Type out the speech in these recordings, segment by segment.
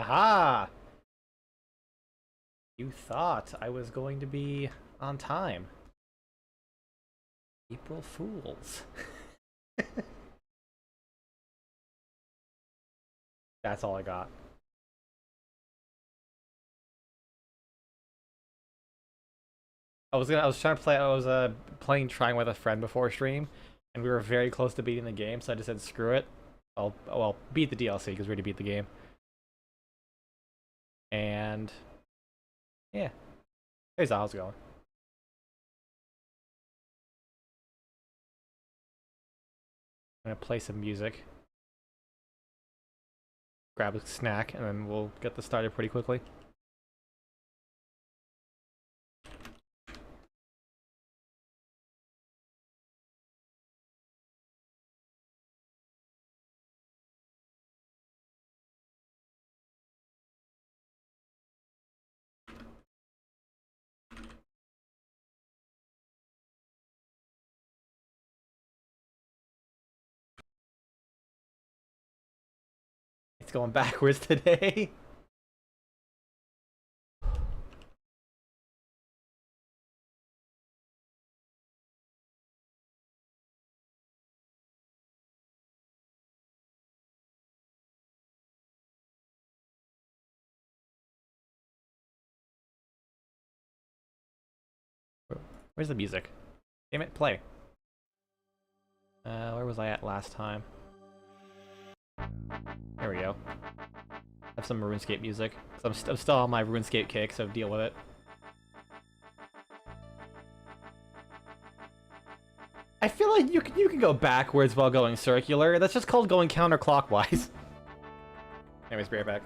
Aha! You thought I was going to be on time. April Fools. That's all I got. I was trying to play. I was trying with a friend before stream, and we were very close to beating the game. So I just said, screw it. Well, beat the DLC because we already beat the game. And yeah, here's how it's going. I'm gonna play some music, grab a snack, and then we'll get this started pretty quickly. It's going backwards today. Where's the music? Damn it, play. Where was I at last time? There we go. Have some RuneScape music. I'm still on my RuneScape kick, so deal with it. I feel like you can go backwards while going circular. That's just called going counterclockwise. Anyways, be right back.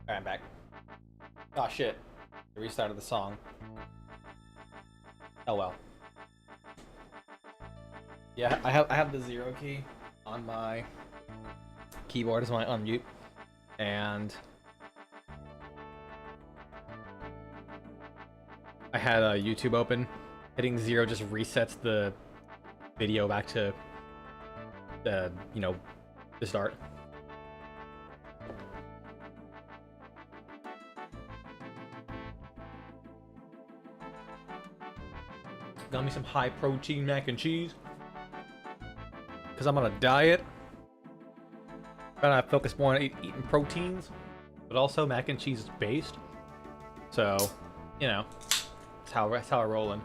Alright, I'm back. Oh shit. I restarted the song. Oh well. Yeah, I have the 0 key on my keyboard as my unmute, and I had YouTube open. Hitting 0 just resets the video back to the the start. Got me some high protein mac and cheese. Because I'm on a diet. Trying to focus more on eating proteins. But also mac and cheese is based. So, you know, that's how we're rolling.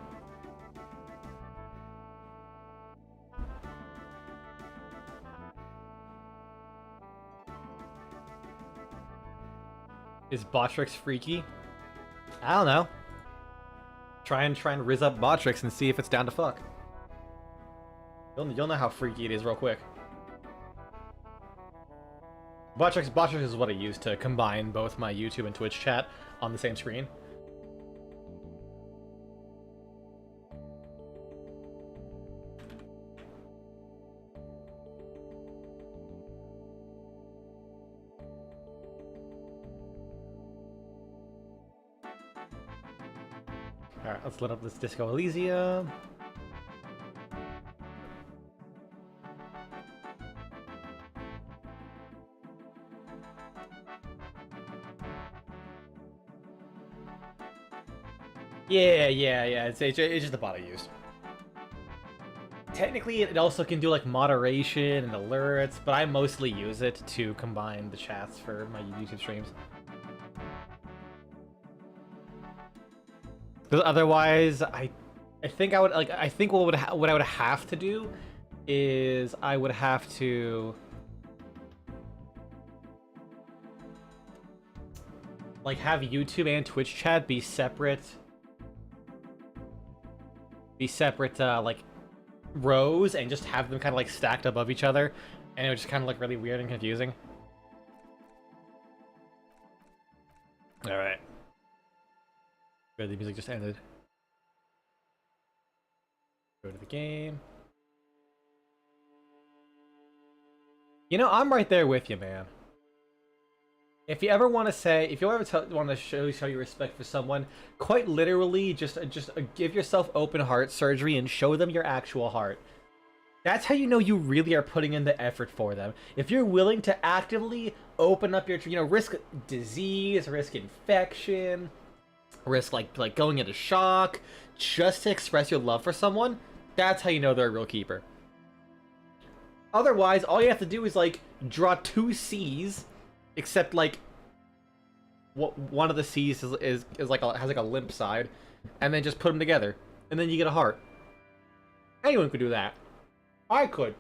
Is Botrix freaky? I don't know. Try and rizz up Botrix and see if it's down to fuck. You'll know how freaky it is real quick. Botrix is what I use to combine both my YouTube and Twitch chat on the same screen. Alright, let's load up this Disco Elysium. Yeah. It's just the bot I used. Technically, it also can do like moderation and alerts, but I mostly use it to combine the chats for my YouTube streams. Because otherwise, I think I would like. I think what I would have to do is I would have to like have YouTube and Twitch chat be separate. Like rows and just have them kind of like stacked above each other, and it would just kind of look really weird and confusing. All right. Good, the music just ended. Go to the game. You know, I'm right there with you, man. If you ever want to say, if you ever want to show your respect for someone, quite literally, just give yourself open heart surgery and show them your actual heart. That's how you know you really are putting in the effort for them. If you're willing to actively open up your, risk disease, risk infection, risk like going into shock, just to express your love for someone, that's how you know they're a real keeper. Otherwise, all you have to do is like draw 2 C's. Except like, one of the C's is like has like a limp side, and then just put them together, and then you get a heart. Anyone could do that. I could.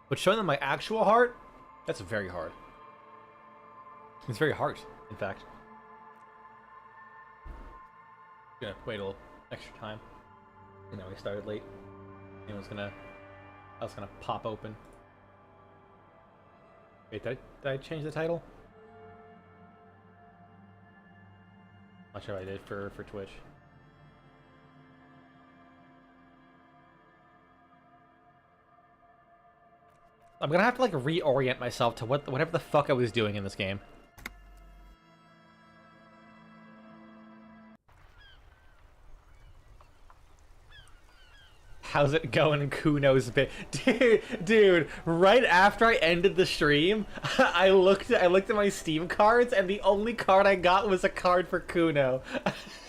But showing them my actual heart, that's very hard. It's very hard, in fact. Gonna wait a little extra time. You know, we started late. I was gonna pop open. Wait, did I change the title? Not sure if I did for Twitch. I'm gonna have to like reorient myself to whatever the fuck I was doing in this game. How's it going, Kuno's bit? Dude, right after I ended the stream, I looked at my Steam cards, and the only card I got was a card for Kuno.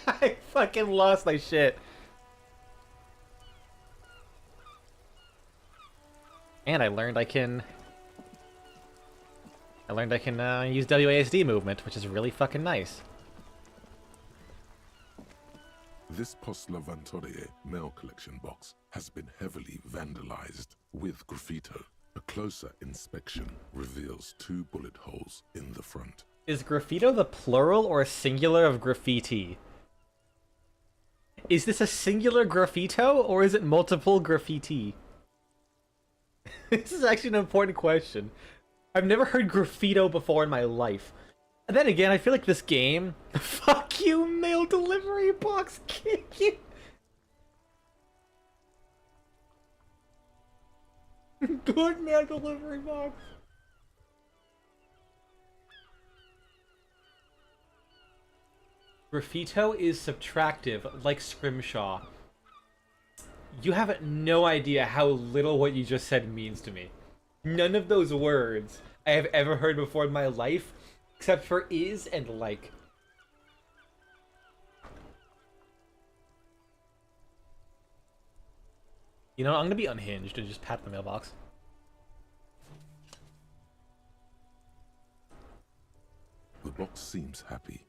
I fucking lost my shit. And I learned I can use WASD movement, which is really fucking nice. This Postler Vantorie mail collection box has been heavily vandalized with graffito. A closer inspection reveals 2 bullet holes in the front. Is graffito the plural or a singular of graffiti? Is this a singular graffito or is it multiple graffiti? This is actually an important question. I've never heard graffito before in my life. And then again, I feel like this game... Fuck you, mail delivery box, kick you! Good mail delivery box! Graffito is subtractive, like Scrimshaw. You have no idea how little what you just said means to me. None of those words I have ever heard before in my life, except for is and like. You know, I'm gonna be unhinged and just pat the mailbox. The box seems happy.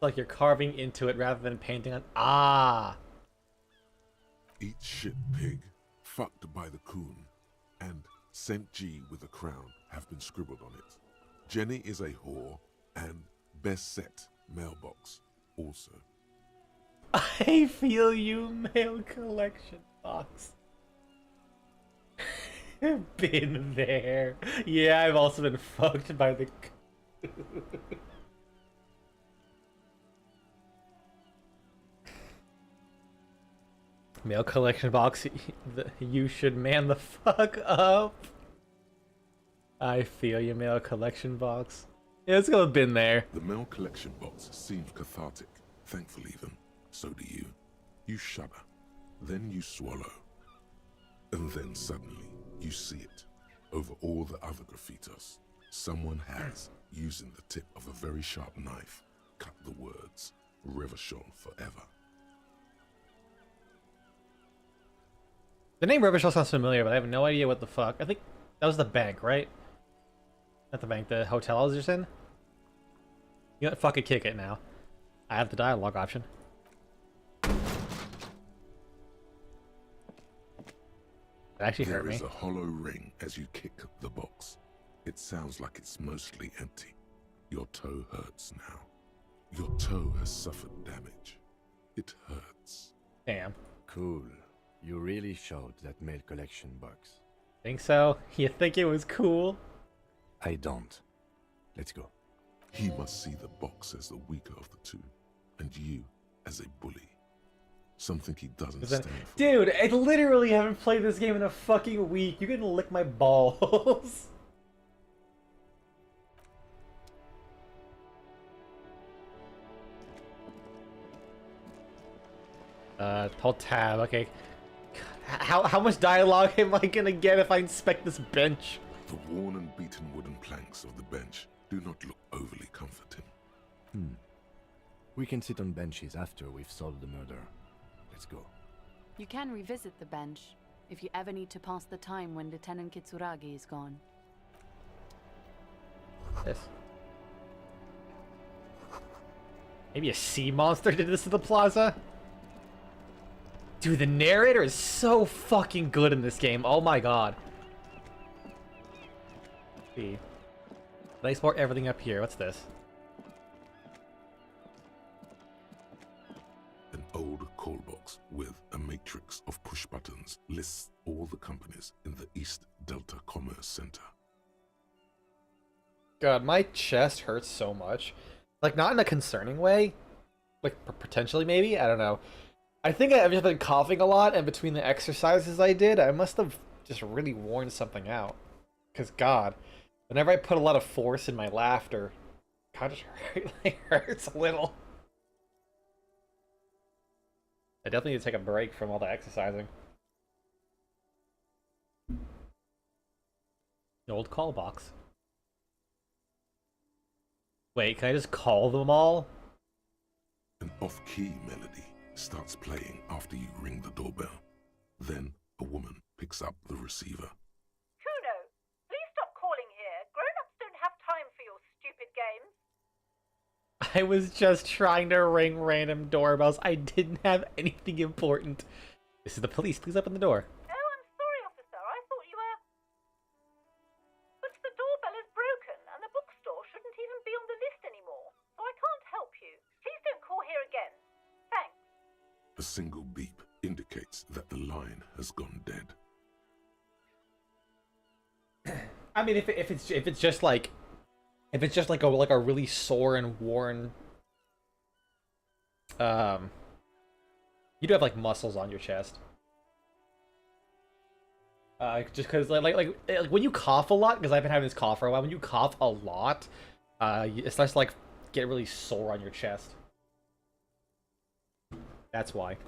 Like you're carving into it rather than painting on. Ah! Eat shit pig, fucked by the coon, and Saint G with a crown have been scribbled on it. Jenny is a whore, and best set mailbox also. I feel you, mail collection box. Been there. Yeah, I've also been fucked by the... Mail collection box. You should man the fuck up. I feel you, mail collection box. Yeah, it's gonna have been there. The mail collection box seems cathartic, thankful even. So do you. You shudder, then you swallow. And then suddenly, you see it. Over all the other graffitos, someone has, using the tip of a very sharp knife, cut the words, Revachon forever. The name Revachon sounds familiar, but I have no idea what the fuck. I think that was the bank, right? Not the bank, the hotel I was just in. You know what? Fucking kick it now. I have the dialogue option. It actually hurt me. There is a hollow ring as you kick the box. It sounds like it's mostly empty. Your toe hurts now. Your toe has suffered damage. It hurts. Damn. Cool. You really showed that mail collection box. Think so? You think it was cool? I don't. Let's go. He must see the box as the weaker of the two, and you as a bully. Something he doesn't stand for. Dude, I literally haven't played this game in a fucking week. You're gonna lick my balls. Hold tab, okay. How much dialogue am I gonna get if I inspect this bench? The worn and beaten wooden planks of the bench do not look overly comforting. We can sit on benches after we've solved the murder. Let's go. You can revisit the bench if you ever need to pass the time when Lieutenant Kitsuragi is gone. This. Maybe a sea monster did this to the plaza? Dude, the narrator is so fucking good in this game. Oh my god. See. Did I export everything up here? What's this? An old call box with a matrix of push buttons lists all the companies in the East Delta Commerce Center. God, my chest hurts so much. Like, not in a concerning way. Like, potentially maybe? I don't know. I think I've just been coughing a lot, and between the exercises I did, I must have just really worn something out. Because, God, whenever I put a lot of force in my laughter, it kind of like, hurts a little. I definitely need to take a break from all the exercising. The old call box. Wait, can I just call them all? An off-key melody starts playing after you ring the doorbell. Then a woman picks up the receiver. Kuno, please stop calling here. Grown-ups don't have time for your stupid games. I was just trying to ring random doorbells. I didn't have anything important. This is the police. Please open the door. Oh, I'm sorry, officer. I thought you were... But the doorbell is broken, and the bookstore shouldn't even be on the list anymore. So I can't help you. Please don't call here again. Thanks. A single beep indicates that the line has gone dead. I mean, if it's just like a really sore and worn, you do have like muscles on your chest. Just because like when you cough a lot, because I've been having this cough for a while. When you cough a lot, it starts to like get really sore on your chest. That's why.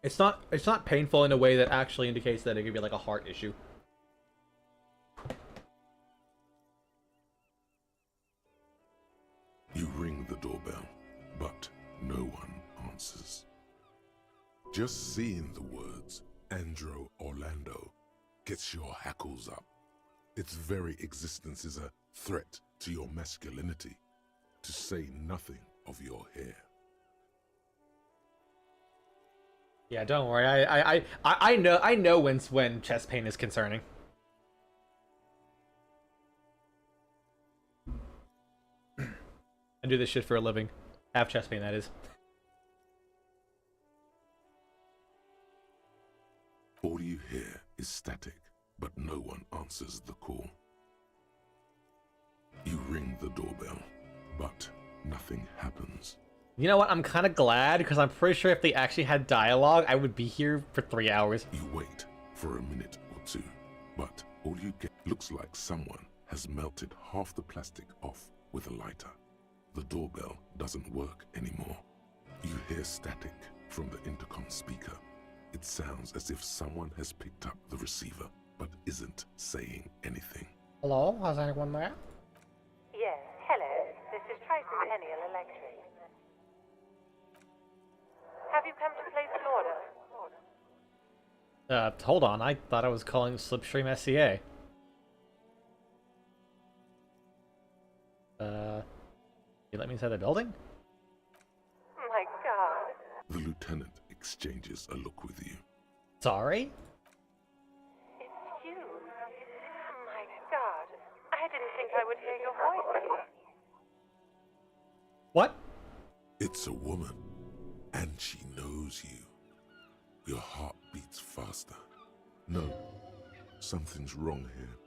It's not painful in a way that actually indicates that it could be like a heart issue. You ring the doorbell, but no one answers. Just seeing the words Andro Orlando gets your hackles up. Its very existence is a threat to your masculinity, to say nothing of your hair. Yeah, don't worry. I know when chest pain is concerning. I do this shit for a living. Have chest pain, that is. All you hear is static, but no one answers the call. You ring the doorbell, but nothing happens. You know what? I'm kind of glad, because I'm pretty sure if they actually had dialogue, I would be here for 3 hours. You wait for a minute or two, but all you get looks like someone has melted half the plastic off with a lighter. The doorbell doesn't work anymore. You hear static from the intercom speaker. It sounds as if someone has picked up the receiver, but isn't saying anything. Hello? How's anyone there? Yes, hello. This is Tricentennial Electric. Have you come to place an order? Hold on. I thought I was calling Slipstream SCA. You let me inside the building? My God. The lieutenant exchanges a look with you. Sorry? It's you. My God. I didn't think I would hear your voice here. What? It's a woman, and she knows you. Your heart beats faster. No, something's wrong here.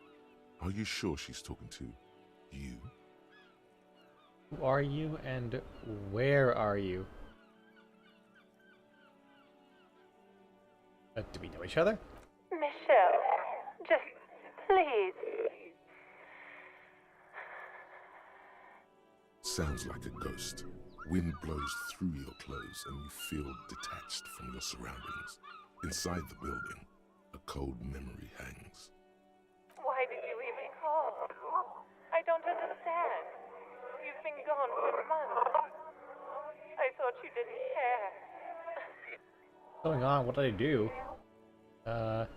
Are you sure she's talking to you? Who are you and where are you? Do we know each other? Michelle, just please. Sounds like a ghost. Wind blows through your clothes and you feel detached from your surroundings. Inside the building, a cold memory hangs. Why did you even call? I don't understand. You've been gone for months. I thought you didn't care. What's going on? What did I do? Of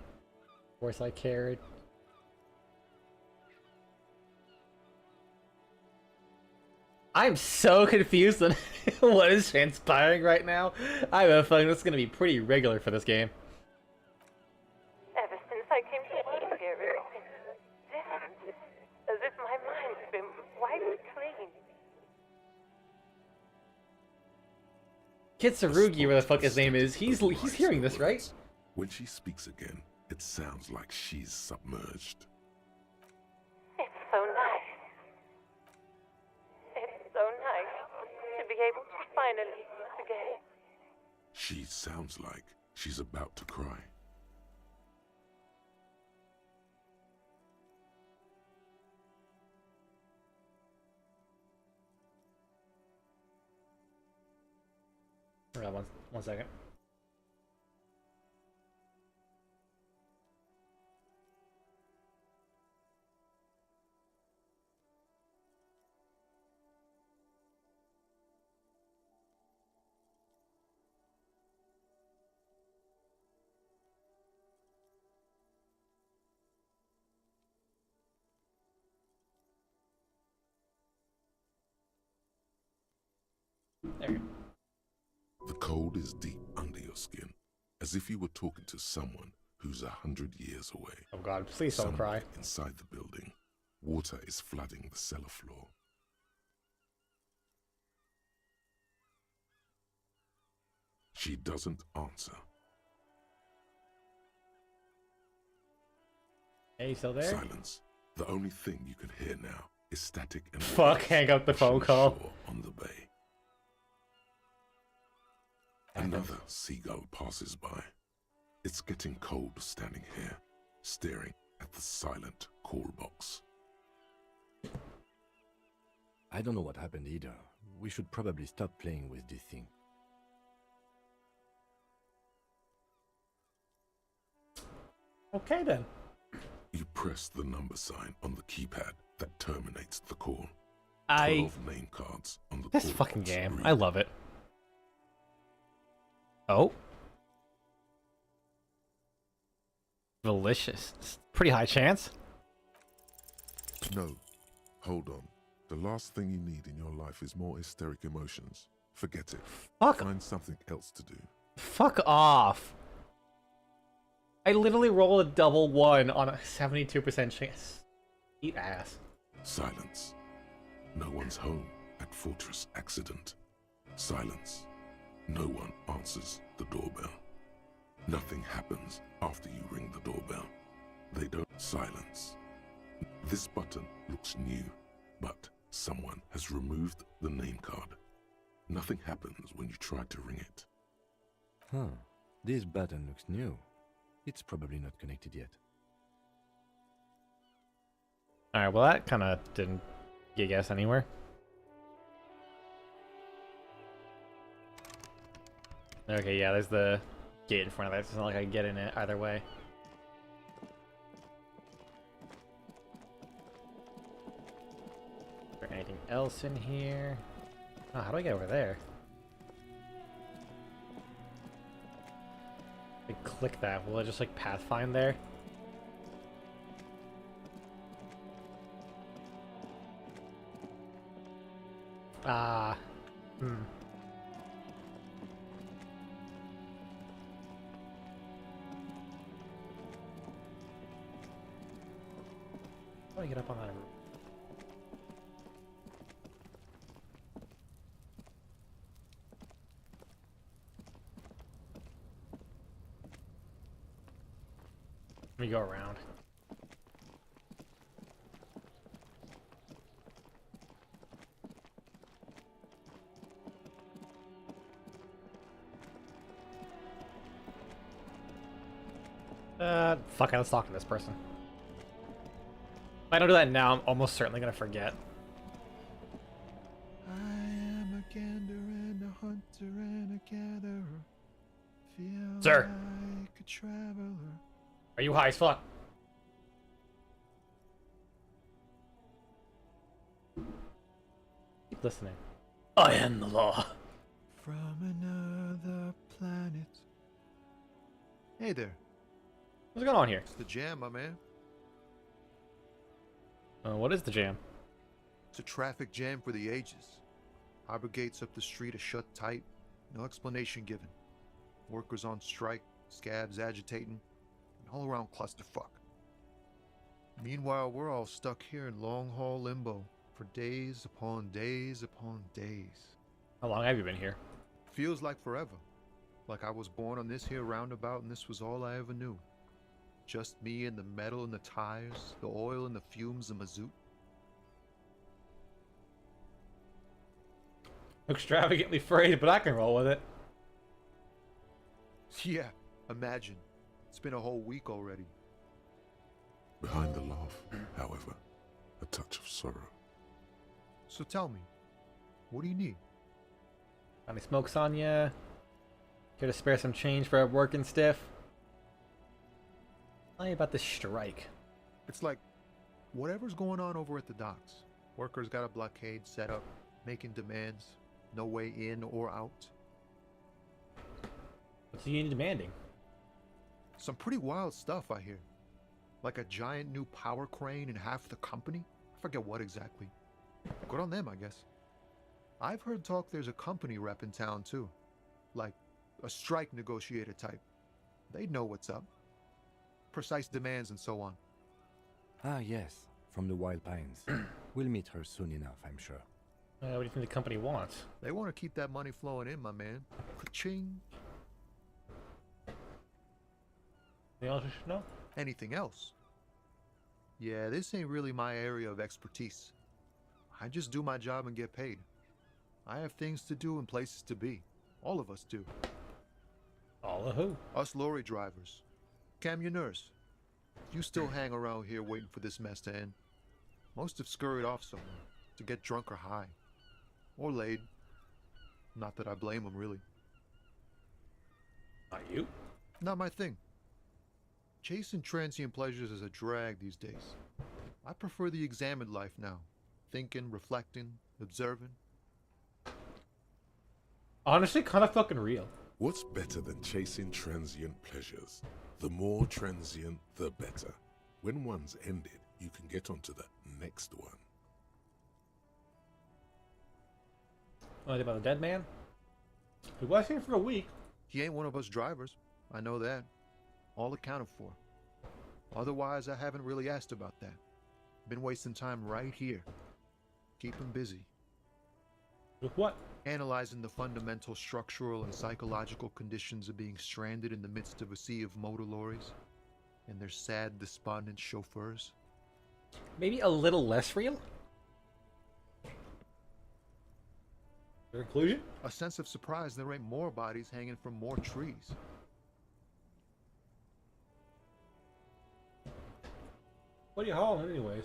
course I cared. I'm so confused on what is transpiring right now. I have a feeling this is going to be pretty regular for this game. Ever since I came to work here, it's been different. As if my mind's been wiped clean. Kitsurugi, where the fuck his name is, he's hearing this, right? When she speaks again, it sounds like she's submerged. It's so nice. It's so nice to be able to finally meet again. She sounds like she's about to cry. Hold on, one second. There you go. The cold is deep under your skin, as if you were talking to someone who's 100 years away. Oh god, please don't cry. Somewhere inside the building, water is flooding the cellar floor. She doesn't answer. Hey, you still there? Silence. The only thing you can hear now is static and Fuck, waves hang up the phone washing call. ashore on the bay. Another seagull passes by. It's getting cold standing here, staring at the silent call box. I don't know what happened either. We should probably stop playing with this thing. Okay then. You press the number sign on the keypad that terminates the call. 12 name cards on the This call fucking box game. read. I love it. Oh. Delicious. It's pretty high chance. No, hold on. The last thing you need in your life is more hysteric emotions. Forget it. Fuck. Find something else to do. Fuck off. I literally rolled a double one on a 72% chance. Eat ass. Silence. No one's home at Fortress Accident. Silence. No one answers the doorbell. Nothing happens after you ring the doorbell. They don't. Silence. This button looks new, but Someone has removed the name card. Nothing happens when you try to ring it. Huh. This button looks new. It's probably not connected yet. Alright, well that kind of didn't get us anywhere. Okay, yeah, there's the gate in front of it. It's not like I can get in it either way. Is there anything else in here? Oh, how do I get over there? I click that. Will it just like pathfind there? Ah. How do I get up on that roof? Let me go around. Fuck it, let's talk to this person. If I don't do that now, I'm almost certainly gonna forget. I am a gander and a hunter and a gatherer. Feel Sir. like a traveler. Are you high as fuck? Keep listening. I am the law. From another planet. Hey there. What's going on here? It's the jam, my man. What is the jam? It's a traffic jam for the ages. Harbor gates up the street are shut tight. No explanation given. Workers on strike, scabs agitating, an all-around clusterfuck. Meanwhile, we're all stuck here in long-haul limbo for days upon days upon days. How long have you been here? Feels like forever. Like I was born on this here roundabout and this was all I ever knew. Just me and the metal and the tires, the oil and the fumes of mazout. Extravagantly phrased, but I can roll with it. Yeah, imagine. It's been a whole week already. Behind the laugh, however, a touch of sorrow. So tell me, what do you need? Got any smokes on ya? Care to spare some change for a working stiff? Tell me about this strike. It's like, whatever's going on over at the docks. Workers got a blockade set up, making demands, no way in or out. What's the union demanding? Some pretty wild stuff, I hear. Like a giant new power crane in half the company? I forget what exactly. Good on them, I guess. I've heard talk there's a company rep in town, too. Like, a strike negotiator type. They'd know what's up. Precise demands and so on. Ah, yes, from the Wild Pines. We'll meet her soon enough, I'm sure. What do you think the company wants? They want to keep that money flowing in, my man. Ka-ching. Anything else you should know? Anything else? Yeah, this ain't really my area of expertise. I just do my job and get paid. I have things to do and places to be. All of us do. All of who? Us lorry drivers. Camionneurs. You still hang around here waiting for this mess to end. Most have scurried off somewhere to get drunk or high. Or laid. Not that I blame them, really. Not you? Not my thing. Chasing transient pleasures is a drag these days. I prefer the examined life now. Thinking, reflecting, observing. Honestly, kind of fucking real. What's better than chasing transient pleasures? The more transient, the better. When one's ended, you can get onto the next one. What about the dead man? He was here for a week. He ain't one of us drivers. I know that. All accounted for. Otherwise, I haven't really asked about that. Been wasting time right here. Keep him busy. With what? Analyzing the fundamental structural and psychological conditions of being stranded in the midst of a sea of motor lorries and their sad, despondent chauffeurs. Maybe a little less real? Your conclusion? A sense of surprise there ain't more bodies hanging from more trees. What are you hauling, anyways?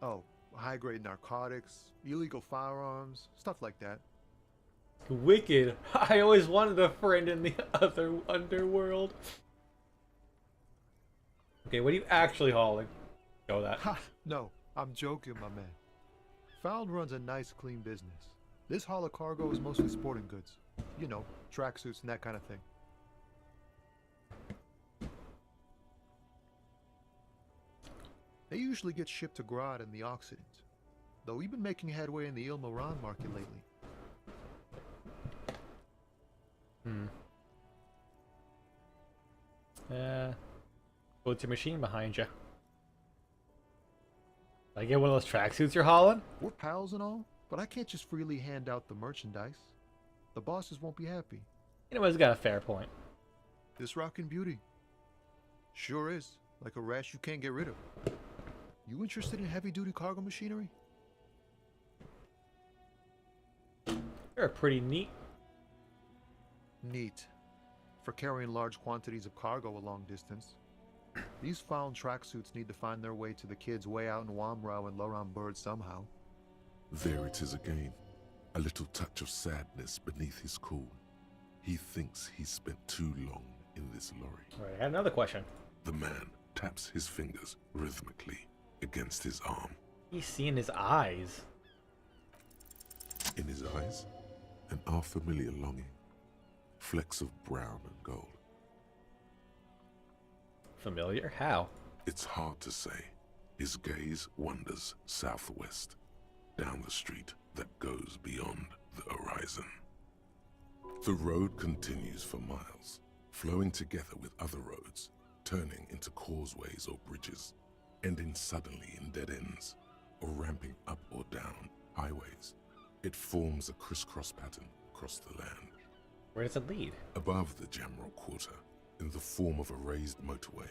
Oh, high-grade narcotics, illegal firearms, stuff like that. Wicked. I always wanted a friend in the other underworld. Okay, what are you actually hauling? Go that. Ha! No, I'm joking, my man. Found runs a nice, clean business. This haul of cargo is mostly sporting goods. You know, tracksuits and that kind of thing. They usually get shipped to Grodd in the Occident, though we've been making headway in the Ilmaran market lately. What's your machine behind you? I get one of those tracksuits you're hauling? We're pals and all, but I can't just freely hand out the merchandise. The bosses won't be happy. Anyways, got a fair point. This rockin' beauty. Sure is, like a rash you can't get rid of. You interested in heavy-duty cargo machinery? You're pretty neat. Neat. For carrying large quantities of cargo a long distance. These found tracksuits need to find their way to the kids way out in Wamrau and Loran Bird somehow. There it is again. A little touch of sadness beneath his cool. He thinks he's spent too long in this lorry. Alright, I got another question. The man taps his fingers rhythmically against his arm. You see in his eyes. In his eyes, an unfamiliar longing. Flecks of brown and gold. Familiar? How? It's hard to say. His gaze wanders southwest, down the street that goes beyond the horizon. The road continues for miles, flowing together with other roads, turning into causeways or bridges, ending suddenly in dead ends, or ramping up or down highways. It forms a crisscross pattern across the land. Where does it lead? Above the Jamrock Quarter, in the form of a raised motorway,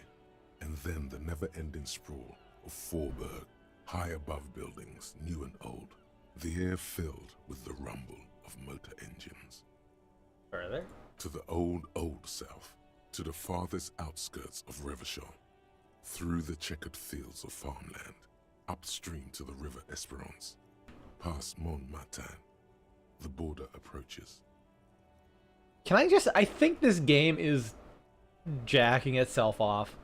and then the never-ending sprawl of Forburg, high above buildings, new and old, the air filled with the rumble of motor engines. Further? To the old south, to the farthest outskirts of Revachol, through the checkered fields of farmland, upstream to the river Esperance, past Montmartin, the border approaches. I think this game is jacking itself off.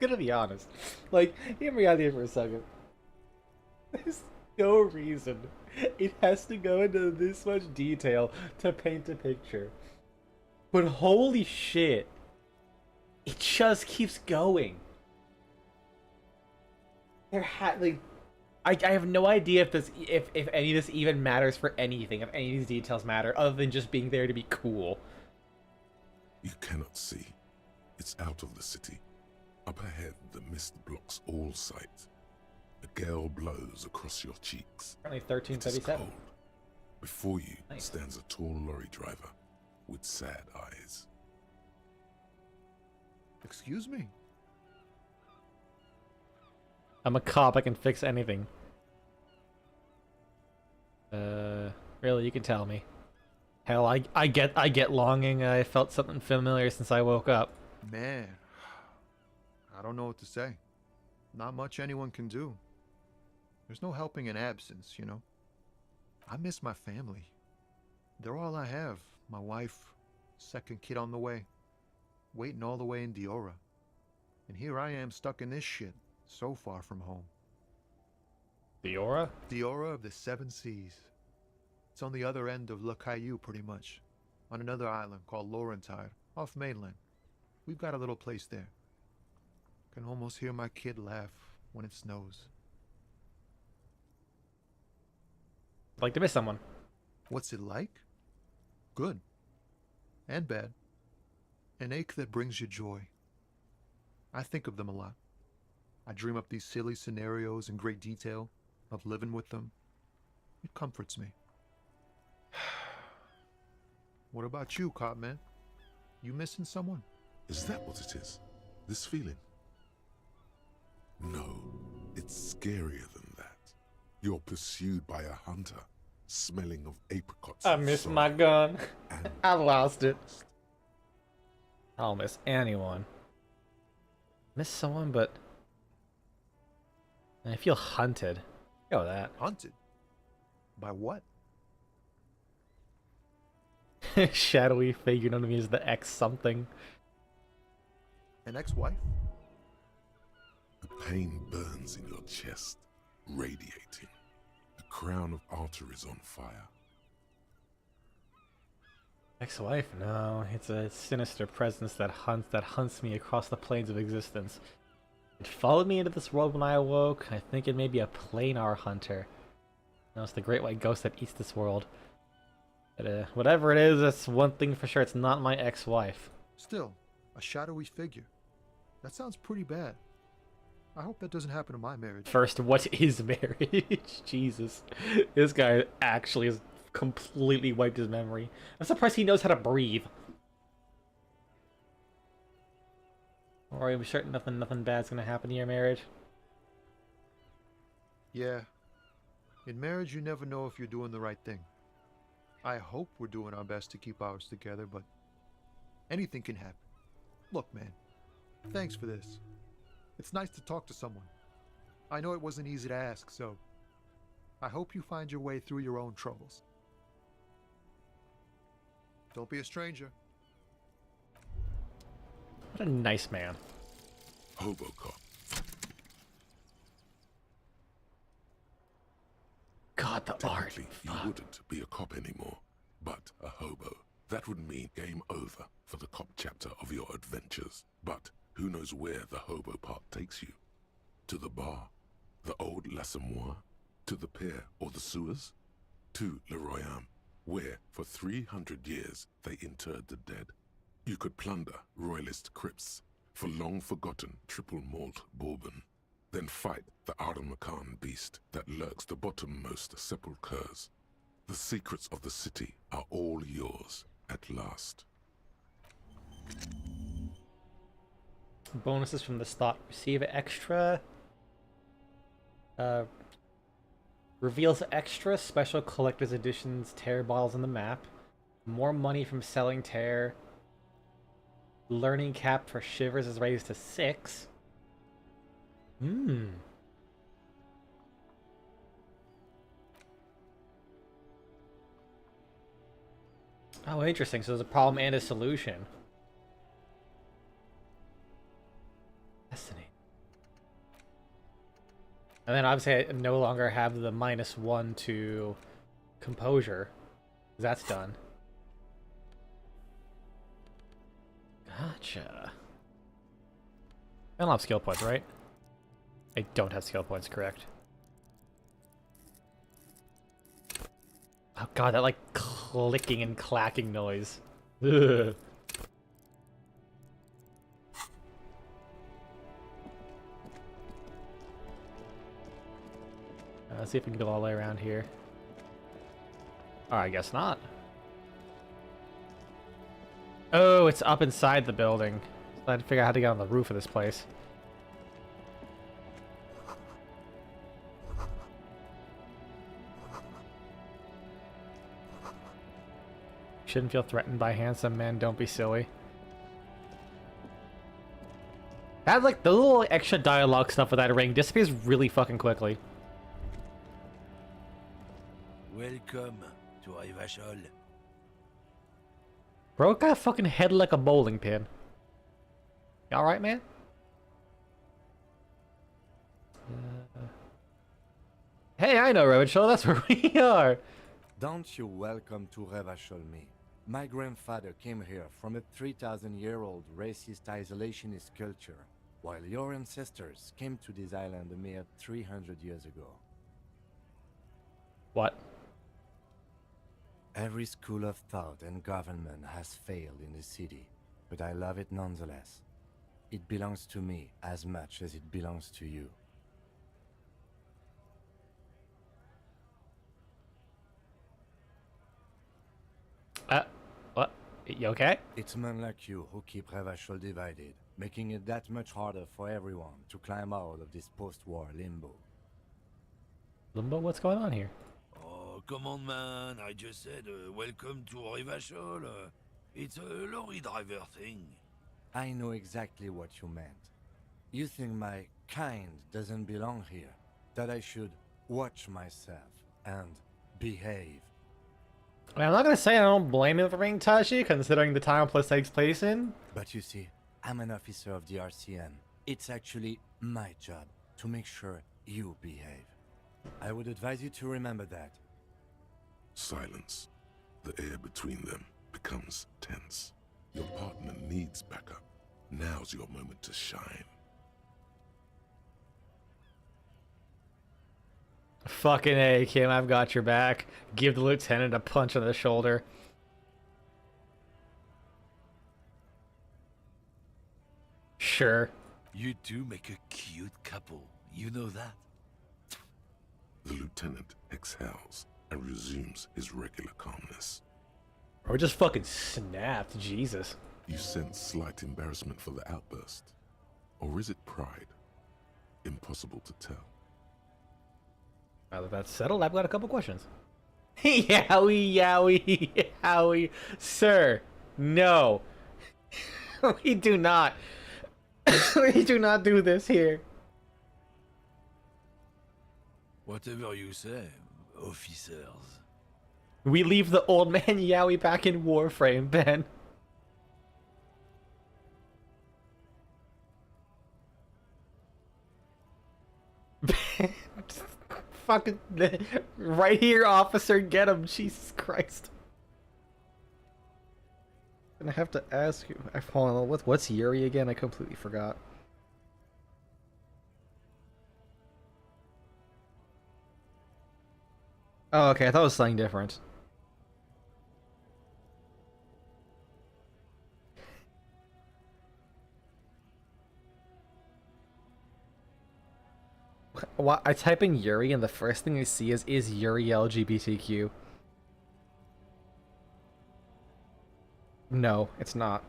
Gonna be honest. Like, hear me out here for a second. There's no reason it has to go into this much detail to paint a picture. But holy shit, it just keeps going. I have no idea if any of this even matters for anything, if any of these details matter, other than just being there to be cool. You cannot see. It's out of the city. Up ahead, the mist blocks all sight. A gale blows across your cheeks. Currently It is 1337. cold. Before you Nice. stands a tall lorry driver with sad eyes. Excuse me? I'm a cop, I can fix anything. Really, you can tell me. Hell, I get longing. I felt something familiar since I woke up. Man, I don't know what to say. Not much anyone can do. There's no helping in absence, you know. I miss my family. They're all I have. My wife, second kid on the way, waiting all the way in Diora. And here I am stuck in this shit, so far from home. Diora? Diora of the Seven Seas. It's on the other end of Le Caillou, pretty much. On another island called Laurentide, off mainland. We've got a little place there. Can almost hear my kid laugh when it snows. Like to miss someone. What's it like? Good. And bad. An ache that brings you joy. I think of them a lot. I dream up these silly scenarios in great detail of living with them. It comforts me. What about you, cop man? You missing someone? Is that what it is? This feeling? No, it's scarier than that. You're pursued by a hunter, smelling of apricots. I and missed sorrel, my gun. and I lost it. I don't miss anyone. Miss someone, but I feel hunted. Go that. Hunted? By what? Shadowy figure known to me as the X something. An ex-wife? The pain burns in your chest, radiating. The crown of arteries on fire. Ex-wife? No, it's a sinister presence that hunts me across the planes of existence. It followed me into this world when I awoke. I think it may be a planar hunter. No, it's the great white ghost that eats this world. But, whatever it is, that's one thing for sure. It's not my ex-wife. Still, a shadowy figure. That sounds pretty bad. I hope that doesn't happen to my marriage. First, what is marriage? Jesus. This guy actually has completely wiped his memory. I'm surprised he knows how to breathe. Or are you certain nothing bad's gonna happen to your marriage? Yeah. In marriage, you never know if you're doing the right thing. I hope we're doing our best to keep ours together, but anything can happen. Look, man, thanks for this. It's nice to talk to someone. I know it wasn't easy to ask, so I hope you find your way through your own troubles. Don't be a stranger. What a nice man. Hobocop. God, the art. Technically, you Fuck. wouldn't be a cop anymore, but a hobo. That would mean game over for the cop chapter of your adventures. But who knows where the hobo part takes you? To the bar? The old L'Assommoir? To the pier or the sewers? To Le Royaume, where for 300 years they interred the dead. You could plunder royalist crypts for long-forgotten triple malt bourbon, then fight the Aramakan beast that lurks the bottommost sepulchres. The secrets of the city are all yours at last. Bonuses from this thought. Receive extra. Reveals extra special collector's editions tear bottles on the map. More money from selling tear. Learning cap for Shivers is raised to 6. Oh, interesting. So there's a problem and a solution. Fascinating. And then obviously I no longer have the -1 to composure. That's done. Gotcha. I don't have skill points, right? I don't have skill points, correct? Oh god, that like clicking and clacking noise. Ugh. Let's see if we can go all the way around here. Oh, I guess not. Oh, it's up inside the building. So I had to figure out how to get on the roof of this place. Shouldn't feel threatened by handsome men, don't be silly. That, like, the little extra dialogue stuff with that ring disappears really fucking quickly. Welcome to Rivachol. Bro got a fucking head like a bowling pin. You alright, man? Hey, I know Rivachol, that's where we are. Don't you welcome to Revachol me. My grandfather came here from a 3,000-year-old racist isolationist culture, while your ancestors came to this island a mere 300 years ago. What? Every school of thought and government has failed in the city, but I love it nonetheless. It belongs to me as much as it belongs to you. What? You okay? It's men like you who keep Revachol divided, making it that much harder for everyone to climb out of this post-war limbo. Limbo, what's going on here? Oh, come on, man. I just said, welcome to Rivachol. It's a lorry driver thing. I know exactly what you meant. You think my kind doesn't belong here, that I should watch myself and behave. I mean, I'm not gonna say I don't blame him for being touchy, considering the time and place takes place in. But you see, I'm an officer of the RCM. It's actually my job to make sure you behave. I would advise you to remember that. Silence. The air between them becomes tense. Your partner needs backup. Now's your moment to shine. Fucking A, Kim, I've got your back. Give the lieutenant a punch on the shoulder. Sure. You two make a cute couple. You know that? The lieutenant exhales and resumes his regular calmness. Or just fucking snapped, Jesus. You sense slight embarrassment for the outburst. Or is it pride? Impossible to tell. Now that that's settled, I've got a couple questions. Yowie, yowie, yowie. Sir, no. We do not. We do not do this here. Whatever you say, officers. We leave the old man Yowie back in Warframe, Ben. Fucking right here, officer. Get him, Jesus Christ. I'm gonna have to ask you. Hold on, what's Yuri again? I completely forgot. Oh, okay. I thought it was something different. I type in Yuri and the first thing I see is Yuri LGBTQ? No, it's not.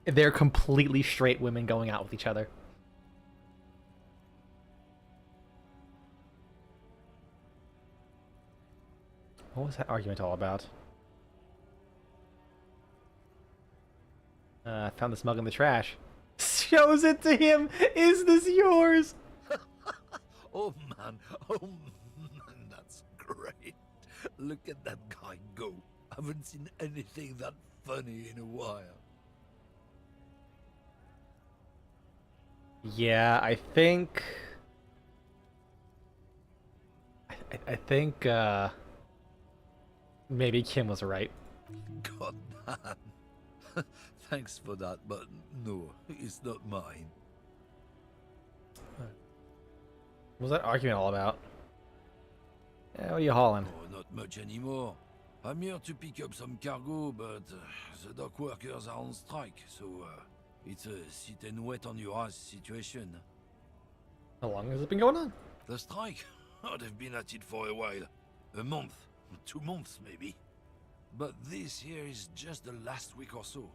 They're completely straight women going out with each other. What was that argument all about? Found this mug in the trash. Shows it to him! Is this yours? Oh man, that's great. Look at that guy go. Haven't seen anything that funny in a while. Yeah, I think... I think, maybe Kim was right. God damn. Thanks for that, but no, it's not mine. What was that argument all about? Yeah, what are you hauling? Oh, not much anymore. I'm here to pick up some cargo, but the dock workers are on strike, so it's a sit and wait on your ass situation. How long has it been going on? The strike? Oh, they've been at it for a while. A month, 2 months maybe. But this here is just the last week or so.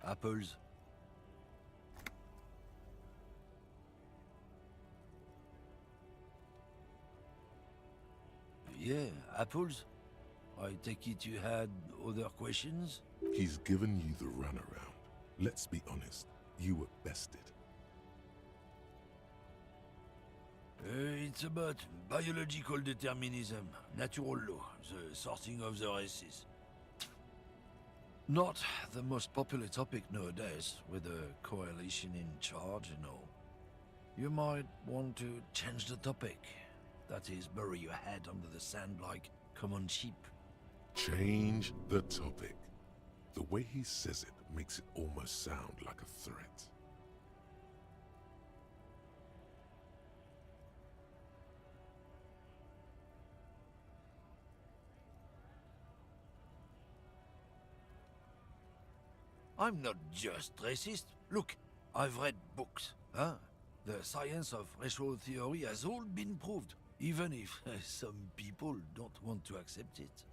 Apples. Yeah, apples. I take it you had other questions? He's given you the runaround. Let's be honest, you were bested. It's about biological determinism, natural law, the sorting of the races. Not the most popular topic nowadays, with the coalition in charge and all. You might want to change the topic. That is, bury your head under the sand like common sheep. Change the topic. The way he says it makes it almost sound like a threat. I'm not just racist. Look, I've read books, huh? The science of racial theory has all been proved, even if some people don't want to accept it.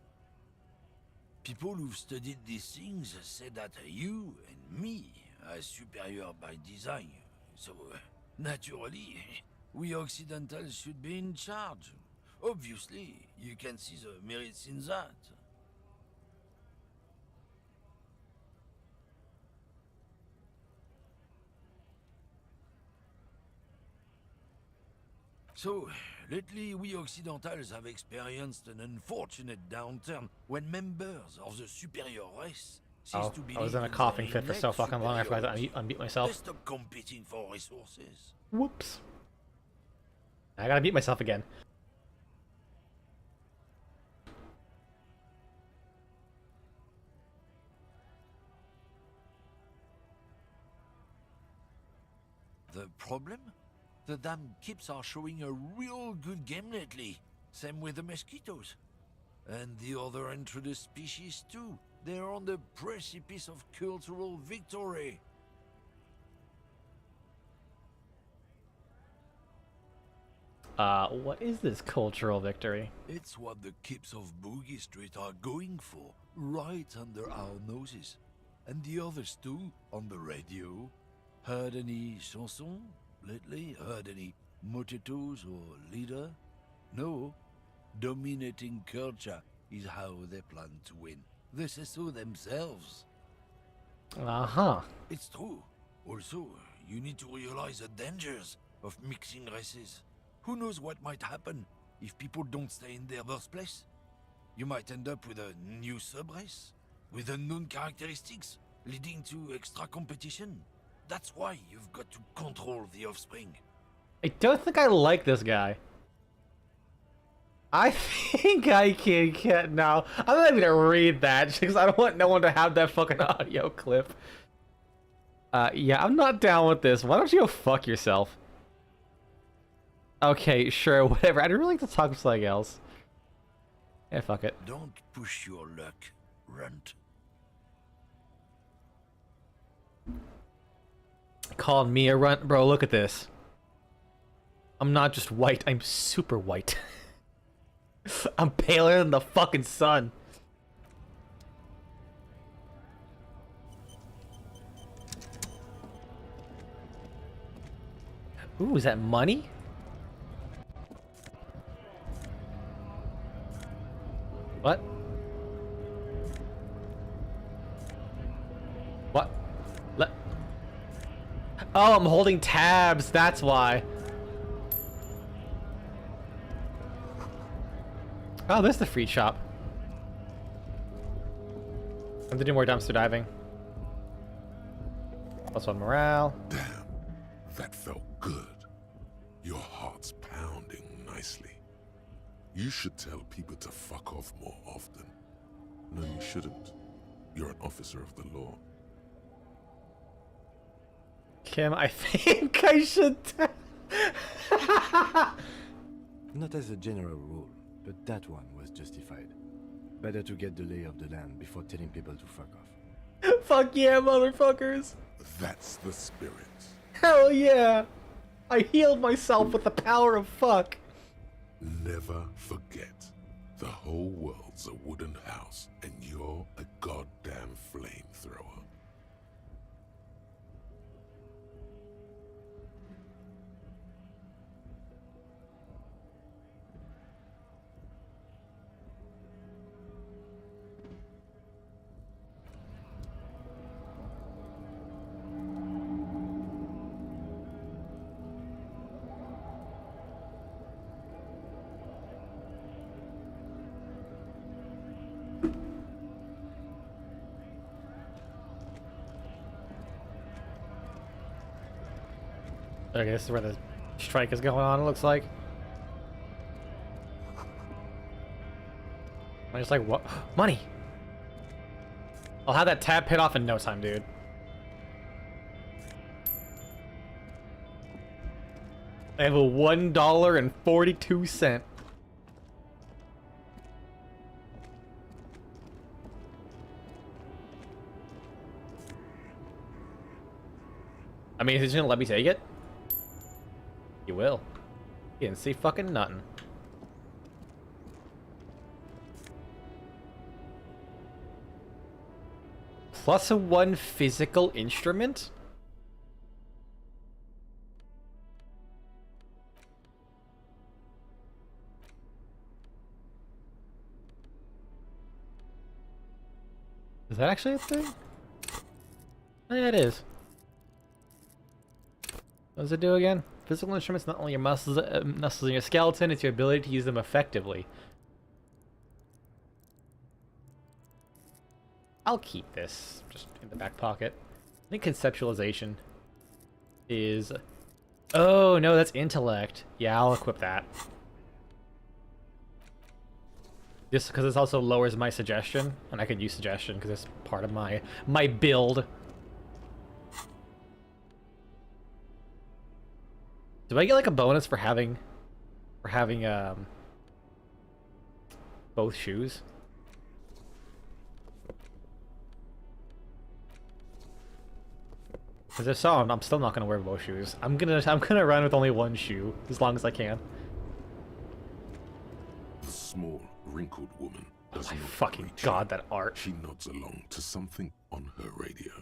People who've studied these things say that you and me are superior by design, So, naturally, we Occidentals should be in charge. Obviously, you can see the merits in that. So, lately we Occidentals have experienced an unfortunate downturn when members of the superior race cease Oh, to I was believe in a in coughing their fit for so innate fucking long I forgot to superiority. unmute They myself. stop competing for resources. Whoops. I gotta mute myself again. The problem? The damn kips are showing a real good game lately. Same with the mosquitoes. And the other introduced species too. They're on the precipice of cultural victory. What is this cultural victory? It's what the kips of Boogie Street are going for, right under our noses. And the others too, on the radio. Heard any chansons lately? Heard any mojitos or leader? No. Dominating culture is how they plan to win. They say so themselves. Uh-huh. It's true. Also, you need to realize the dangers of mixing races. Who knows what might happen if people don't stay in their birthplace? You might end up with a new sub-race, with unknown characteristics, leading to extra competition. That's why you've got to control the offspring. I don't think I like this guy. I think I can get now. I'm not even gonna read that because I don't want no one to have that fucking audio clip. Yeah, I'm not down with this. Why don't you go fuck yourself? Okay, sure, whatever. I'd really like to talk with something else. Yeah, fuck it. Don't push your luck, runt. Calling me a runt? Bro, look at this. I'm not just white, I'm super white. I'm paler than the fucking sun. Ooh, is that money? What? What? Oh, I'm holding tabs, that's why. Oh, this is the free shop. I'm to do more dumpster diving. Plus one morale. Damn, that felt good. Your heart's pounding nicely. You should tell people to fuck off more often. No, you shouldn't. You're an officer of the law. Kim, I think I should. Not as a general rule, but that one was justified. Better to get the lay of the land before telling people to fuck off. Fuck yeah, motherfuckers. That's the spirit. Hell yeah. I healed myself with the power of fuck. Never forget, the whole world's a wooden house, and you're a goddamn flamethrower. Okay, this is where the strike is going on, it looks like. I'm just like, what? Money! I'll have that tab paid off in no time, dude. I have a $1.42. I mean, is he just gonna let me take it? You will. You didn't see fucking nothing. Plus a 1 physical instrument? Is that actually a thing? Oh, yeah, it is. What does it do again? Physical instruments, not only your muscles in your skeleton, it's your ability to use them effectively. I'll keep this just in the back pocket. I think conceptualization is... Oh, no, that's intellect. Yeah, I'll equip that. Just because this also lowers my suggestion, and I can use suggestion because it's part of my build. Do I get like a bonus for having both shoes? Because if so, I'm still not gonna wear both shoes. I'm gonna run with only one shoe as long as I can. The small, wrinkled woman Oh does my not fucking reach god, out. that art. She nods along to something on her radio.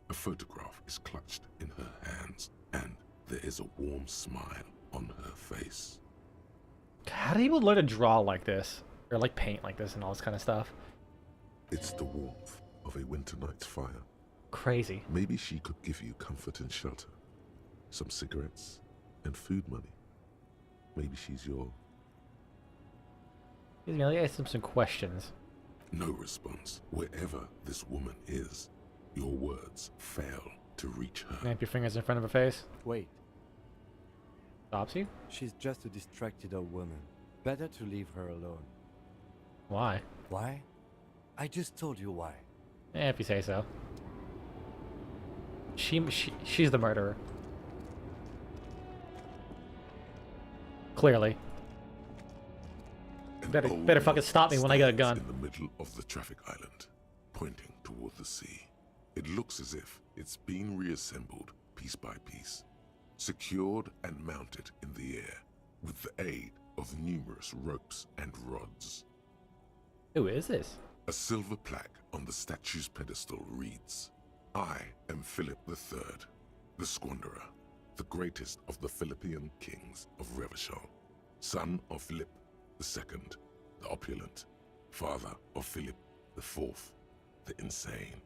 A photograph is clutched in her hands, and there is a warm smile on her face. How do people learn to draw like this? Or like paint like this and all this kind of stuff? It's the warmth of a winter night's fire. Crazy. Maybe she could give you comfort and shelter. Some cigarettes and food money. Maybe she's your... Excuse me, I ask some questions. No response. Wherever this woman is, your words fail to reach her. Snap your fingers in front of her face. Wait, Stops you? she's just a distracted old woman. Better to leave her alone. Why? Why? I just told you why. If you say so. She's the murderer. Clearly. An Better old fucking man stop me when I got a gun. stands in the middle of the traffic island, pointing toward the sea. It looks as if it's been reassembled piece by piece, secured and mounted in the air with the aid of numerous ropes and rods. Who is this? A silver plaque on the statue's pedestal reads, "I am Philip III, the Squanderer, the greatest of the Philippian kings of Revachol, son of Philip II, the opulent, father of Philip IV, the insane."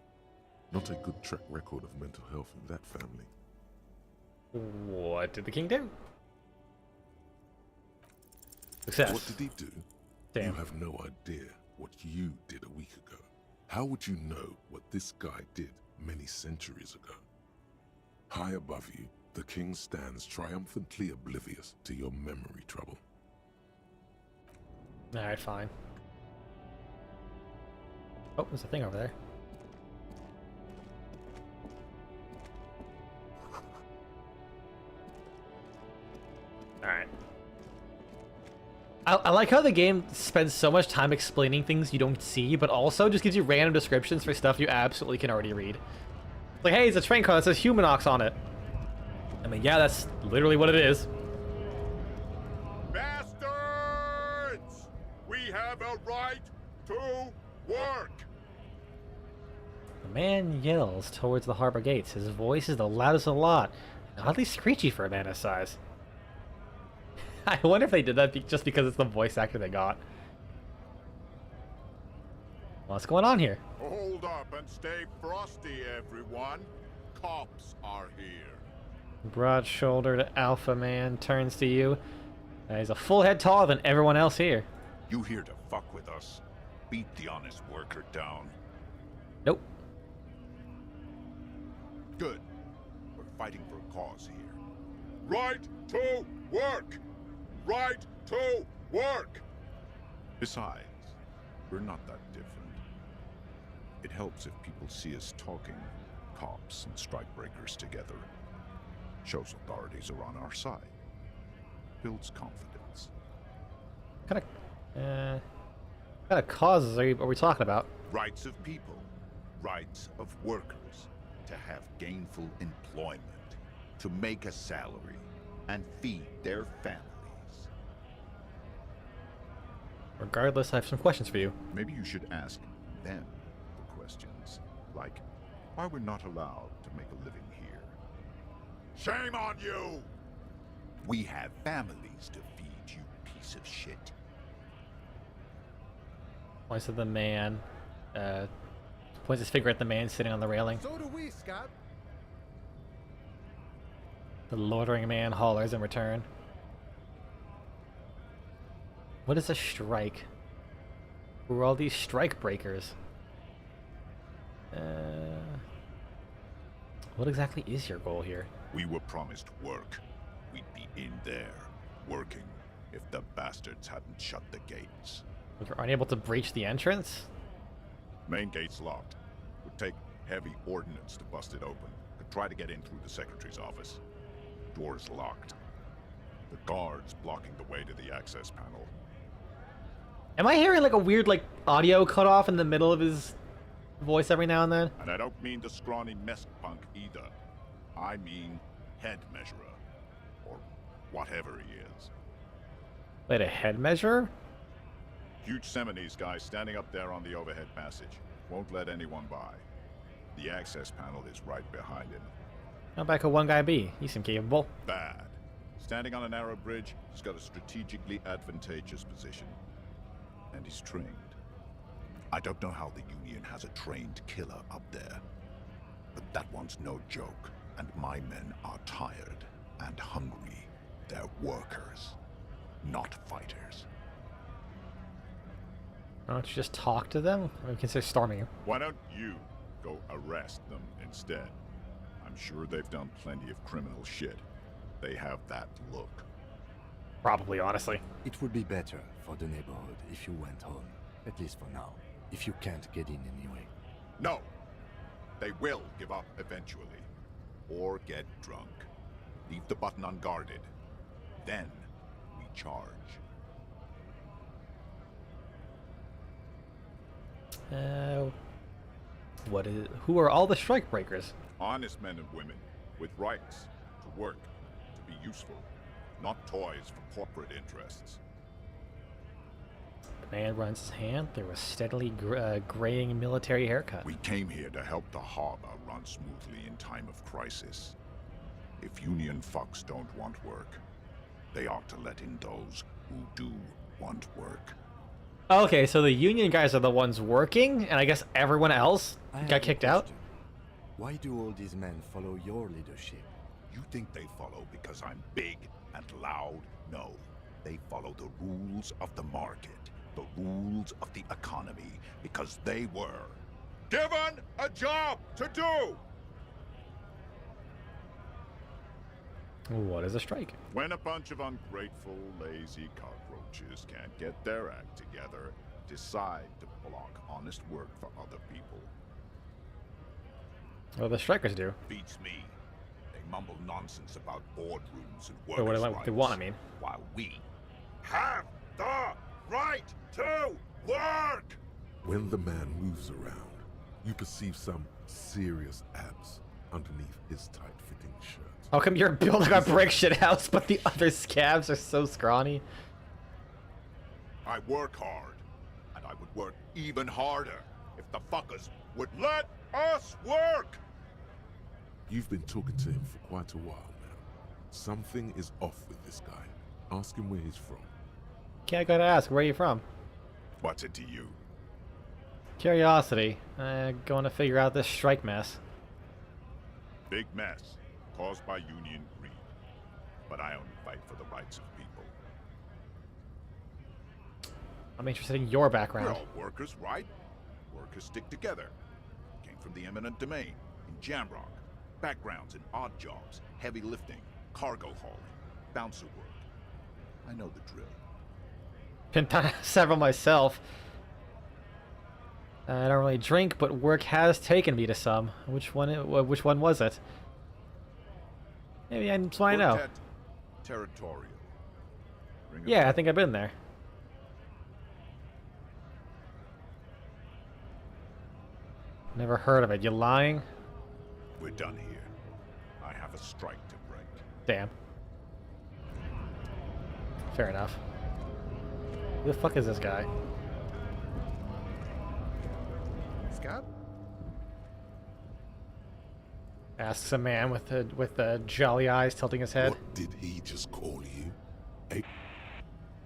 Not a good track record of mental health in that family. What did the king do? Success. What did he do? Damn. You have no idea what you did a week ago. How would you know what this guy did many centuries ago? High above you, the king stands triumphantly oblivious to your memory trouble. Alright, fine. Oh, there's a thing over there. Alright. I like how the game spends so much time explaining things you don't see, but also just gives you random descriptions for stuff you absolutely can already read. Like, hey, it's a train car that says Humanox on it. I mean, yeah, that's literally what it is. Bastards! We have a right to work! The man yells towards the harbor gates. His voice is the loudest of the lot, and oddly screechy for a man his size. I wonder if they did that just because it's the voice actor they got. What's going on here? Hold up and stay frosty, everyone. Cops are here. Broad-shouldered alpha man turns to you. He's a full head taller than everyone else here. You here to fuck with us? Beat the honest worker down. Nope. Good. We're fighting for a cause here. Right to work! Right to work! Besides, we're not that different. It helps if people see us talking, cops and strikebreakers together. Shows authorities are on our side. Builds confidence. What kind of causes are we talking about? Rights of people. Rights of workers. To have gainful employment. To make a salary. And feed their families. Regardless, I have some questions for you. Maybe you should ask them the questions. Like, why we're not allowed to make a living here. Shame on you! We have families to feed, you piece of shit. Voice of the man. Points his finger at the man sitting on the railing. So do we, Scott. The loitering man hollers in return. What is a strike? Who are all these strike breakers? What exactly is your goal here? We were promised work. We'd be in there, working, if the bastards hadn't shut the gates. You're unable to breach the entrance? Main gate's locked. Would take heavy ordnance to bust it open. Could try to get in through the secretary's office. Door's locked. The guards blocking the way to the access panel. Am I hearing like a weird like audio cut off in the middle of his voice every now and then? And I don't mean the scrawny mess punk either. I mean head measurer. Or whatever he is. Wait, a head measure? Huge Seminese guy standing up there on the overhead passage. Won't let anyone by. The access panel is right behind him. How bad could one guy be? He seemed capable. Bad. Standing on a narrow bridge, he's got a strategically advantageous position. And he's trained. I don't know how the Union has a trained killer up there. But that one's no joke. And my men are tired and hungry. They're workers, not fighters. Why don't you just talk to them? I mean, consider storming him. Why don't you go arrest them instead? I'm sure they've done plenty of criminal shit. They have that look. Probably, honestly. It would be better for the neighborhood if you went home. At least for now. If you can't get in anyway. No! They will give up eventually. Or get drunk. Leave the button unguarded. Then we charge. Who are all the strike breakers? Honest men and women with rights to work, to be useful, not toys for corporate interests. The man runs his hand through a steadily graying military haircut. We came here to help the harbor run smoothly in time of crisis. If Union fucks don't want work, they ought to let in those who do want work. Okay, so the Union guys are the ones working, and I guess everyone else got kicked out? Why do all these men follow your leadership? You think they follow because I'm big and loud? No. They follow the rules of the market, the rules of the economy, because they were given a job to do! What is a strike? When a bunch of ungrateful, lazy cockroaches can't get their act together, decide to block honest work for other people. What do the strikers do? Beats me. They mumble nonsense about boardrooms and Or what workers' do rights. they want, I mean? While we have the right to work! When the man moves around, you perceive some serious abs underneath his tight-fitting shirt. How come you're building a brick shit house, but the other scabs are so scrawny? I work hard, and I would work even harder if the fuckers would let us work! You've been talking to him for quite a while now. Something is off with this guy. Ask him where he's from. Okay, I gotta ask, where are you from? What's it to you? Curiosity. Going to figure out this strike mess. Big mess, caused by union greed. But I only fight for the rights of people. I'm interested in your We're background. all workers, right? Workers stick together. Came from the eminent domain, in Jamrock. Backgrounds in odd jobs, heavy lifting, cargo hauling, bouncer work. I know the drill. Been done several myself. I don't really drink, but work has taken me to some. Which one was it? Maybe that's why I know. Quartet Territorial. Ring a Yeah, I bell? think I've been there. Never heard of it. You lying? We're done here. I have a strike to break. Damn. Fair enough. Who the fuck is this guy? Scott? Asks a man with the jolly eyes tilting his head. What did he just call you?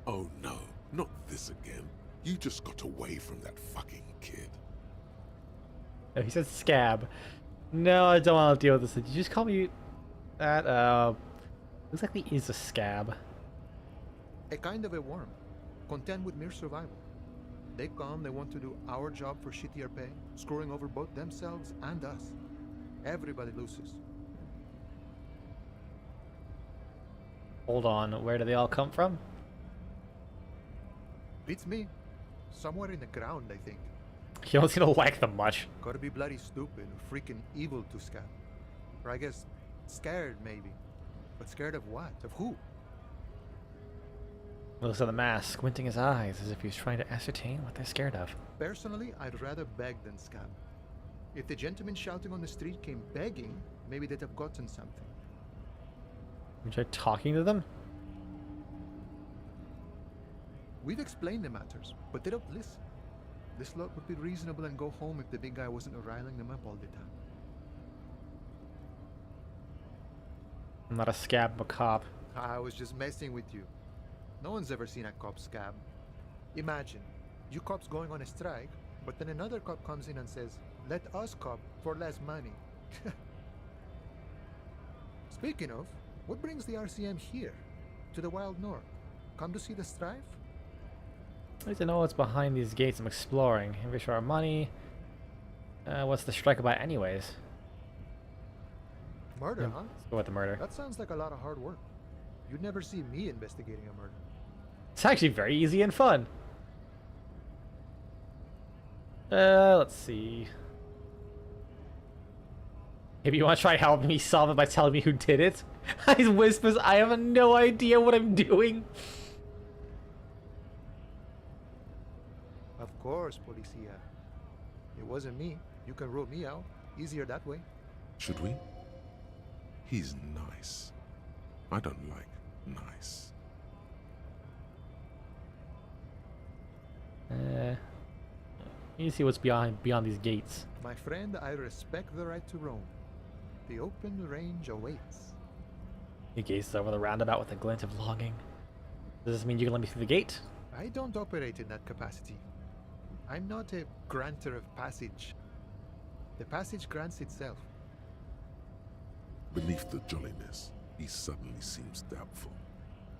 Oh no, not this again. You just got away from that fucking kid. Oh, he said scab. No, I don't want to deal with this. Did you just call me that? Looks like he is a scab. A kind of a worm, content with mere survival. They come, they want to do our job for shittier pay, screwing over both themselves and us. Everybody loses. Hold on, where do they all come from? Beats me. Somewhere in the ground, I think. You don't seem to like them much. Gotta be bloody stupid or freaking evil to scab. Or I guess scared, maybe. But scared of what? Of who? Looks at the mask, squinting his eyes as if he was trying to ascertain what they're scared of. Personally, I'd rather beg than scab. If the gentleman shouting on the street came begging, maybe they'd have gotten something. You try talking to them? We've explained the matters, but they don't listen. This lot would be reasonable and go home if the big guy wasn't riling them up all the time. I'm not a scab, I'm a cop. I was just messing with you. No one's ever seen a cop scab. Imagine, you cops going on a strike, but then another cop comes in and says, "Let us cop for less money." Speaking of, what brings the RCM here? To the Wild North? Come to see the strife? I need to know what's behind these gates I'm exploring. Every short of money. What's the strike about anyways? Murder, Yeah, huh? let's go with the murder. That sounds like a lot of hard work. You'd never see me investigating a murder. It's actually very easy and fun. Let's see. Maybe you want to try helping me solve it by telling me who did it? He whispers, I have no idea what I'm doing. Of course, Policia. It wasn't me. You can rule me out. Easier that way. Should we? He's nice. I don't like nice. You see what's beyond these gates. My friend, I respect the right to roam. The open range awaits. He gazes over the roundabout with a glint of longing. Does this mean you can let me through the gate? I don't operate in that capacity. I'm not a granter of passage. The passage grants itself. Beneath the jolliness, he suddenly seems doubtful.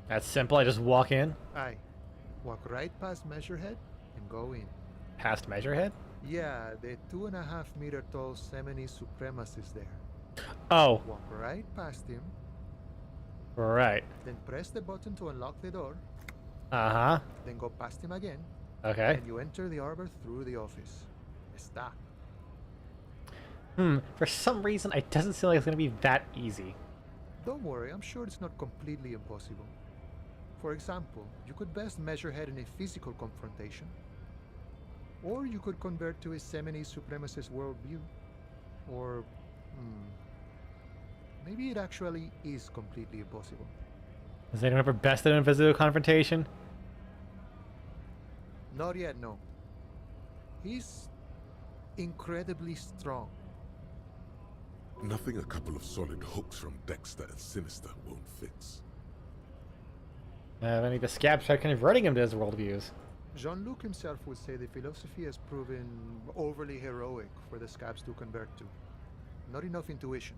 That's simple, I just walk in. Aye. Walk right past Measurehead and go in. Past Measurehead? Yeah, the 2.5-meter tall Semini supremacist there. Oh, Walk right past him, right. then press the button to unlock the door, Uh-huh. then go past him again, Okay. and you enter the arbor through the office. Está. For some reason, it doesn't seem like it's going to be that easy. Don't worry, I'm sure it's not completely impossible. For example, you could best Measurehead in a physical confrontation. Or you could convert to a Semini supremacist worldview. Or, maybe it actually is completely impossible. Has anyone ever bested in a physical confrontation? Not yet, no. He's incredibly strong. Nothing a couple of solid hooks from Dexter and Sinister won't fix. If any of the scabs tried converting him to his worldviews. Jean-Luc himself would say the philosophy has proven overly heroic for the scabs to convert to. Not enough intuition.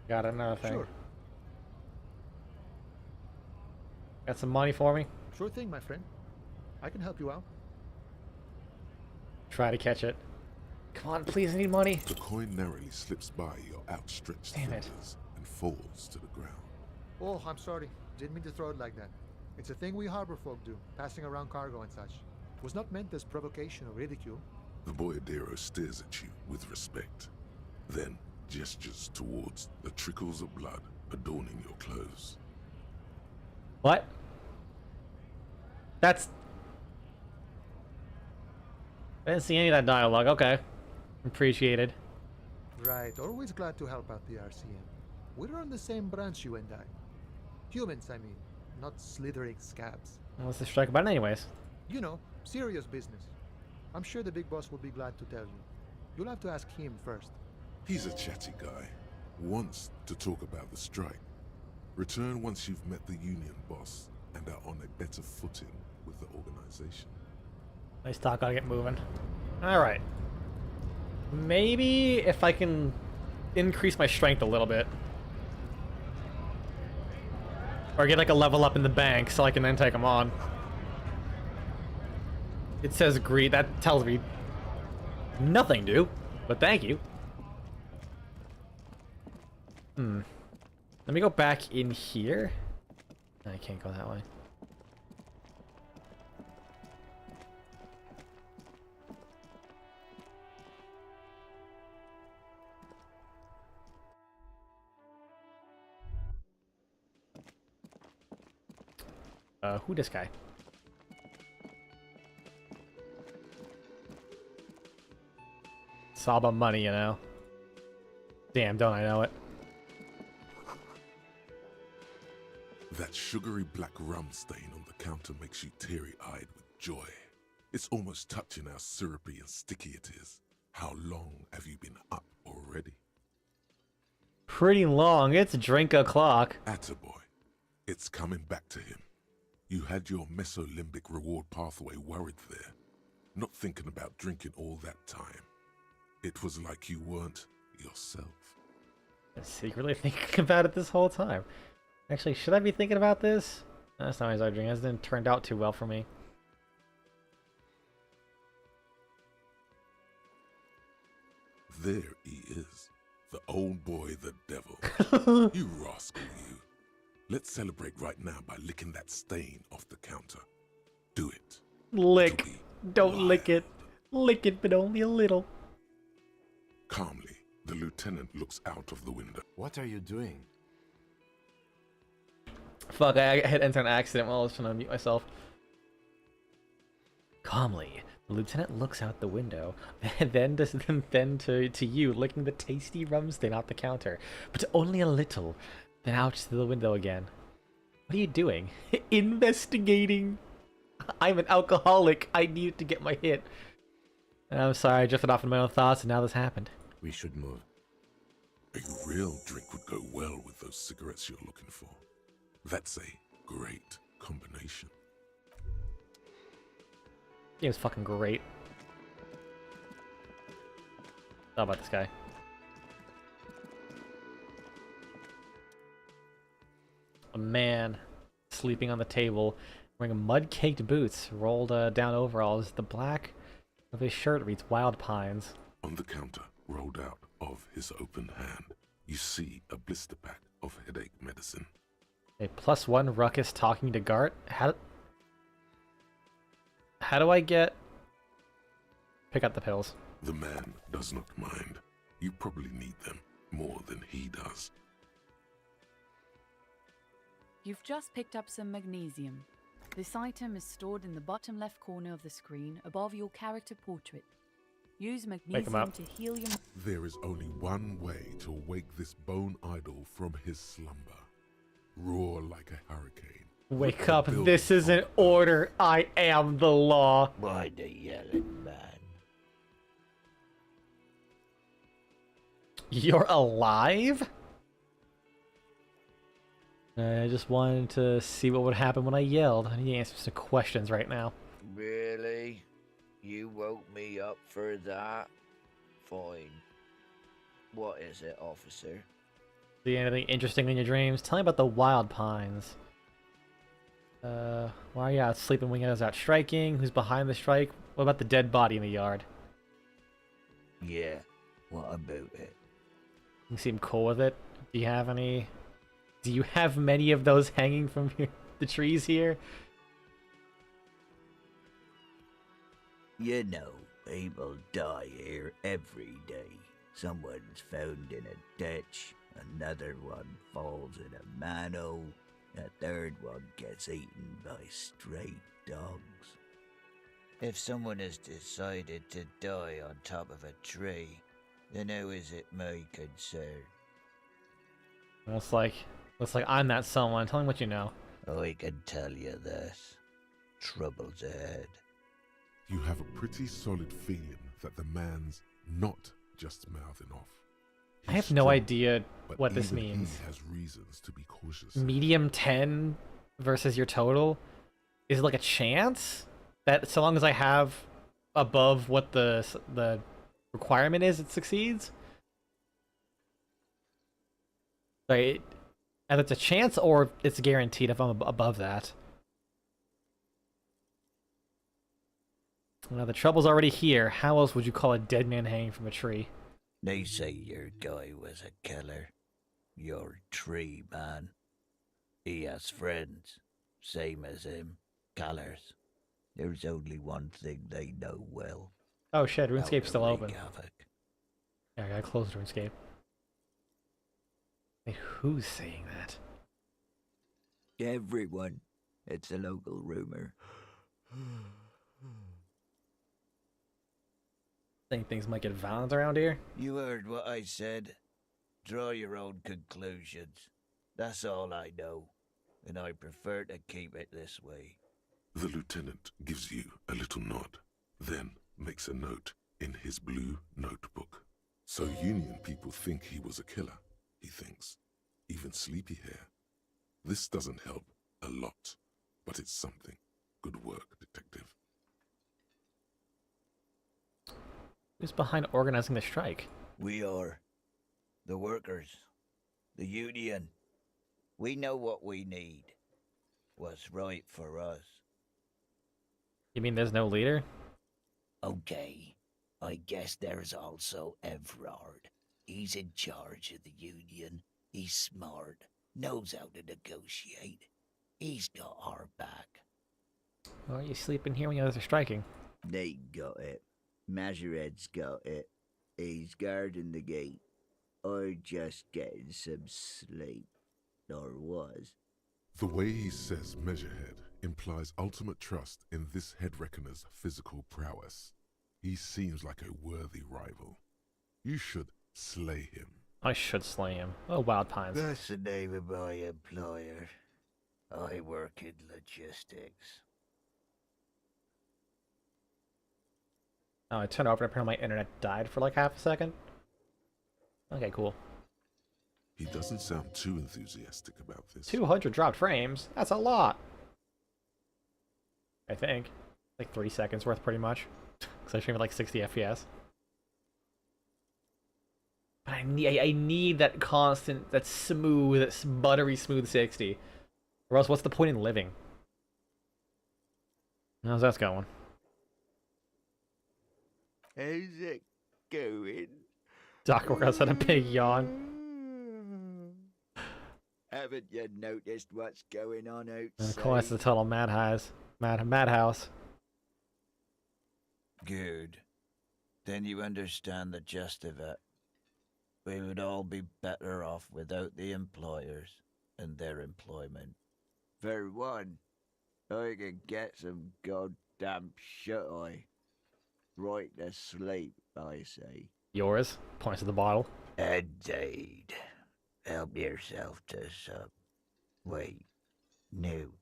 Got another thing. Sure. Got some money for me? Sure thing, my friend. I can help you out. Try to catch it. Come on, please, I need money. The coin narrowly slips by your outstretched Damn it. fingers and falls to the ground. Oh, I'm sorry. Didn't mean to throw it like that. It's a thing we harbor folk do, passing around cargo and such. Was not meant as provocation or ridicule. The boyardero stares at you with respect, then gestures towards the trickles of blood adorning your clothes. What? That's... I didn't see any of that dialogue. Okay. Appreciated. Right, always glad to help out the RCM. We're on the same branch, you and I. Humans, I mean, not slithering scabs. What's the strike about anyways? You know, serious business. I'm sure the big boss will be glad to tell you. You'll have to ask him first. He's a chatty guy. Wants to talk about the strike. Return once you've met the union boss and are on a better footing with the organization. Nice talk, gotta get moving. Alright. Maybe if I can increase my strength a little bit. Or get like a level up in the bank so I can then take them on. It says greed. That tells me nothing, dude. But thank you. Let me go back in here. I can't go that way. Who this guy? It's all about money, you know. Damn, don't I know it? That sugary black rum stain on the counter makes you teary-eyed with joy. It's almost touching how syrupy and sticky it is. How long have you been up already? Pretty long. It's drink o'clock. Attaboy. It's coming back to him. You had your mesolimbic reward pathway worried there, not thinking about drinking all that time. It was like you weren't yourself. I'm secretly thinking about it this whole time. Actually, should I be thinking about this? That's not what I was drinking. It hasn't turned out too well for me. There he is. The old boy, the devil. You rascal, you. Let's celebrate right now by licking that stain off the counter. Do it. Lick. It'll be Don't wild. lick it. Lick it, but only a little. Calmly, the lieutenant looks out of the window. What are you doing? Fuck, I hit enter an accident while I was trying to mute myself. Calmly, the lieutenant looks out the window, then to you, licking the tasty rum stain off the counter, but only a little, then out to the window again. What are you doing? Investigating! I'm an alcoholic. I needed to get my hit. I'm sorry, I drifted off in my own thoughts, and now this happened. We should move. A real drink would go well with those cigarettes you're looking for. That's a great combination. He was fucking great. How about this guy? A man sleeping on the table, wearing mud-caked boots, rolled down overalls. The black of his shirt reads Wild Pines. On the counter, rolled out of his open hand, you see a blister pack of headache medicine. A +1 ruckus talking to Gart. How do I get... Pick up the pills. The man does not mind. You probably need them more than he does. You've just picked up some magnesium. This item is stored in the bottom left corner of the screen above your character portrait. Use magnesium up. to heal your... There is only one way to wake this bone idol from his slumber. Roar like a hurricane. Wake The up, building this isn't of- order, I am the law. By the yelling man. You're alive? I just wanted to see what would happen when I yelled. I need answers to questions right now. Really? You woke me up for that? Fine. What is it, officer? See anything interesting in your dreams? Tell me about the Wild Pines. Why are you out sleeping when you guys out striking? Who's behind the strike? What about the dead body in the yard? Yeah, what about it? You seem cool with it. Do you have any... Do you have many of those hanging from the trees here? You know, people die here every day. Someone's found in a ditch, another one falls in a manhole, a third one gets eaten by stray dogs. If someone has decided to die on top of a tree, then how is it my concern? Looks like I'm that someone. Tell me what you know. I can tell you this. Trouble's ahead. You have a pretty solid feeling that the man's not just mouthing off. I He's have no strong, idea but what this even means. He has reasons to be cautious. Medium 10 versus your total? Is it like a chance? That so long as I have above what the requirement is it succeeds. Like, and it's a chance or it's guaranteed if I'm above that. Now the trouble's already here. How else would you call a dead man hanging from a tree? They say your guy was a killer. Your tree man. He has friends, same as him, killers. There's only one thing they know well. Oh shit, how RuneScape's to still wreak open. havoc. Yeah, I gotta close RuneScape. Hey, who's saying that? Everyone. It's a local rumor. Think things might get violent around here? You heard what I said. Draw your own conclusions. That's all I know, and I prefer to keep it this way. The lieutenant gives you a little nod, then makes a note in his blue notebook. So Union people think he was a killer, he thinks. Even Sleepy Hair. This doesn't help a lot, but it's something. Good work, detective. Who's behind organizing the strike? We are. The workers. The union. We know what we need. What's right for us. You mean there's no leader? Okay. I guess there's also Evrard. He's in charge of the union. He's smart. Knows how to negotiate. He's got our back. Why are you sleeping here when the others are striking? They got it. Majoret's got it. He's guarding the gate. Or just getting some sleep. Or was. The way he says Measurehead implies ultimate trust in this head reckoner's physical prowess. He seems like a worthy rival. You should slay him. I should slay him. Oh, Wild Pines. That's the name of my employer. I work in logistics. Oh, I turned over and apparently my internet died for like half a second. Okay, cool. He doesn't sound too enthusiastic about this. 200 dropped frames? That's a lot! I think. Like 3 seconds worth, pretty much. Because I stream at like 60 FPS. But I need that constant, that smooth, that buttery smooth 60. Or else what's the point in living? How's that going? How's it going? Doc Ross had a big yawn. Haven't you noticed what's going on outside? And of course, it's a total madhouse. Madhouse. Good. Then you understand the gist of it. We would all be better off without the employers and their employment. For one, I can get some goddamn shut-eye. Right to sleep, I say. Yours? Points to the bottle. Indeed. Help yourself to some. Wait. No.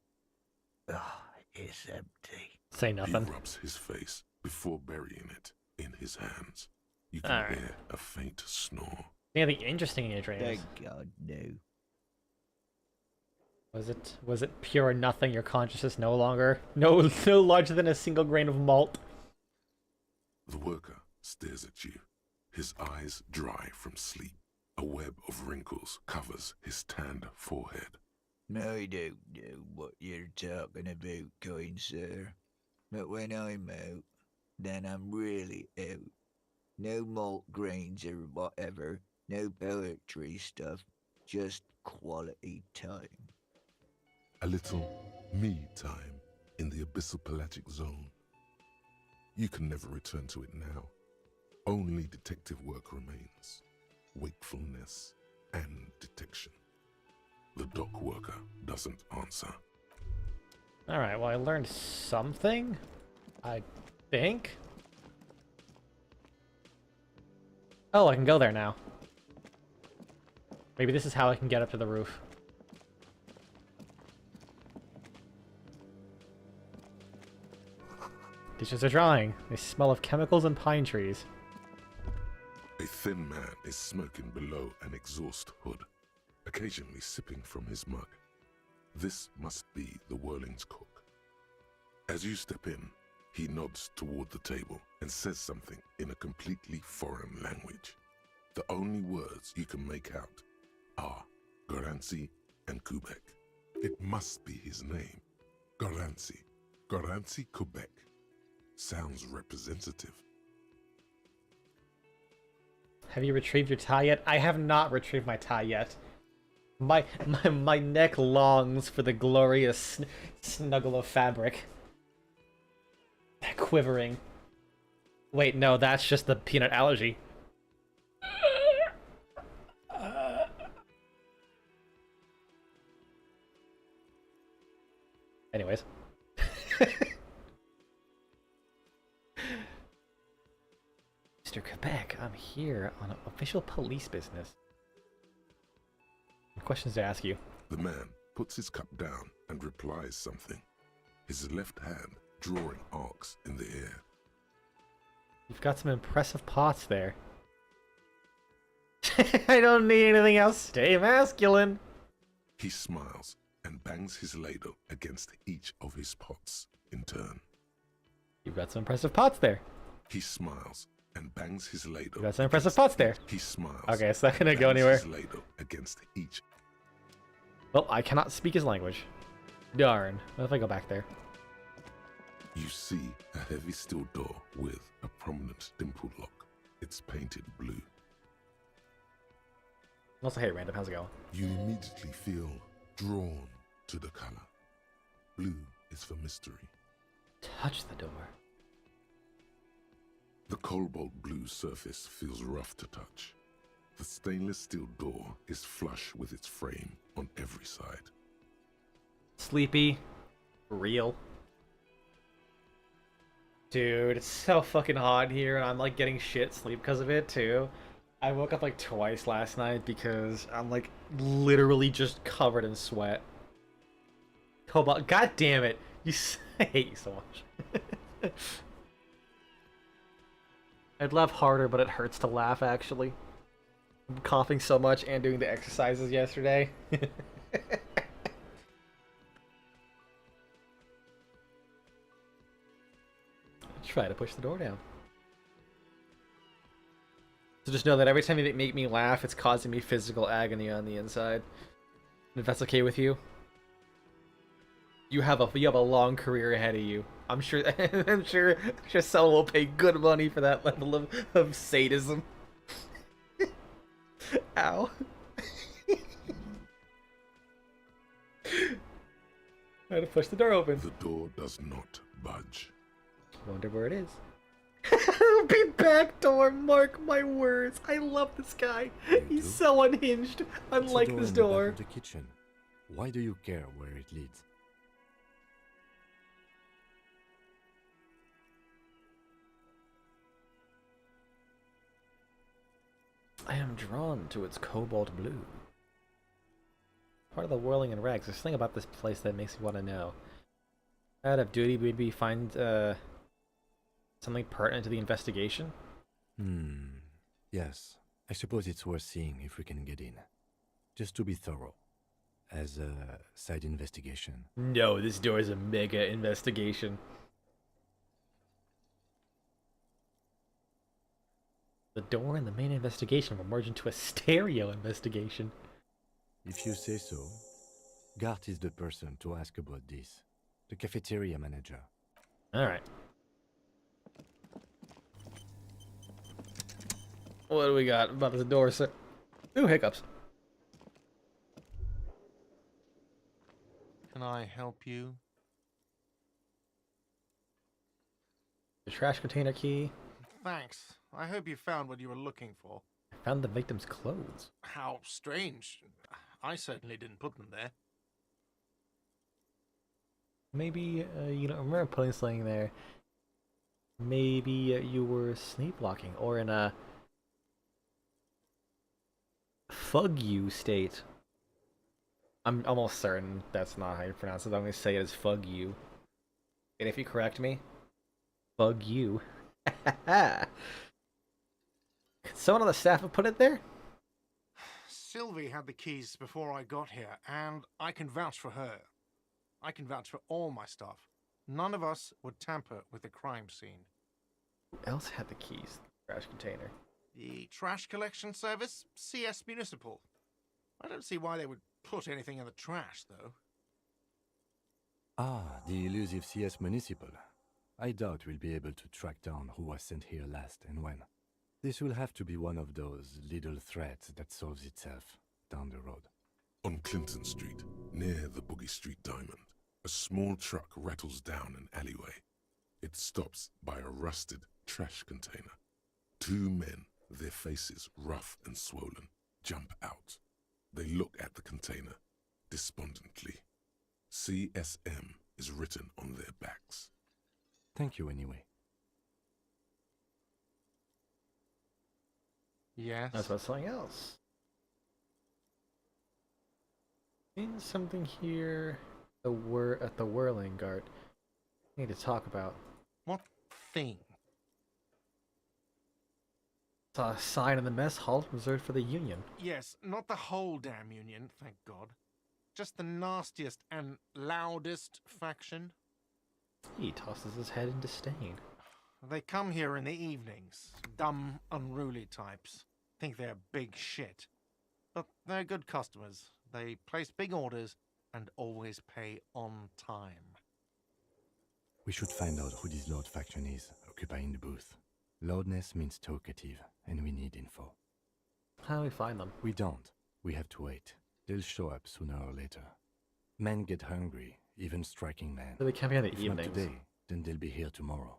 Oh, it's empty. Say nothing. He rubs his face before burying it in his hands. You can Alright. hear a faint snore. Anything interesting in your dreams? Thank God, no. Was it pure nothing? Your consciousness no larger than a single grain of malt. The worker stares at you, his eyes dry from sleep. A web of wrinkles covers his tanned forehead. I don't know what you're talking about, kind sir. But when I'm out, then I'm really out. No malt grains or whatever, no poetry stuff, just quality time. A little me time in the abyssal pelagic zone. You can never return to it now. Only detective work remains. Wakefulness and detection. The dock worker doesn't answer. Alright, well I learned something. I think. Oh, I can go there now. Maybe this is how I can get up to the roof. Dishes are drying. They smell of chemicals and pine trees. A thin man is smoking below an exhaust hood, occasionally sipping from his mug. This must be the Whirling's cook. As you step in, he nods toward the table, and says something in a completely foreign language. The only words you can make out are Garancy and Quebec. It must be his name. Garancy. Garancy Quebec. Sounds representative. Have you retrieved your tie yet? I have not retrieved my tie yet. My neck longs for the glorious snuggle of fabric. That quivering. Wait, no, that's just the peanut allergy. Anyways. Mr. Quebec, I'm here on official police business. Questions to ask you. The man puts his cup down and replies something, his left hand drawing arcs in the air. You've got some impressive pots there. I don't need anything else. Stay masculine. He smiles and bangs his ladle against each of his pots in turn. You've got some impressive pots there. He smiles and bangs his ladle. You've got some impressive pots there. He smiles. Okay, it's not gonna go anywhere. His ladle against each. Well, I cannot speak his language. Darn. What if I go back there? You see a heavy steel door with a prominent dimple lock. It's painted blue. Also, hey, random, how's it going? You immediately feel drawn to the color. Blue is for mystery. Touch the door. The cobalt blue surface feels rough to touch. The stainless steel door is flush with its frame on every side. Sleepy. Real. Dude, it's so fucking hot here, and I'm like getting shit sleep because of it too. I woke up like twice last night because I'm like literally just covered in sweat. Cobalt, god damn it! I hate you so much. I'd laugh harder, but it hurts to laugh actually. I'm coughing so much and doing the exercises yesterday. Try to push the door down. So just know that every time you make me laugh, it's causing me physical agony on the inside. And if that's okay with you, you have a long career ahead of you. I'm sure I'm sure someone will pay good money for that level of sadism. Ow. Try to push the door open. The door does not budge. Wonder where it is. It'll be back door, mark my words. I love this guy. He's so unhinged, unlike this door. The kitchen. Why do you care where it leads? I am drawn to its cobalt blue. Part of the whirling in rags. There's something about this place that makes me want to know. Out of duty, maybe find something pertinent to the investigation? Yes. I suppose it's worth seeing if we can get in. Just to be thorough. As a side investigation. No, this door is a mega investigation. The door and the main investigation will merge into a stereo investigation. If you say so. Gart is the person to ask about this. The cafeteria manager. Alright. What do we got about this door, sir? Ooh, hiccups. Can I help you? The trash container key. Thanks. I hope you found what you were looking for. I found the victim's clothes. How strange. I certainly didn't put them there. Maybe you don't remember putting something there. Maybe you were sleepwalking or in a fug you state. I'm almost certain that's not how you pronounce it. I'm going to say it as fug you. And if you correct me, fug you. Could someone on the staff have put it there? Sylvie had the keys before I got here, and I can vouch for her. I can vouch for all my staff. None of us would tamper with the crime scene. Who else had the keys to the trash container? The trash collection service, CS Municipal. I don't see why they would put anything in the trash, though. Ah, the elusive CS Municipal. I doubt we'll be able to track down who was sent here last and when. This will have to be one of those little threats that solves itself down the road. On Clinton Street, near the Boogie Street Diamond, a small truck rattles down an alleyway. It stops by a rusted trash container. Two men, their faces rough and swollen, jump out. They look at the container despondently. CSM is written on their backs. Thank you anyway. Yes. That's about something else. In something here, at the Whirling Guard. I need to talk about. What thing? Saw a sign in the mess hall reserved for the Union. Yes, not the whole damn Union, thank God. Just the nastiest and loudest faction. He tosses his head in disdain. They come here in the evenings. Dumb, unruly types. Think they're big shit. But they're good customers. They place big orders and always pay on time. We should find out who this Lord faction is, occupying the booth. Loudness means talkative, and we need info. How do we find them? We don't. We have to wait. They'll show up sooner or later. Men get hungry, even striking men. So they come here in the If evenings. not today, then they'll be here tomorrow.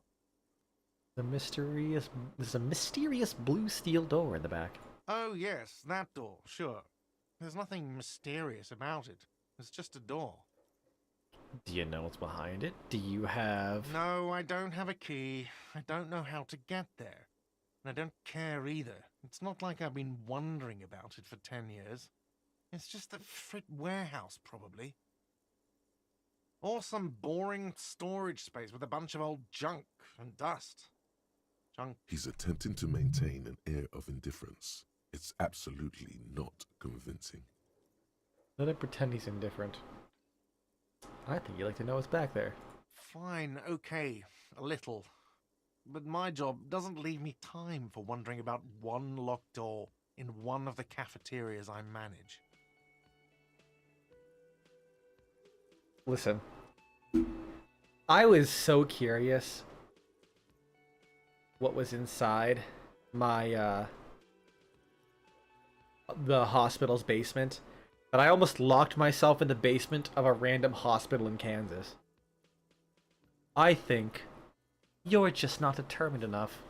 There's a mysterious blue steel door in the back. Oh yes, that door, sure. There's nothing mysterious about it. It's just a door. Do you know what's behind it? Do you have... No, I don't have a key. I don't know how to get there. And I don't care either. It's not like I've been wondering about it for 10 years. It's just a frit warehouse, probably. Or some boring storage space with a bunch of old junk and dust. Junk. He's attempting to maintain an air of indifference. It's absolutely not convincing. Let him pretend he's indifferent. I think you'd like to know what's back there. Fine, okay, a little. But my job doesn't leave me time for wondering about one locked door in one of the cafeterias I manage. Listen. I was so curious what was inside my, the hospital's basement, that I almost locked myself in the basement of a random hospital in Kansas. I think you're just not determined enough.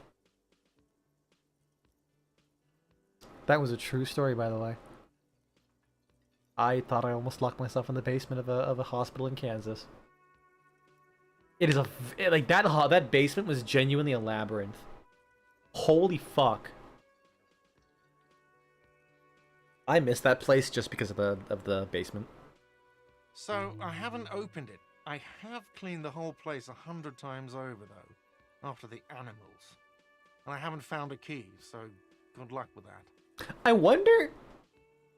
That was a true story, by the way. I thought I almost locked myself in the basement of a hospital in Kansas. It is like that basement was genuinely a labyrinth. Holy fuck. I missed that place just because of the basement. So, I haven't opened it. I have cleaned the whole place 100 times over, though, after the animals. And I haven't found a key, so good luck with that. I wonder...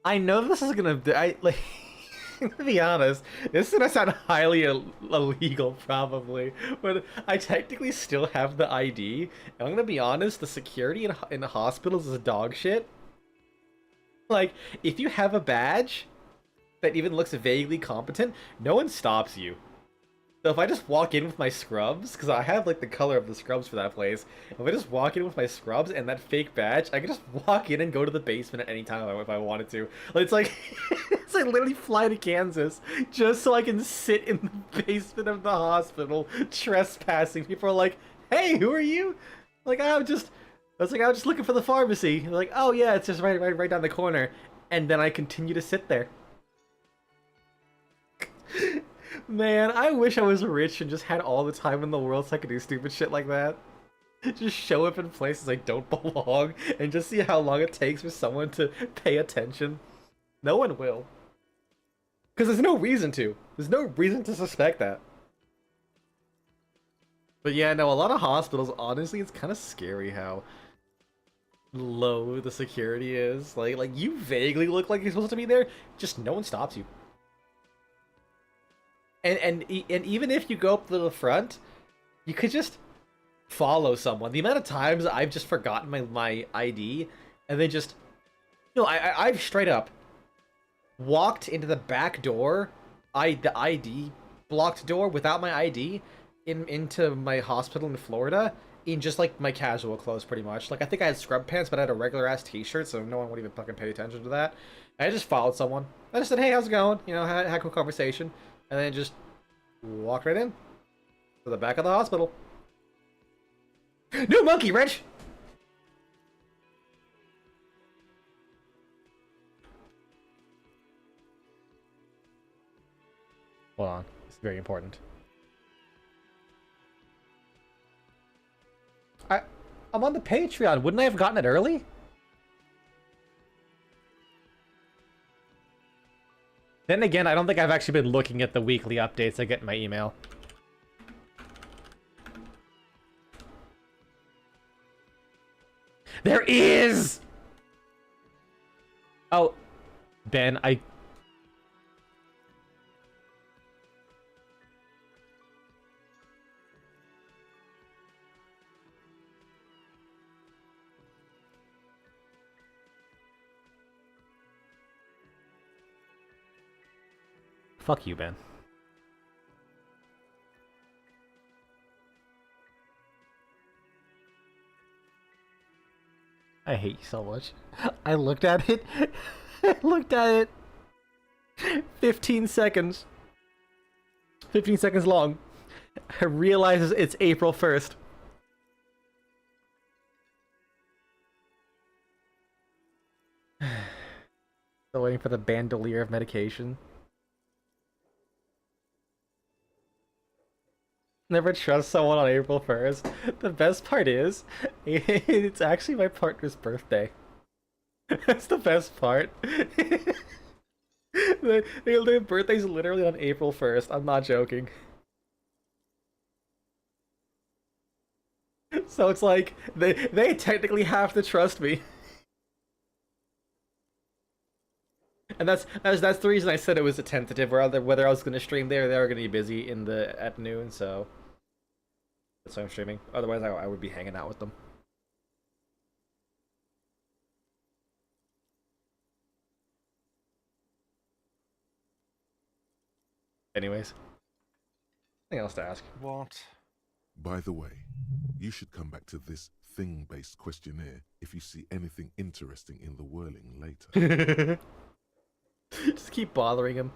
I know this is gonna... to be honest, this is gonna sound highly illegal, probably, but I technically still have the ID, and I'm gonna be honest, the security in the hospitals is dog shit. Like, if you have a badge that even looks vaguely competent, no one stops you. So if I just walk in with my scrubs, because I have like the color of the scrubs for that place, if I just walk in with my scrubs and that fake badge, I can just walk in and go to the basement at any time if I wanted to. It's like, it's like literally fly to Kansas just so I can sit in the basement of the hospital trespassing. People are like, "Hey, who are you?" Like, I was just looking for the pharmacy. They're like, "Oh yeah, it's just right down the corner," and then I continue to sit there. Man, I wish I was rich and just had all the time in the world so I could do stupid shit like that. Just show up in places I don't belong and just see how long it takes for someone to pay attention. No one will. Because there's no reason to. There's no reason to suspect that. But yeah, no, a lot of hospitals, honestly, it's kind of scary how low the security is. Like you vaguely look like you're supposed to be there, just no one stops you. And even if you go up to the front, you could just follow someone. The amount of times I've just forgotten my ID, and then just... No, I've straight up walked into the back door, the ID blocked door without my ID, into my hospital in Florida, in just, like, my casual clothes, pretty much. Like, I think I had scrub pants, but I had a regular-ass t-shirt, so no one would even fucking pay attention to that. I just followed someone. I just said, hey, how's it going? You know, had a quick conversation, and then just walked right in to the back of the hospital. New monkey wrench! Hold on. It's very important. I'm on the Patreon. Wouldn't I have gotten it early? Then again, I don't think I've actually been looking at the weekly updates I get in my email. There is! Oh, Ben, Fuck you, Ben. I hate you so much. I looked at it. I looked at it. 15 seconds. 15 seconds long. I realize it's April 1st. Still waiting for the bandolier of medication. Never trust someone on April 1st. The best part is, it's actually my partner's birthday. That's the best part. Their birthday's literally on April 1st. I'm not joking. So it's like, they technically have to trust me. And that's the reason I said it was a tentative, whether I was going to stream there, they were going to be busy at noon, so that's why I'm streaming. Otherwise, I would be hanging out with them. Anyways, anything else to ask? What? By the way, you should come back to this thing-based questionnaire if you see anything interesting in the whirling later. Just keep bothering him.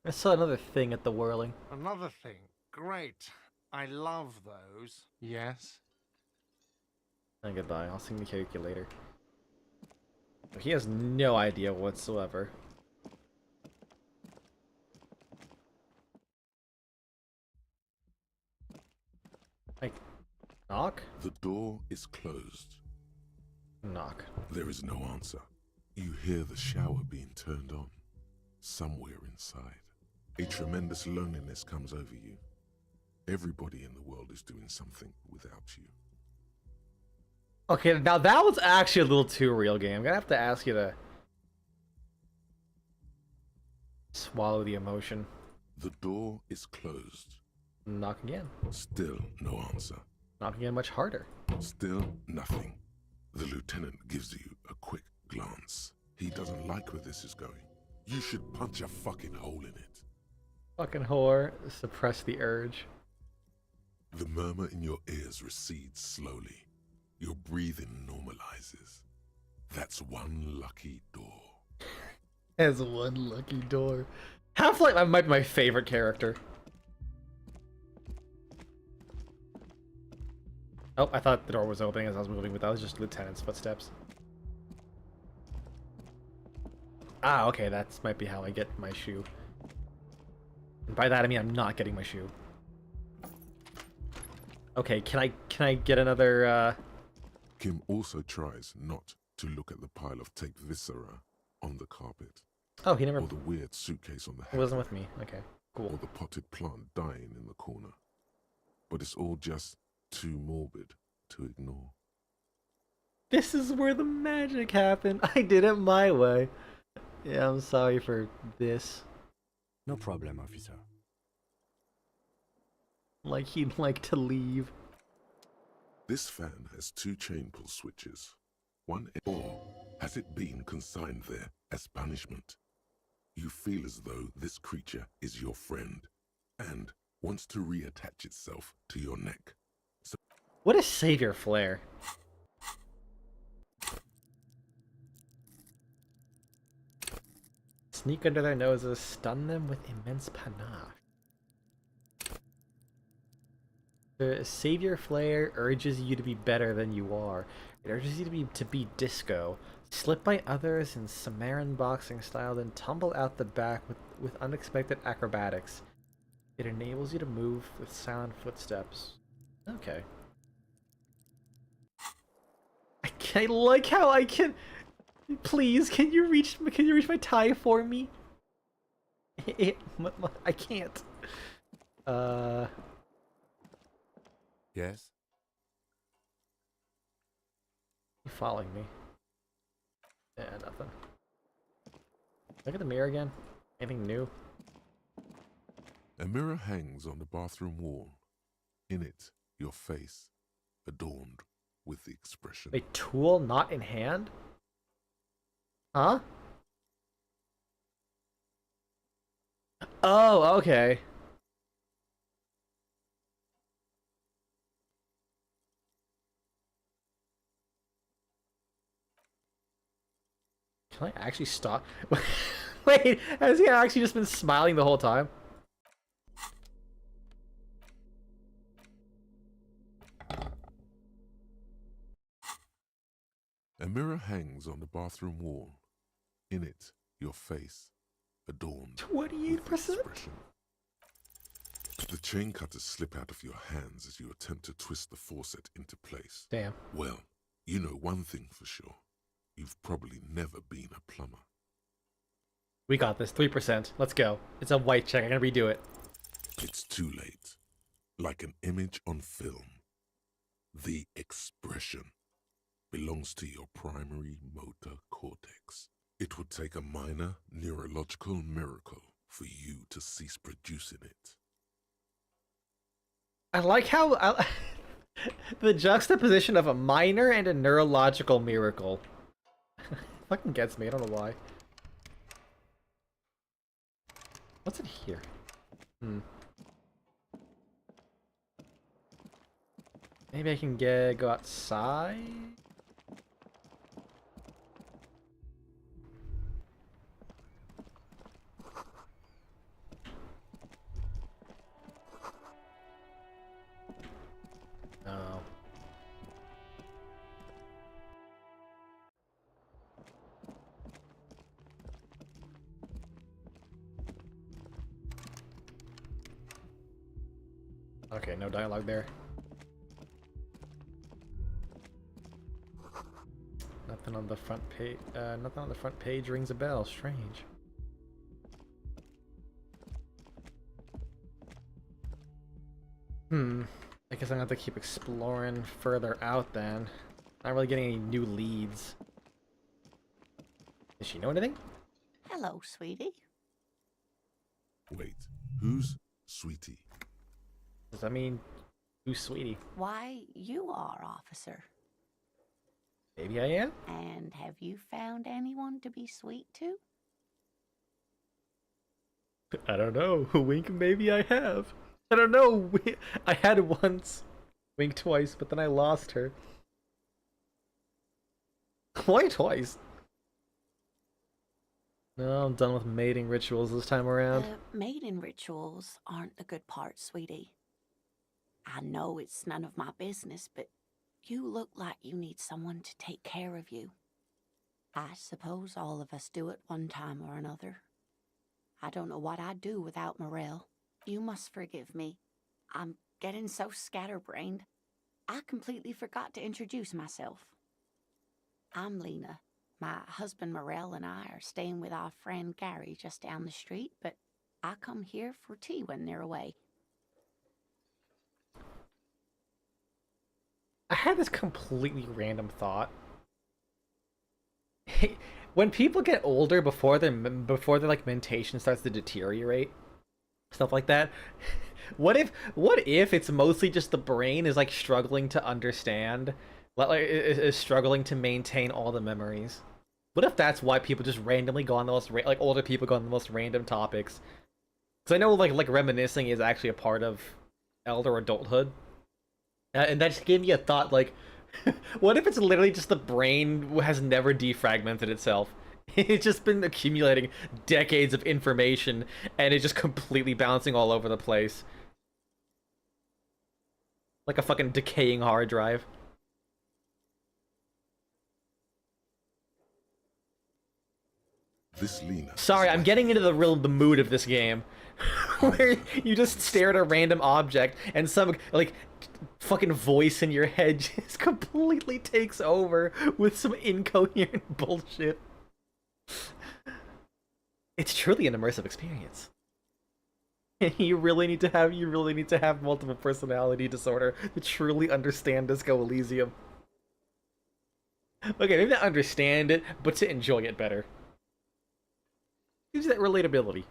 I saw another thing at the whirling. Another thing. Great. I love those. Yes? And goodbye. I'll sing the karaoke later. He has no idea whatsoever. Like, knock? The door is closed. Knock. There is no answer. You hear the shower being turned on. Somewhere inside, a tremendous loneliness comes over you. Everybody in the world is doing something without you. Okay, now that was actually a little too real, game. I'm gonna have to ask you to swallow the emotion. The door is closed. Knock again. Still no answer. Knock again much harder. Still nothing. The lieutenant gives you a quick glance. He doesn't like where this is going. You should punch a fucking hole in it. Fucking whore. Suppress the urge. The murmur in your ears recedes slowly. Your breathing normalizes. That's one lucky door. As one lucky door. Half-Life might be my favorite character. Oh, I thought the door was opening as I was moving, but that was just Lieutenant's footsteps. Ah, okay, that might be how I get my shoe. And by that I mean I'm not getting my shoe. Okay, can I get another Kim also tries not to look at the pile of taped viscera on the carpet. Oh, he never... Or the weird suitcase on the He wasn't with me. Okay, cool. Or the potted plant dying in the corner. But it's all just too morbid to ignore. This is where the magic happened. I did it my way. Yeah, I'm sorry for this. No problem, officer. Like he'd like to leave. This fan has 2 chain pull switches. One or has it been consigned there as punishment? You feel as though this creature is your friend and wants to reattach itself to your neck. So What is Savior Flare? Sneak under their noses, stun them with immense panache. The Savior Flare urges you to be better than you are. It urges you to be disco. Slip by others in Samaran boxing style, then tumble out the back with unexpected acrobatics. It enables you to move with silent footsteps. Okay. I like how I can. Please, can you reach my tie for me? I can't. Yes? You following me? Yeah, nothing. Look at the mirror again. Anything new? a mirror hangs on the bathroom wall. In it, your face, adorned with the expression. A tool not in hand? Huh? Oh, okay. Can I actually stop? Wait, has he actually just been smiling the whole time? A mirror hangs on the bathroom wall. In it, your face, adorned 28%? with the expression. The chain cutters slip out of your hands as you attempt to twist the faucet into place. Damn. Well, you know one thing for sure. You've probably never been a plumber. We got this. 3%. Let's go. It's a white check. I'm gonna redo it. It's too late. Like an image on film. The expression belongs to your primary motor cortex. It would take a minor neurological miracle for you to cease producing it. I like how the juxtaposition of a minor and a neurological miracle. Fucking gets me. I don't know why. What's in here? Maybe I can go outside? No. Okay, no dialogue there. Nothing on the front page. Nothing on the front page rings a bell. Strange. I guess I'm gonna have to keep exploring further out then. Not really getting any new leads. Does she know anything? Hello, sweetie. Wait, who's Sweetie? Does that mean who's Sweetie? Why, you are, officer. Maybe I am? And have you found anyone to be sweet to? I don't know. Wink, maybe I have. I don't know. I had once. Wink twice, but then I lost her. Why twice? No, I'm done with mating rituals this time around. Mating rituals aren't the good part, sweetie. I know it's none of my business, but you look like you need someone to take care of you. I suppose all of us do at one time or another. I don't know what I'd do without Morel. You must forgive me. I'm getting so scatterbrained. I completely forgot to introduce myself. I'm Lena. My husband Morel and I are staying with our friend Gary just down the street, but I come here for tea when they're away. I had this completely random thought. When people get older before their like mentation starts to deteriorate, stuff like that, what if it's mostly just the brain is like struggling to understand, is struggling to maintain all the memories? What if that's why people just randomly go on the most like older people go on the most random topics? Because I know like reminiscing is actually a part of elder adulthood, and that just gave me a thought. Like, what if it's literally just the brain has never defragmented itself? It's just been accumulating decades of information, and it's just completely bouncing all over the place, like a fucking decaying hard drive. This Lena. Sorry, I'm getting into the mood of this game, where you just stare at a random object and some like fucking voice in your head just completely takes over with some incoherent bullshit. It's truly an immersive experience. You really need to have multiple personality disorder to truly understand Disco Elysium. Okay, maybe not understand it, but to enjoy it better. Gives you that relatability.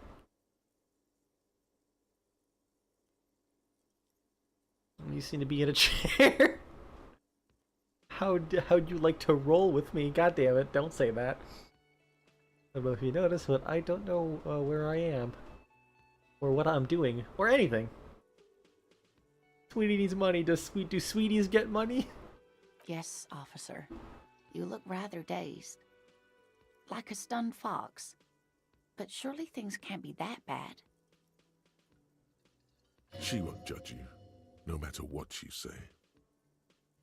You seem to be in a chair. How'd you like to roll with me? God damn it! Don't say that. I don't know if you notice, but I don't know where I am, or what I'm doing, or anything. Sweetie needs money. Do sweeties get money? Yes, officer. You look rather dazed. Like a stunned fox. But surely things can't be that bad. She won't judge you, no matter what you say.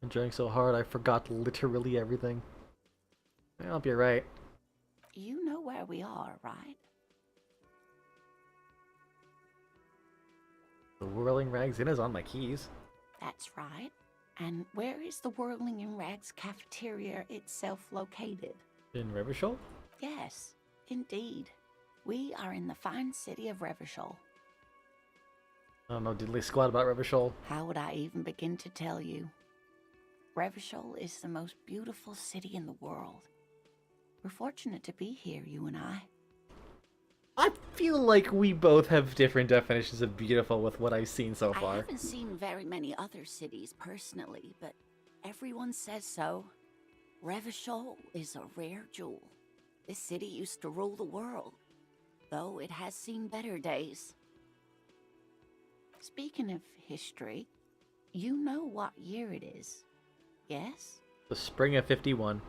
I drank so hard I forgot literally everything. I'll be right. You know where we are, right? The Whirling Rags Inn is on my keys. That's right. And where is the Whirling in Rags cafeteria itself located? In Revachol? Yes, indeed. We are in the fine city of Revachol. I don't know diddly squat about Revachol. How would I even begin to tell you? Revachol is the most beautiful city in the world. We're fortunate to be here, you and I. I feel like we both have different definitions of beautiful with what I've seen so far. I haven't seen very many other cities personally, but everyone says so. Revachol is a rare jewel. This city used to rule the world, though it has seen better days. Speaking of history, you know what year it is, yes? The spring of 51.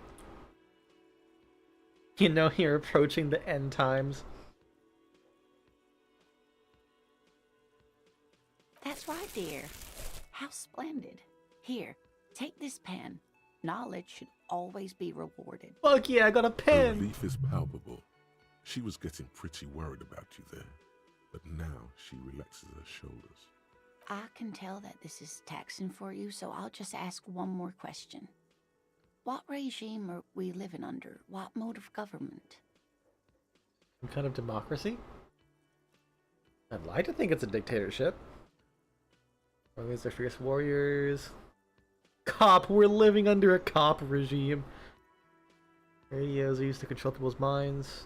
You know you're approaching the end times. That's right, dear. How splendid. Here, take this pen. Knowledge should always be rewarded. Fuck yeah, I got a The pen! relief is palpable. She was getting pretty worried about you there, but now she relaxes her shoulders. I can tell that this is taxing for you, so I'll just ask one more question. What regime are we living under? What mode of government? Some kind of democracy? I'd like to think it's a dictatorship. Armies are fierce warriors. Cop! We're living under a cop regime. Radios are used to control people's minds.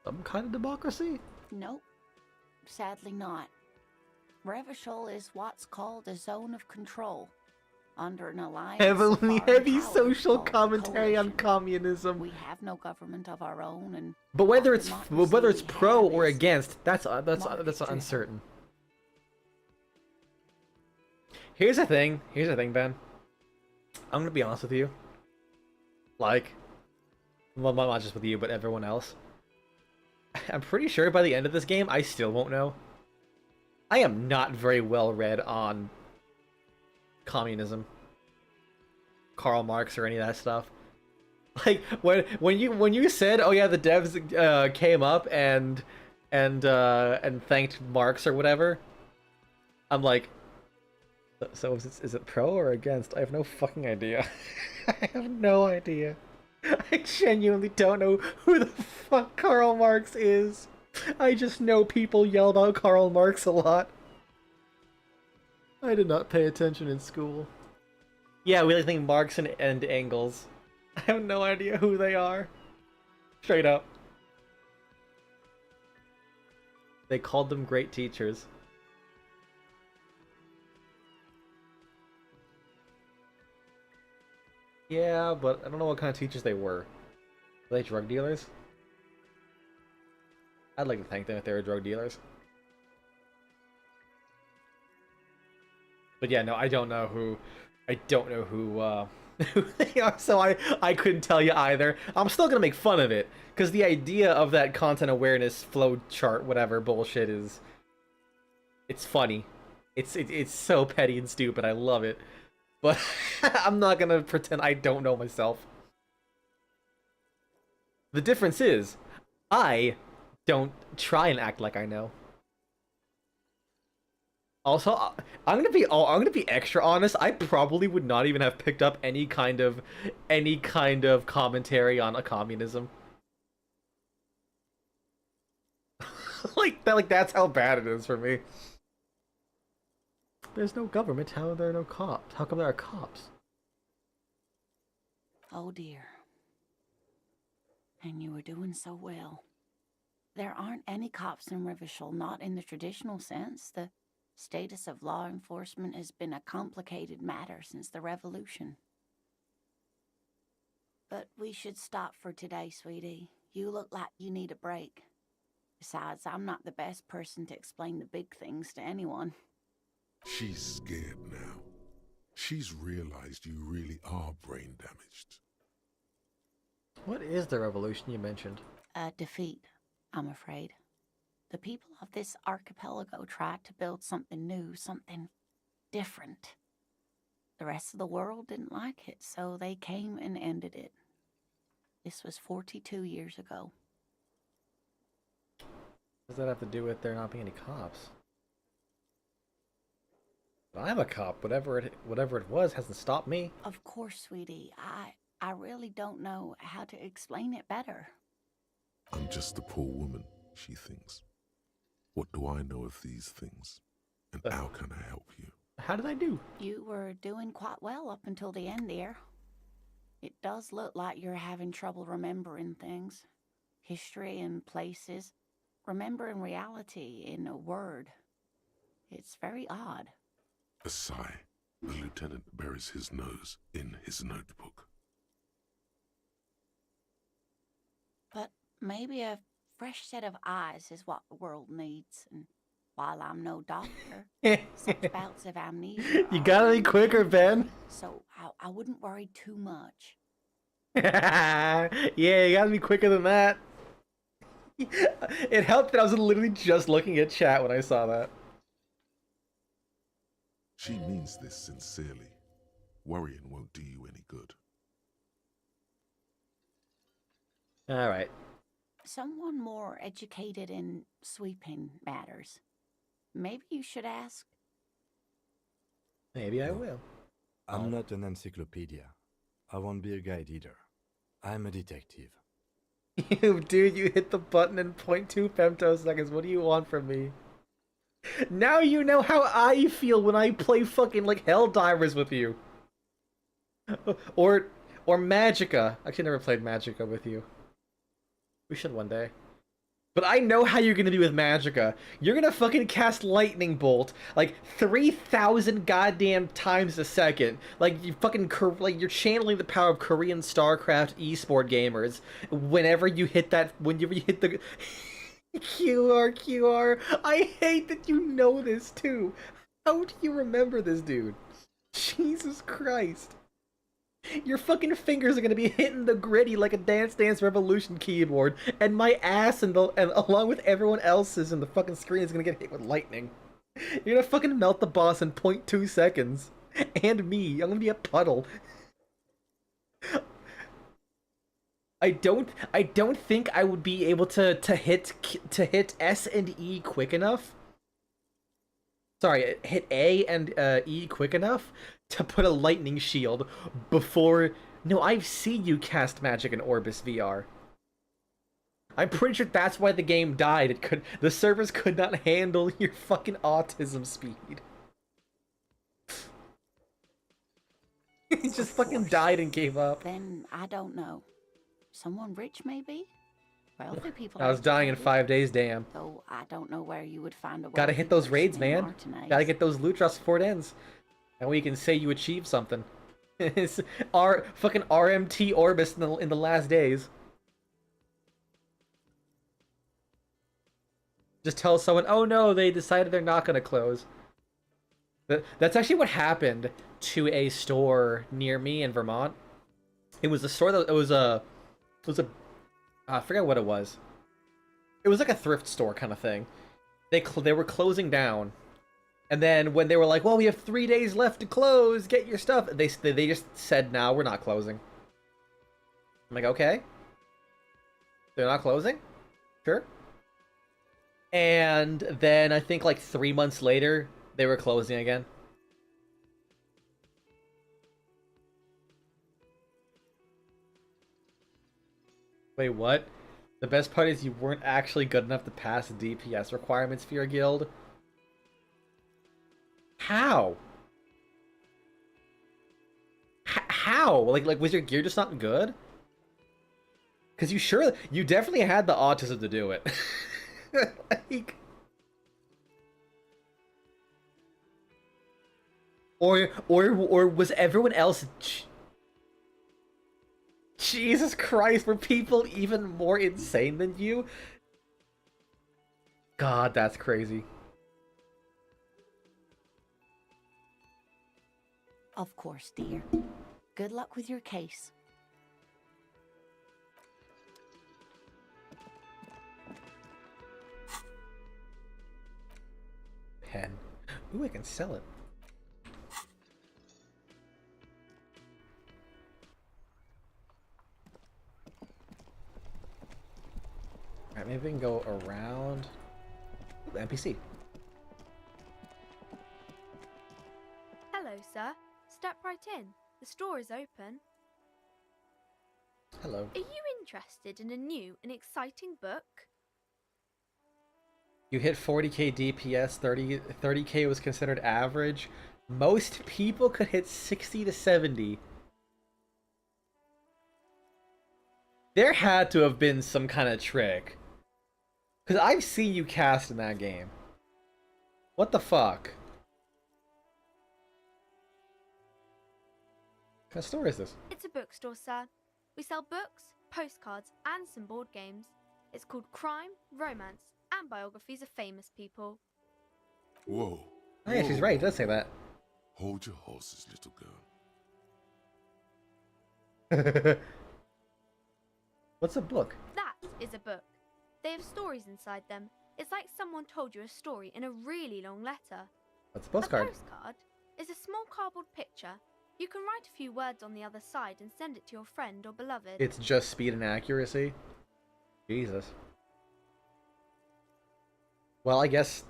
Some kind of democracy? Nope. Sadly not. Revachol is what's called a zone of control. Under an alliance of foreign Heavy powers social called the commentary on Coalition. communism. We have no government of our own, and But whether what it's democracy we pro have or is against, that's market-driven. uncertain. Here's the thing, Ben. I'm gonna be honest with you. Like, well, not just with you, but everyone else. I'm pretty sure by the end of this game, I still won't know. I am not very well read on communism, Karl Marx, or any of that stuff. Like when you said, "Oh yeah, the devs came up and thanked Marx or whatever," I'm like, so is it pro or against? I have no fucking idea. I have no idea. I genuinely don't know who the fuck Karl Marx is. I just know people yell about Karl Marx a lot. I did not pay attention in school. Yeah, we like think Marx and Engels. I have no idea who they are. Straight up. They called them great teachers. Yeah, but I don't know what kind of teachers they were. Were they drug dealers? I'd like to thank them if they were drug dealers. But yeah, no, I don't know who who they are, so I couldn't tell you either. I'm still gonna make fun of it, because the idea of that content awareness flow chart, whatever bullshit is, it's funny. It's so petty and stupid. I love it. But I'm not gonna pretend I don't know myself. The difference is, I don't try and act like I know. Also, I'm gonna be extra honest. I probably would not even have picked up any kind of commentary on a communism. like that's how bad it is for me. There's no government. How are there no cops? How come there are cops? Oh dear. And you were doing so well. There aren't any cops in Revachol, not in the traditional sense. The status of law enforcement has been a complicated matter since the revolution. But we should stop for today, sweetie. You look like you need a break. Besides, I'm not the best person to explain the big things to anyone. She's scared now. She's realized you really are brain damaged. What is the revolution you mentioned? A defeat, I'm afraid. The people of this archipelago tried to build something new, something different. The rest of the world didn't like it, so they came and ended it. This was 42 years ago. What does that have to do with there not being any cops? I'm a cop. Whatever it was hasn't stopped me. Of course, sweetie. I really don't know how to explain it better. I'm just a poor woman, she thinks. What do I know of these things? And how can I help you? How did I do? You were doing quite well up until the end there. It does look like you're having trouble remembering things. History and places. Remembering reality in a word. It's very odd. A sigh. The lieutenant buries his nose in his notebook. But maybe a fresh set of eyes is what the world needs. And while I'm no doctor, such bouts of amnesia. You gotta be quicker, Ben. So I wouldn't worry too much. Yeah, you gotta be quicker than that. It helped that I was literally just looking at chat when I saw that. She means this sincerely. Worrying won't do you any good. Alright. Someone more educated in sweeping matters. Maybe you should ask. Maybe I will. I'm not an encyclopedia. I won't be a guide either. I'm a detective. Dude, you hit the button in 0.2 femtoseconds. What do you want from me? Now you know how I feel when I play fucking like Helldivers with you. Or Magicka. Actually, I never played Magicka with you. We should one day. But I know how you're gonna be with Magicka. You're gonna fucking cast Lightning Bolt like 3,000 goddamn times a second. Like you fucking like you're channeling the power of Korean StarCraft esport gamers. Whenever you hit the QR. I hate that you know this too. How do you remember this, dude? Jesus Christ. Your fucking fingers are gonna be hitting the gritty like a Dance Dance Revolution keyboard, and my ass and along with everyone else's in the fucking screen is gonna get hit with lightning. You're gonna fucking melt the boss in 0.2 seconds. And me. I'm gonna be a puddle. I don't think I would be able to hit S and E quick enough. Sorry, hit A and E quick enough to put a lightning shield before. No, I've seen you cast magic in Orbis VR. I'm pretty sure that's why the game died. The servers could not handle your fucking autism speed. He just fucking died and gave up. Then I don't know. Someone rich, maybe? Wealthy people. I was dying in 5 days, damn. Though I don't know where you would find a. Gotta hit those raids, man. Gotta get those loot drops before it ends. And we can say you achieved something. It's our fucking RMT Orbis in the last days. Just tell someone, oh no, they decided they're not gonna close. That's actually what happened to a store near me in Vermont. It was a store that I forget what it was. It was like a thrift store kind of thing. They were closing down, and then when they were like, well, we have 3 days left to close, get your stuff. They just said, no, we're not closing. I'm like, okay, they're not closing, sure. And then I think like 3 months later, they were closing again. Wait, what? The best part is you weren't actually good enough to pass the DPS requirements for your guild? How? How? Like was your gear just not good? Because you definitely had the autism to do it. Like... Or was everyone else... Jesus Christ, were people even more insane than you? God, that's crazy. Of course, dear. Good luck with your case. Pen. Ooh, I can sell it. Alright, maybe we can go around. Ooh, NPC. Hello, sir. Step right in. The store is open. Hello. Are you interested in a new and exciting book? You hit 40k DPS, 30k was considered average. Most people could hit 60 to 70. There had to have been some kind of trick. Because I've seen you cast in that game. What the fuck? What kind of store is this? It's a bookstore, sir. We sell books, postcards, and some board games. It's called Crime, Romance, and Biographies of Famous People. Whoa. Oh yeah, she's right. It does say that. Hold your horses, little girl. What's a book? That is a book. They have stories inside them. It's like someone told you a story in a really long letter. What's a postcard? A postcard is a small cardboard picture. You can write a few words on the other side and send it to your friend or beloved. It's just speed and accuracy? Jesus. Well, I guess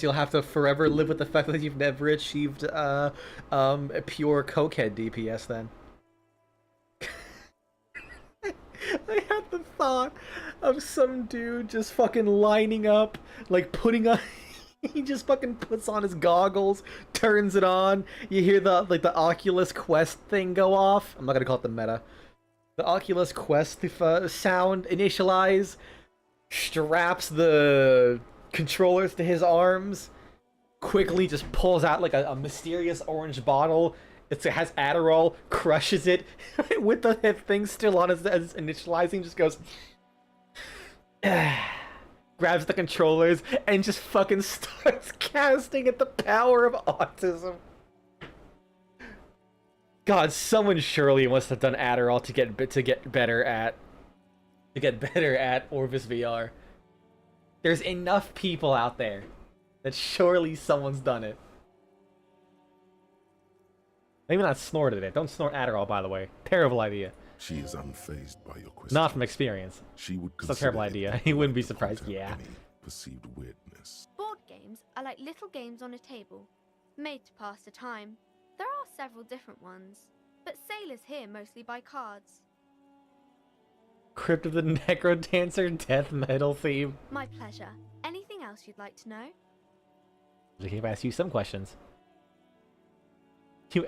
you'll have to forever live with the fact that you've never achieved a pure cokehead DPS then. I had the thought of some dude just fucking lining up, like putting on... He just fucking puts on his goggles, turns it on. You hear the Oculus Quest thing go off. I'm not gonna call it the meta. The Oculus Quest sound initialize. Straps the controllers to his arms. Quickly just pulls out like a mysterious orange bottle. It has Adderall. Crushes it with the thing still on as initializing. Just goes. Grabs the controllers and just fucking starts casting at the power of autism. God, someone surely must have done Adderall to get better at Orvis VR. There's enough people out there that surely someone's done it. Maybe not snorted it. Don't snort Adderall, by the way. Terrible idea. She is unfazed by your question. Not from experience. She would it's a terrible idea. He wouldn't be surprised. Yeah. Any perceived weirdness. Board games are like little games on a table, made to pass the time. There are several different ones, but sailors here mostly buy cards. Crypt of the Necrodancer death metal theme. My pleasure. Anything else you'd like to know? I can ask you some questions. You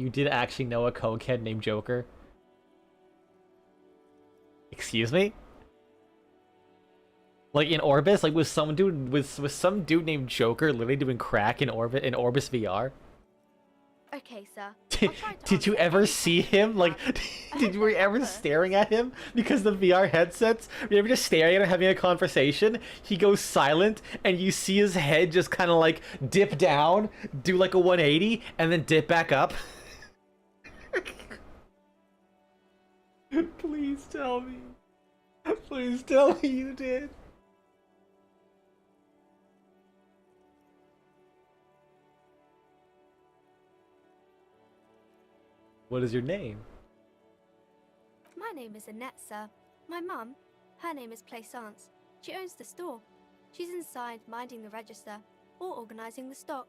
did actually know a cokehead named Joker? Excuse me? Like in Orbis, like with some dude named Joker literally doing crack in Orbis VR. Okay, sir. Did you ever see him? Like, were you ever staring at him because the VR headsets? Were you ever just staring at him having a conversation? He goes silent, and you see his head just kind of like dip down, do like a 180, and then dip back up. Please tell me. Please tell me you did. What is your name? My name is Annette, sir. My mum, her name is Plaisance. She owns the store. She's inside minding the register or organising the stock.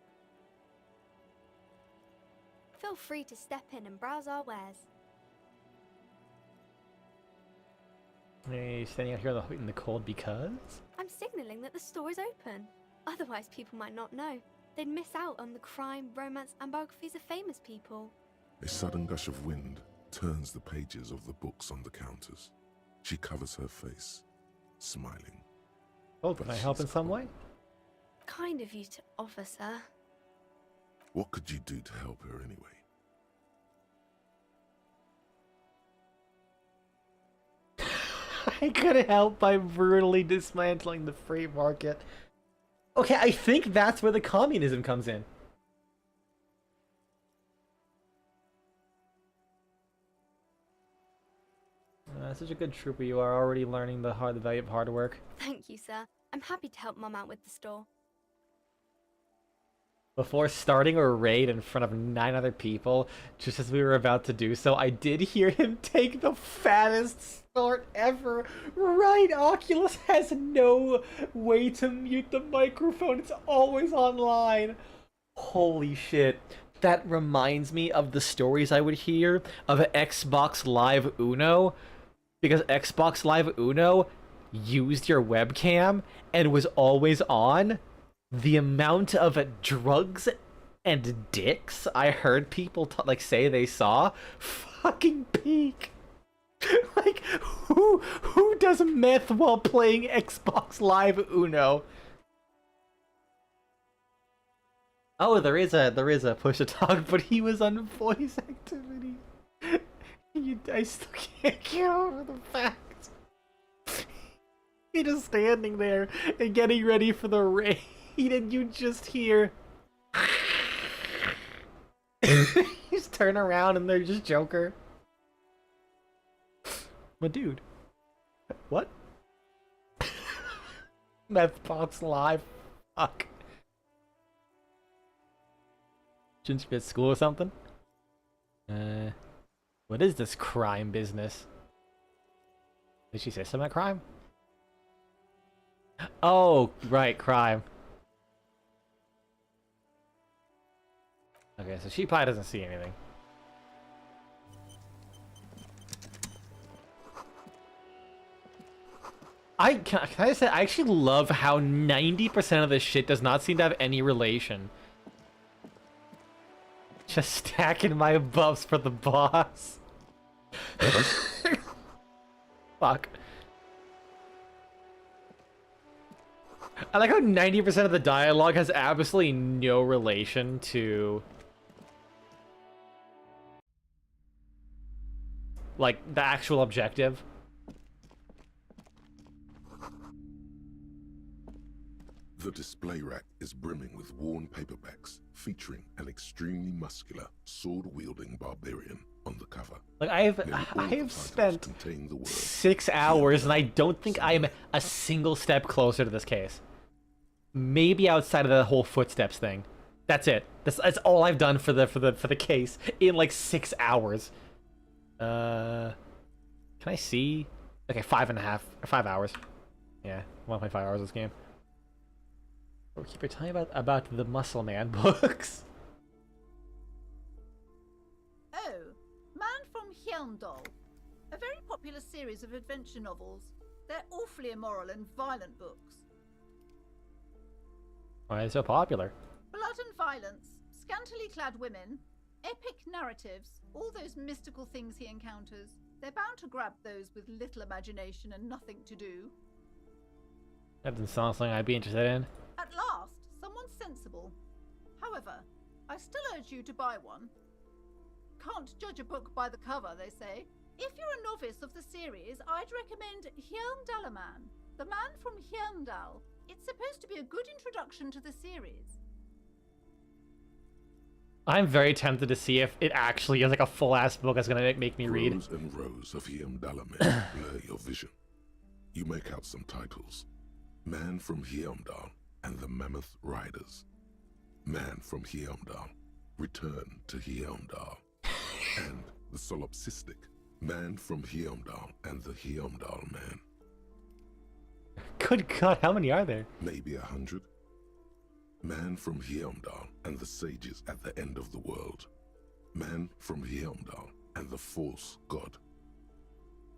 Feel free to step in and browse our wares. Are you standing out here in the cold because? I'm signalling that the store is open. Otherwise, people might not know. They'd miss out on the crime, romance, and biographies of famous people. A sudden gush of wind turns the pages of the books on the counters. She covers her face, smiling. Oh, can I help in some way? Kind of you to offer, sir. What could you do to help her anyway? I couldn't help by brutally dismantling the free market. Okay, I think that's where the communism comes in. Such a good trooper you are, already learning the value of hard work. Thank you, sir. I'm happy to help Mum out with the store. Before starting a raid in front of 9 other people, just as we were about to do so, I did hear him take the fattest snort ever. Right, Oculus has no way to mute the microphone. It's always online. Holy shit. That reminds me of the stories I would hear of Xbox Live Uno. Because Xbox Live Uno used your webcam and was always on. The amount of drugs and dicks I heard people say they saw fucking peak. Like, who does meth while playing Xbox Live Uno? Oh, there is a push to talk, but he was on voice activity. I still can't get over the fact he just standing there and getting ready for the raid, and you just hear you just turn around and they're just Joker. But dude, what? Methbox Live, fuck. Shouldn't you be at school or something? What is this crime business? Did she say something about crime? Oh, right, crime. Okay, so she probably doesn't see anything. Can I say, I actually love how 90% of this shit does not seem to have any relation. Just stacking my buffs for the boss. Fuck. I like how 90% of the dialogue has absolutely no relation to like the actual objective. The display rack is brimming with worn paperbacks featuring an extremely muscular, sword-wielding barbarian on the cover. Like I have spent 6 hours and I don't think I am a single step closer to this case. Maybe outside of the whole footsteps thing. That's it. That's all I've done for the case in like 6 hours. Can I see? Okay, 5 hours. Yeah, 1.5 hours this game. Or keep your time about the Muscle Man books. Oh, Man from Hyundol. A very popular series of adventure novels. They're awfully immoral and violent books. Why is it so popular? Blood and violence, scantily clad women, epic narratives, all those mystical things he encounters. They're bound to grab those with little imagination and nothing to do. That doesn't sound like something I'd be interested in. At last, someone sensible. However, I still urge you to buy one. Can't judge a book by the cover, they say. If you're a novice of the series, I'd recommend Hjörndalaman, The Man from Hjörndal. It's supposed to be a good introduction to the series. I'm very tempted to see if it actually is like a full-ass book that's gonna make me read. Rows and rows of Hjörndalamen blur your vision. You make out some titles. Man from Hjörndal and the Mammoth Riders. Man from Hjörndal, Return to Hjörndal. And the Solipsistic. Man from Hjörndal and the Hjörndal Man. Good God, how many are there? Maybe 100. Man from Hjörndal and the Sages at the End of the World. Man from Hjörndal and the False God.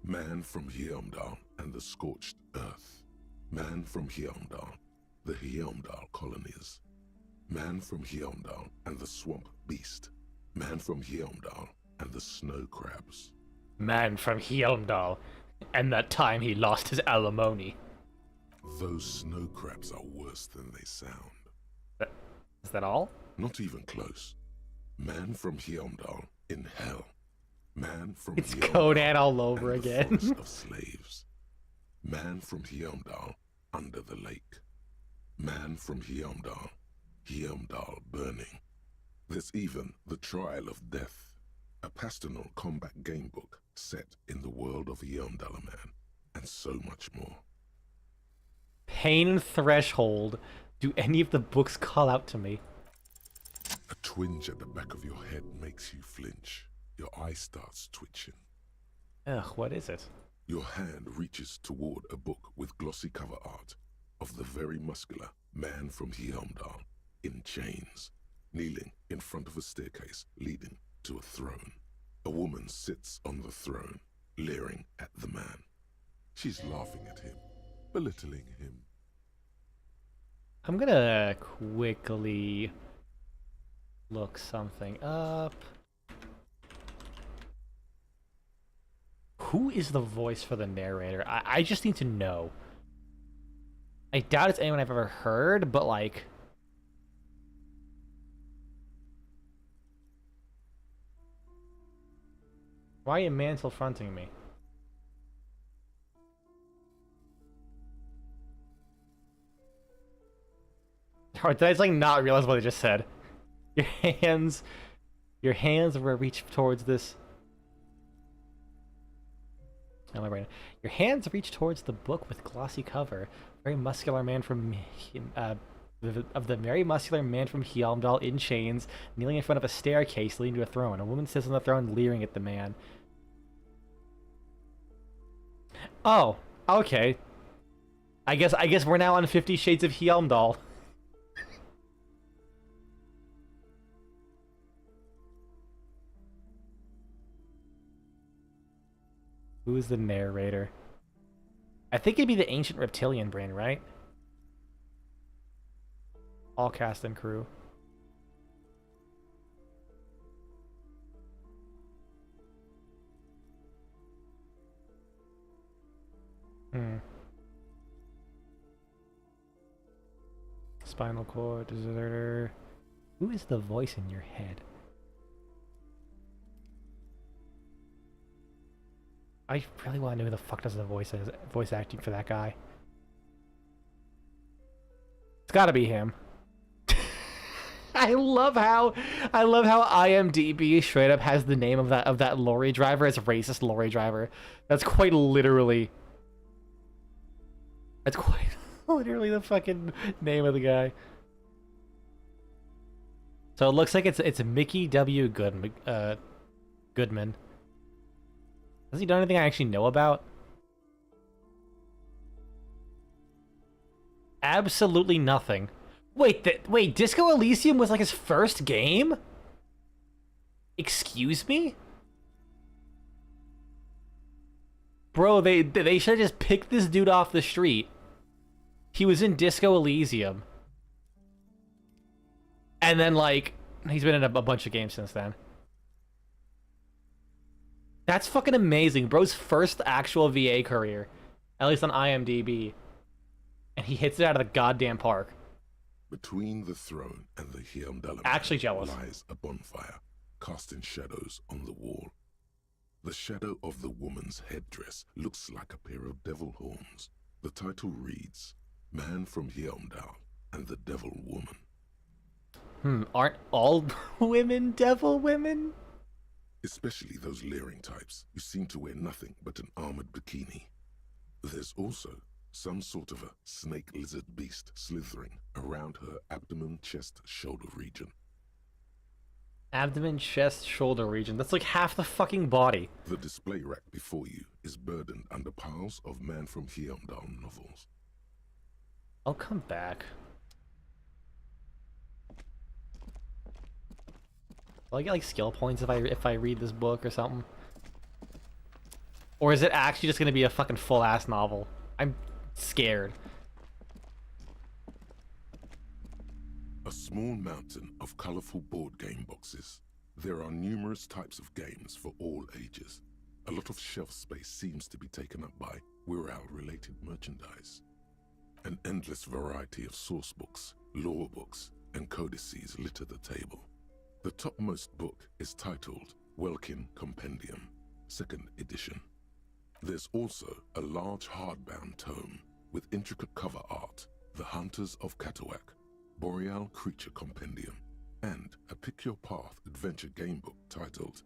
Man from Hjörndal and the Scorched Earth. Man from Hjörndal, the Hjörndal Colonies. Man from Hjörndal and the Swamp Beast. Man from Hjörndal and the Snow Crabs. Man from Hjörndal, and that time he lost his alimony. Those snow crabs are worse than they sound. Is that all? Not even close. Man from Hjörndal in hell. Man from It's Hjörndal Conan all over and the again. forest of slaves. Man from Hjörndal under the lake. Man from Hjörndal, Hjörndal burning. There's even The Trial of Death, a pastoral combat game book set in the world of Hjörndalaman, and so much more. Pain and Threshold. Do any of the books call out to me? A twinge at the back of your head makes you flinch. Your eye starts twitching. Ugh, what is it? Your hand reaches toward a book with glossy cover art of the very muscular man from Hjörndal in chains, kneeling in front of a staircase leading to a throne. A woman sits on the throne, leering at the man. She's laughing at him, belittling him. I'm gonna quickly look something up. Who is the voice for the narrator? I just need to know. I doubt it's anyone I've ever heard, but like... Why are you mantle fronting me? Or did I just like not realize what I just said? Your hands were reach towards this. Oh, my brain. Your hands reach towards the book with glossy cover. Very muscular man from of the very muscular man from Hjörndal in chains, kneeling in front of a staircase leading to a throne. A woman sits on the throne, leering at the man. Oh, okay. I guess we're now on 50 Shades of Hjörndal. Who is the narrator? I think it'd be the Ancient Reptilian Brain, right? All cast and crew. Spinal cord, deserter. Who is the voice in your head? I really want to know who the fuck does the voice acting for that guy. It's gotta be him. I love how IMDb straight up has the name of that lorry driver as a racist lorry driver. That's quite literally the fucking name of the guy. So it looks like it's Mickey W. Goodman. Has he done anything I actually know about? Absolutely nothing. Wait, Disco Elysium was like his first game? Excuse me? Bro, they should have just picked this dude off the street. He was in Disco Elysium. And then, like, he's been in a bunch of games since then. That's fucking amazing. Bro's first actual VA career. At least on IMDb. And he hits it out of the goddamn park. Between the throne and the Hyundala Actually jealous. lies a bonfire, casting shadows on the wall. The shadow of the woman's headdress looks like a pair of devil horns. The title reads, Man from Hyundal and the Devil Woman. Aren't all women devil women? Especially those leering types who seem to wear nothing but an armored bikini. There's also some sort of a snake lizard beast slithering around her abdomen, chest, shoulder region. Abdomen, chest, shoulder region. That's like half the fucking body. The display rack before you is burdened under piles of Man from Hyundal novels. I'll come back. Will I get like skill points if I read this book or something? Or is it actually just gonna be a fucking full ass novel? I'm scared. A small mountain of colorful board game boxes. There are numerous types of games for all ages. A lot of shelf space seems to be taken up by Wirral-related merchandise. An endless variety of source books, lore books, and codices litter the table. The topmost book is titled Welkin Compendium, 2nd edition. There's also a large hardbound tome with intricate cover art, The Hunters of Katawak, Boreal Creature Compendium, and a Pick Your Path adventure game book titled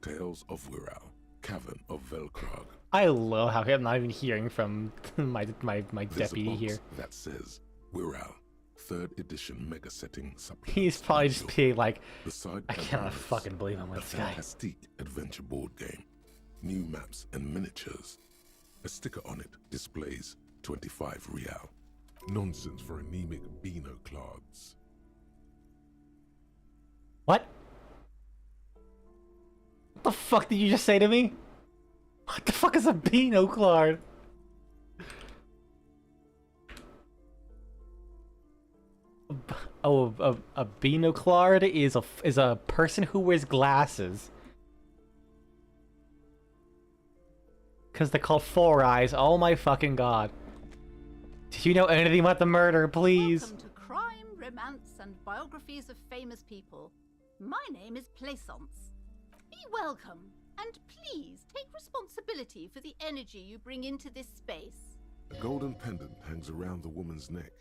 Tales of Wirral, Cavern of Velkrag. I love how I'm not even hearing from my There's deputy a box here. that says Wirral, 3rd edition mega setting supplement. He's probably just being like, Beside I cannot Cavernous, fucking believe I'm with a this guy. fantastic adventure board game, new maps and miniatures. A sticker on it displays 25 real. Nonsense for anemic Beano clods. What? What the fuck did you just say to me? What the fuck is a Beano card? Oh, a binoclard is a person who wears glasses. Cause they're called Four Eyes. Oh my fucking god! Do you know anything about the murder, please? Welcome to Crime, Romance, and Biographies of Famous People. My name is Plaisance. Be welcome, and please take responsibility for the energy you bring into this space. A golden pendant hangs around the woman's neck,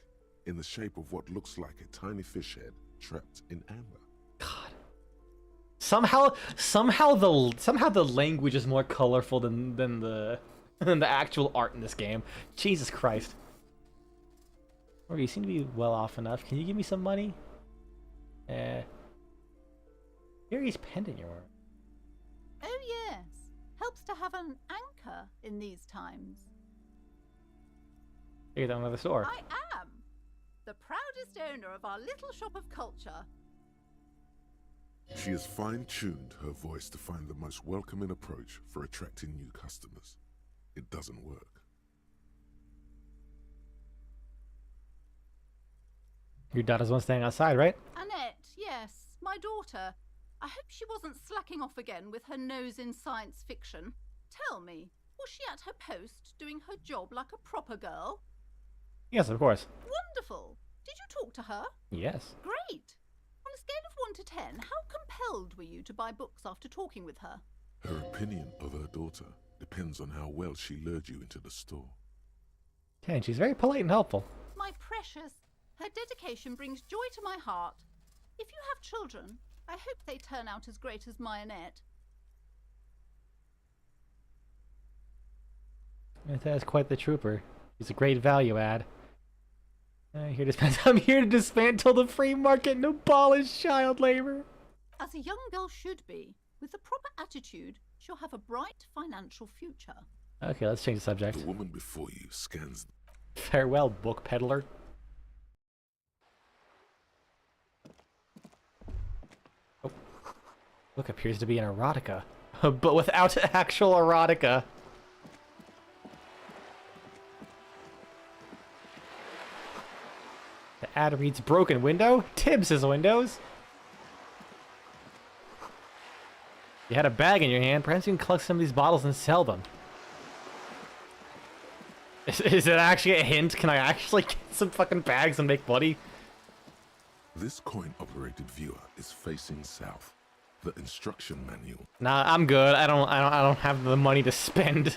in the shape of what looks like a tiny fish head trapped in amber. God. Somehow the language is more colorful than the actual art in this game. Jesus Christ. Or you seem to be well off enough. Can you give me some money? Here's pendant you're wearing. Oh yes, helps to have an anchor in these times. Here's another store. I am the proudest owner of our little shop of culture. She has fine-tuned her voice to find the most welcoming approach for attracting new customers. It doesn't work. Your daughter's one staying outside, right? Annette, yes, my daughter. I hope she wasn't slacking off again with her nose in science fiction. Tell me, was she at her post doing her job like a proper girl? Yes, of course. Wonderful. Did you talk to her? Yes. Great. On a scale of 1 to 10, how compelled were you to buy books after talking with her? Her opinion of her daughter depends on how well she lured you into the store. Okay, and she's very polite and helpful. My precious, her dedication brings joy to my heart. If you have children, I hope they turn out as great as my Annette. That's quite the trooper. He's a great value add. I'm here to dismantle the free market and abolish child labor. As a young girl should be, with the proper attitude, she'll have a bright financial future. Okay, let's change the subject. The woman before you scans. Farewell, book peddler. Oh. Book appears to be an erotica, but without actual erotica. The ad reads broken window. Tibbs' windows. You had a bag in your hand. Perhaps you can collect some of these bottles and sell them. Is it actually a hint? Can I actually get some fucking bags and make money? This coin-operated viewer is facing south. The instruction manual. Nah, I'm good. I don't have the money to spend.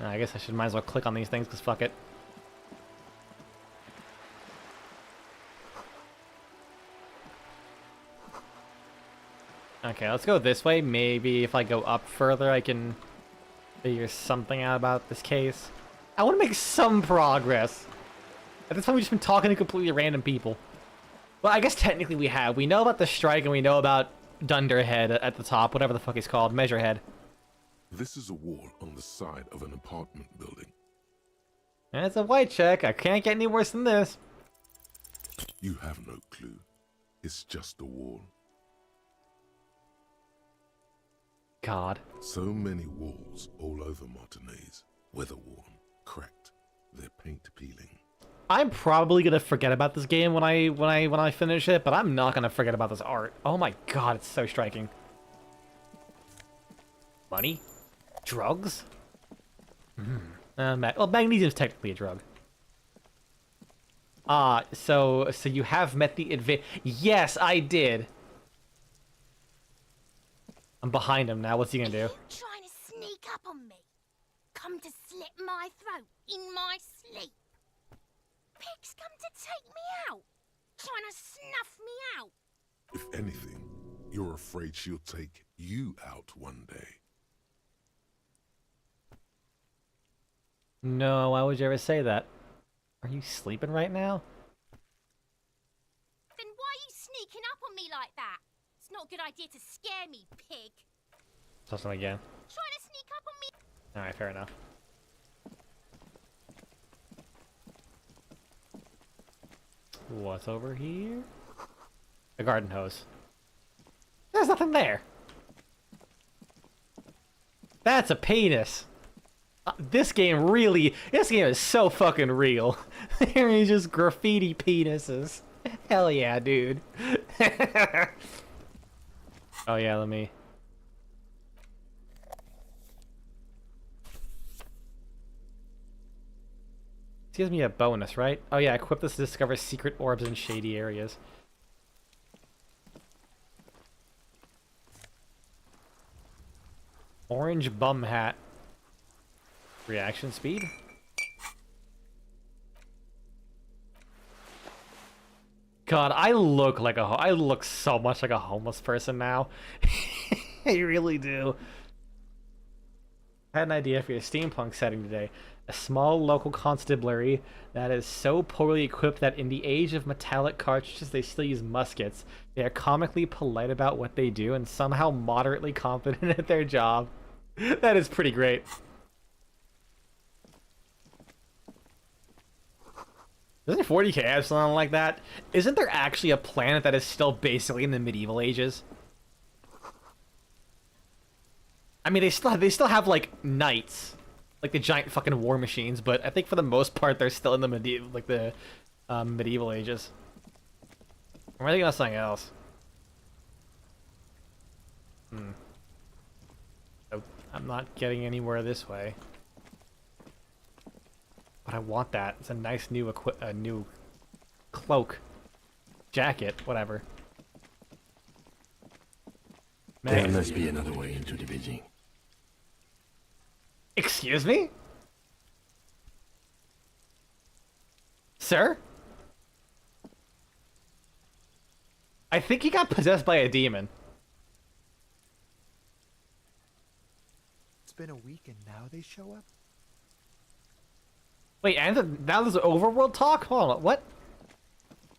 I guess I might as well click on these things, because fuck it. Okay, let's go this way. Maybe if I go up further, I can figure something out about this case. I want to make some progress. At this point, we've just been talking to completely random people. Well, I guess technically we have. We know about the strike, and we know about Dunderhead at the top, whatever the fuck he's called, Measurehead. This is a wall on the side of an apartment building. And it's a white check. I can't get any worse than this. You have no clue. It's just a wall. God. So many walls all over Martinez. Weather-worn, cracked, their paint peeling. I'm probably gonna forget about this game when I finish it, but I'm not gonna forget about this art. Oh my god, it's so striking. Money? Drugs? Well, magnesium's technically a drug. So you have met the Yes, I did. I'm behind him now. What's he gonna do? Trying to sneak up on me. Come to slit my throat in my sleep. Pig's come to take me out. Trying to snuff me out. If anything, you're afraid she'll take you out one day. No, why would you ever say that? Are you sleeping right now? Then why are you sneaking up on me like that? It's not a good idea to scare me, pig. Toss him again. Trying to sneak up on me. Alright, fair enough. What's over here? A garden hose. There's nothing there. That's a penis. This game is so fucking real. They're just graffiti penises. Hell yeah, dude. Oh yeah, let me... This gives me a bonus, right? Oh yeah, equip this to discover secret orbs in shady areas. Orange bum hat. Reaction speed? God, I look so much like a homeless person now. I really do. I had an idea for your steampunk setting today. A small local constabulary that is so poorly equipped that in the age of metallic cartridges they still use muskets. They are comically polite about what they do and somehow moderately confident at their job. That is pretty great. Doesn't 40k have something like that? Isn't there actually a planet that is still basically in the medieval ages? I mean, they still have like knights, like the giant fucking war machines, but I think for the most part they're still in the medieval ages. Or am I thinking of something else? Oh, I'm not getting anywhere this way. But I want that. It's a nice new new cloak, jacket, whatever. Man. There must be another way into the building. Excuse me? Sir? I think he got possessed by a demon. It's been a week and now they show up? Wait, and now there's overworld talk? Hold on, what?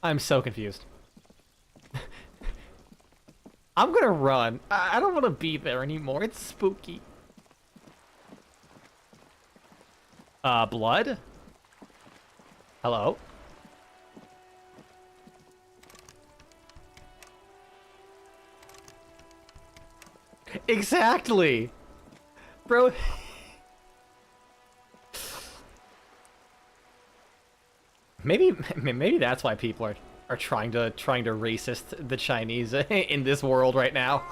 I'm so confused. I'm gonna run. I don't want to be there anymore. It's spooky. Blood? Hello? Exactly! Bro... Maybe that's why people are trying to racist the Chinese in this world right now.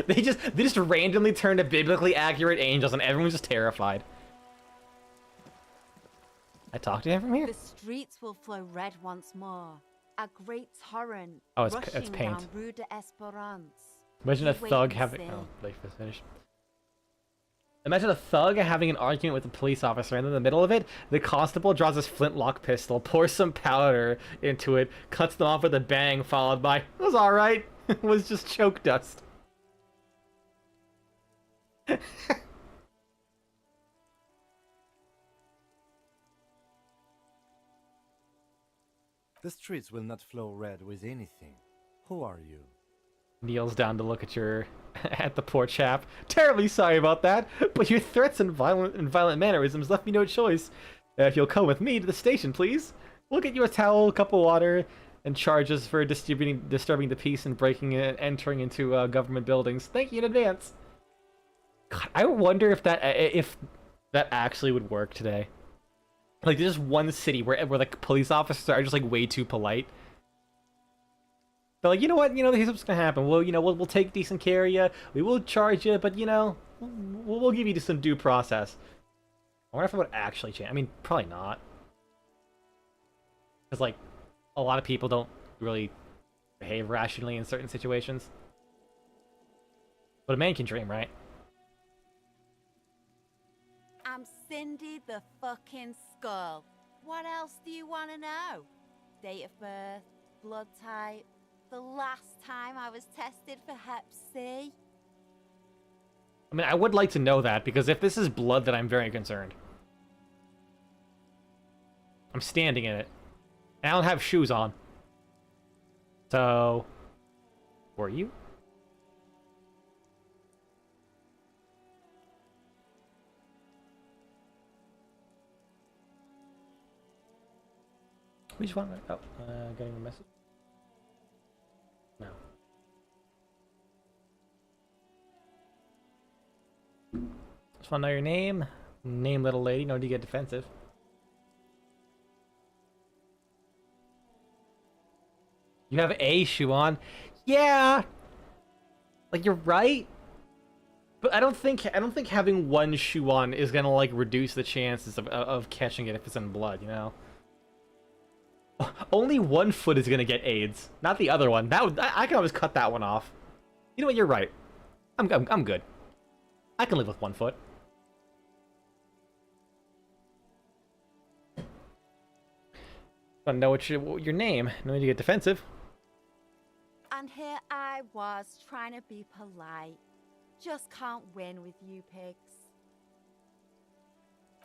They just randomly turned to biblically accurate angels, and everyone's just terrified. I talked to him from here? The streets will flow red once more. A great torrent Oh, it's rushing paint. down Rue de Esperance. Imagine You a wait thug and having... see. Oh, like for finish. Imagine a thug having an argument with a police officer, and in the middle of it, the constable draws his flintlock pistol, pours some powder into it, cuts them off with a bang, followed by, "It was alright." It was just choke dust. The streets will not flow red with anything. Who are you? Kneels down to look at at the poor chap. Terribly sorry about that, but your threats and violent mannerisms left me no choice. If you'll come with me to the station, please. We'll get you a towel, a cup of water, and charges for disturbing the peace and breaking and entering into government buildings. Thank you in advance. God, I wonder if that actually would work today. Like, there's just one city where like police officers are just like way too polite. They're like, you know what? Here's what's gonna happen. We'll take decent care of you. We will charge you, but we'll give you some due process. I wonder if it would actually change. I mean, probably not, because like a lot of people don't really behave rationally in certain situations. But a man can dream, right? I'm Cindy the fucking Skull. What else do you want to know? Date of birth, blood type, the last time I was tested for Hep C. I mean, I would like to know that, because if this is blood, then I'm very concerned. I'm standing in it. And I don't have shoes on. So... were you? Which one? Oh, getting a message. No. Just want to know your name. Name, little lady. No need to get defensive. You have a shoe on. Yeah. Like, you're right. But I don't think having one shoe on is gonna like reduce the chances of catching it if it's in blood. Only one foot is gonna get AIDS, not the other one. I can always cut that one off. You know what? You're right. I'm good. I can live with one foot. Don't know what your name. No need to get defensive. And here I was trying to be polite. Just can't win with you pigs.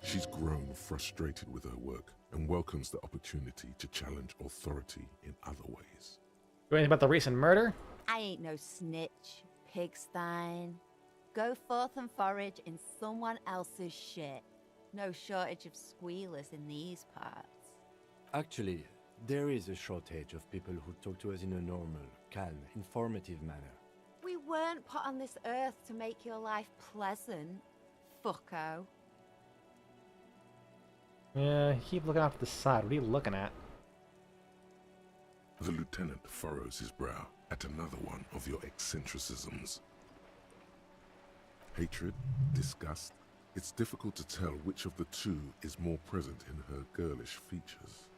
She's grown frustrated with her work and welcomes the opportunity to challenge authority in other ways. You know anything about the recent murder? I ain't no snitch, pigstein. Go forth and forage in someone else's shit. No shortage of squealers in these parts. Actually, there is a shortage of people who talk to us in a normal, calm, informative manner. We weren't put on this earth to make your life pleasant, fucko. Yeah, keep looking off to the side. What are you looking at? The lieutenant furrows his brow at another one of your eccentricisms. Hatred, disgust. It's difficult to tell which of the two is more present in her girlish features.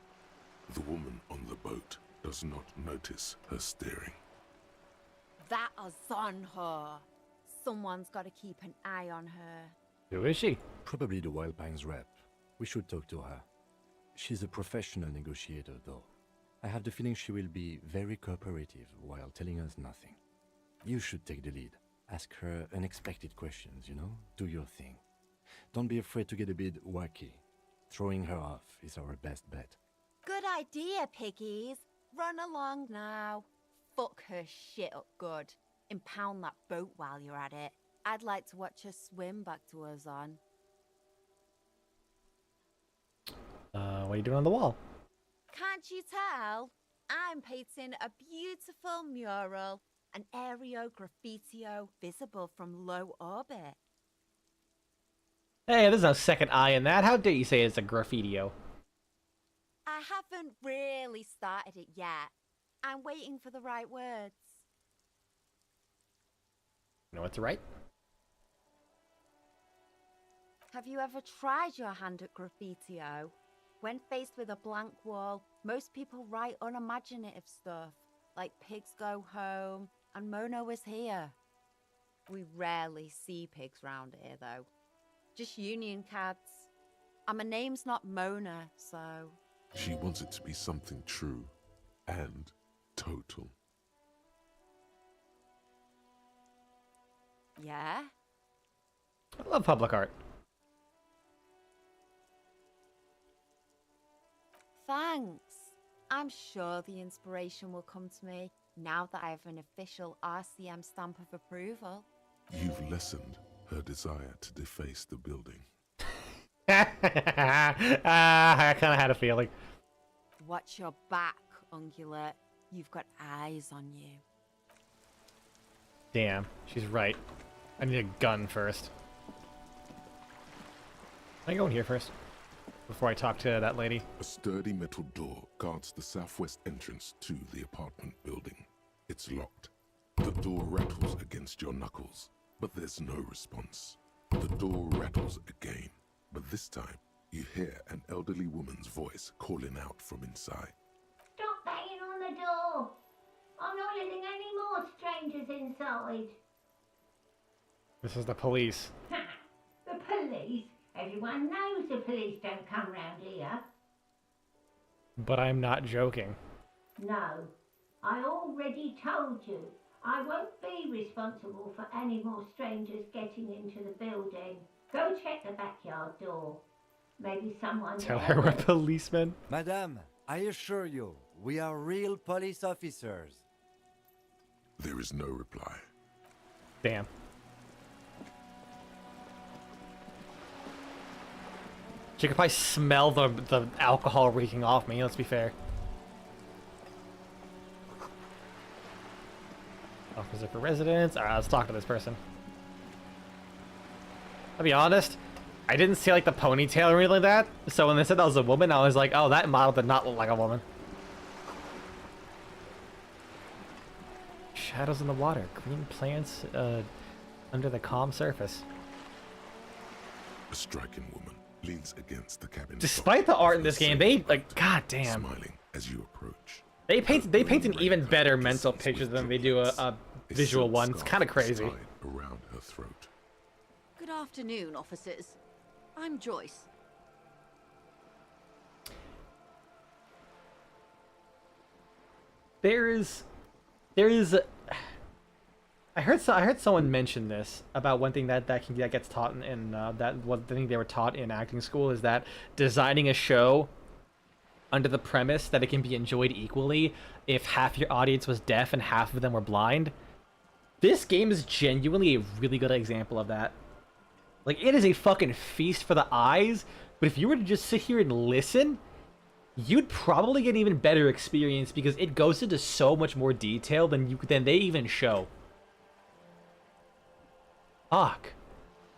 The woman on the boat does not notice her staring. That is on her. Someone's got to keep an eye on her. Who is she? Probably the Wild Pines rep. We should talk to her. She's a professional negotiator, though. I have the feeling she will be very cooperative while telling us nothing. You should take the lead. Ask her unexpected questions, Do your thing. Don't be afraid to get a bit wacky. Throwing her off is our best bet. Good idea, piggies. Run along now. Fuck her shit up good. Impound that boat while you're at it. I'd like to watch her swim back to us on. What are you doing on the wall? Can't you tell? I'm painting a beautiful mural, an aereo graffitio visible from low orbit. Hey, there's no second eye in that. How dare you say it's a graffitio? I haven't really started it yet. I'm waiting for the right words. You know what's right? Have you ever tried your hand at graffiti-o? When faced with a blank wall, most people write unimaginative stuff, like pigs go home and Mona was here. We rarely see pigs round here, though. Just union cats. And my name's not Mona, so... She wants it to be something true and total. Yeah? I love public art. Thanks. I'm sure the inspiration will come to me now that I have an official RCM stamp of approval. You've lessened her desire to deface the building. I kind of had a feeling. Watch your back, Ungulate. You've got eyes on you. Damn, she's right. I need a gun first. Can I go in here first? Before I talk to that lady? A sturdy metal door guards the southwest entrance to the apartment building. It's locked. The door rattles against your knuckles, but there's no response. The door rattles again, but this time you hear an elderly woman's voice calling out from inside. Stop banging on the door! I'm not letting any more strangers inside. This is the police. The police? Everyone knows the police don't come round here. But I'm not joking. No, I already told you. I won't be responsible for any more strangers getting into the building. Go check the backyard door. Maybe someone... Tell her we're policemen. Madame, I assure you, we are real police officers. There is no reply. Damn. She could probably smell the alcohol reeking off me, let's be fair. Officer for residence. Alright, let's talk to this person. I'll be honest, I didn't see like the ponytail or anything like that, so when they said that was a woman, I was like, oh, that model did not look like a woman. Shadows in the water. Green plants under the calm surface. A striking woman leans against the cabin. Despite the art in this game, they like, god damn. Smiling as you approach. They paint an even better mental picture than they do a visual one. It's kind of crazy. Around her throat. Good afternoon, officers. I'm Joyce. There is I heard someone mention this about one thing that gets taught in that one thing they were taught in acting school is that designing a show under the premise that it can be enjoyed equally if half your audience was deaf and half of them were blind. This game is genuinely a really good example of that. Like, it is a fucking feast for the eyes, but if you were to just sit here and listen, you'd probably get an even better experience because it goes into so much more detail than they even show. Fuck.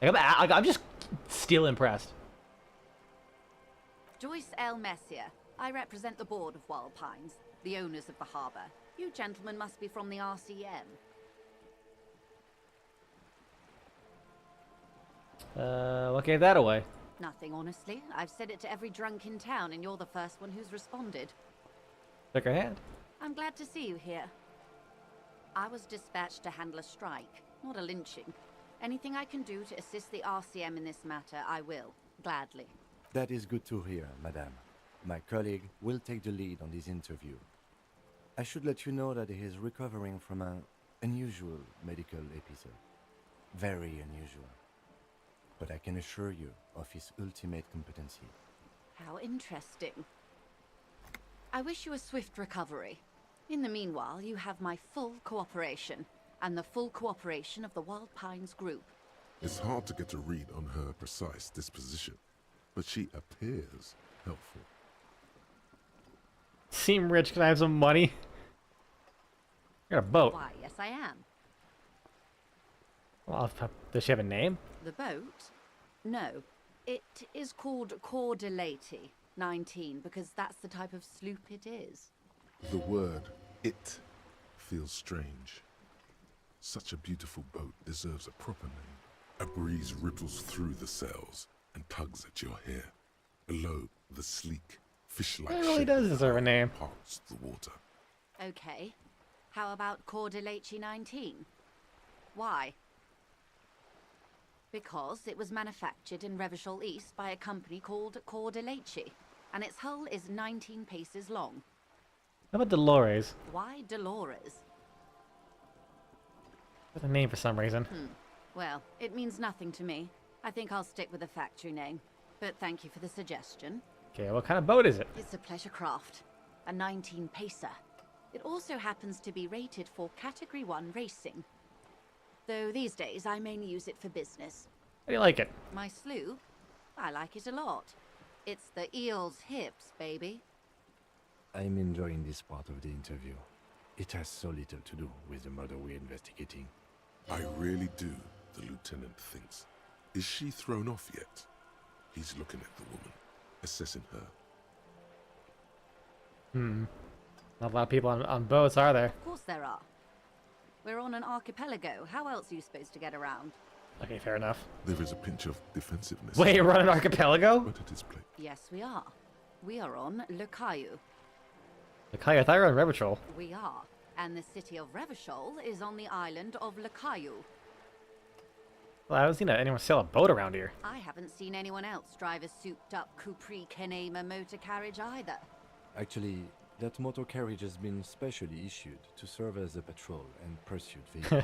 Like, I'm just still impressed. Joyce L. Messier. I represent the board of Wild Pines, the owners of the harbour. You gentlemen must be from the RCM. What gave that away? Nothing, honestly. I've said it to every drunk in town, and you're the first one who's responded. Took her hand. I'm glad to see you here. I was dispatched to handle a strike, not a lynching. Anything I can do to assist the RCM in this matter, I will. Gladly. That is good to hear, madame. My colleague will take the lead on this interview. I should let you know that he is recovering from an unusual medical episode. Very unusual. But I can assure you of his ultimate competency. How interesting. I wish you a swift recovery. In the meanwhile, you have my full cooperation, and the full cooperation of the Wild Pines group. It's hard to get a read on her precise disposition, but she appears helpful. Seem rich, can I have some money? I got a boat. Why, yes I am. Well, does she have a name? The boat? No. It is called Cordelati 19, because that's the type of sloop it is. The word "it" feels strange. Such a beautiful boat deserves a proper name. A breeze ripples through the sails and tugs at your hair. Below, the sleek, fish-like It really shape does of the deserve a bow name. parts the water. Okay. How about Cordelechi 19? Why? Because it was manufactured in Revachol East by a company called Cordelechi, and its hull is 19 paces long. How about Dolores? Why Dolores? That's a name for some reason. Well, it means nothing to me. I think I'll stick with the factory name. But thank you for the suggestion. Okay, what kind of boat is it? It's a pleasure craft. A 19 pacer. It also happens to be rated for Category 1 racing. Though these days I mainly use it for business. How do you like it? My sloop? I like it a lot. It's the eel's hips, baby. I'm enjoying this part of the interview. It has so little to do with the murder we're investigating. I really do, the lieutenant thinks. Is she thrown off yet? He's looking at the woman, assessing her. Not a lot of people on boats, are there? Of course there are. We're on an archipelago. How else are you supposed to get around? Okay, fair enough. There is a pinch of defensiveness. Wait, you're on an archipelago? But it is play. Yes, we are. We are on Le Caillou. Okay, I thought you were on Revachol. We are. And the city of Revachol is on the island of Le Caillou. Well, I haven't seen anyone sail a boat around here. I haven't seen anyone else drive a souped-up Capri Kenema motor carriage either. Actually, that motor carriage has been specially issued to serve as a patrol and pursuit vehicle.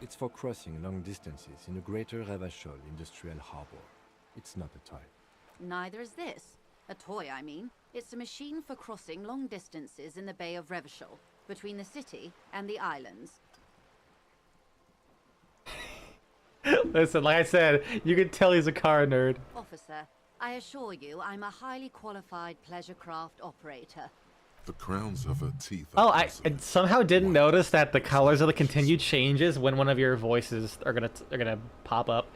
It's for crossing long distances in the greater Revachol industrial harbor. It's not a toy. Neither is this. A toy, I mean. It's a machine for crossing long distances in the Bay of Revachol, between the city and the islands. Listen, like I said, you can tell he's a car nerd. Officer, I assure you I'm a highly qualified pleasure craft operator. The crowns of her teeth Oh, are I somehow didn't notice that the colors of the continued changes when one of your voices are gonna pop up.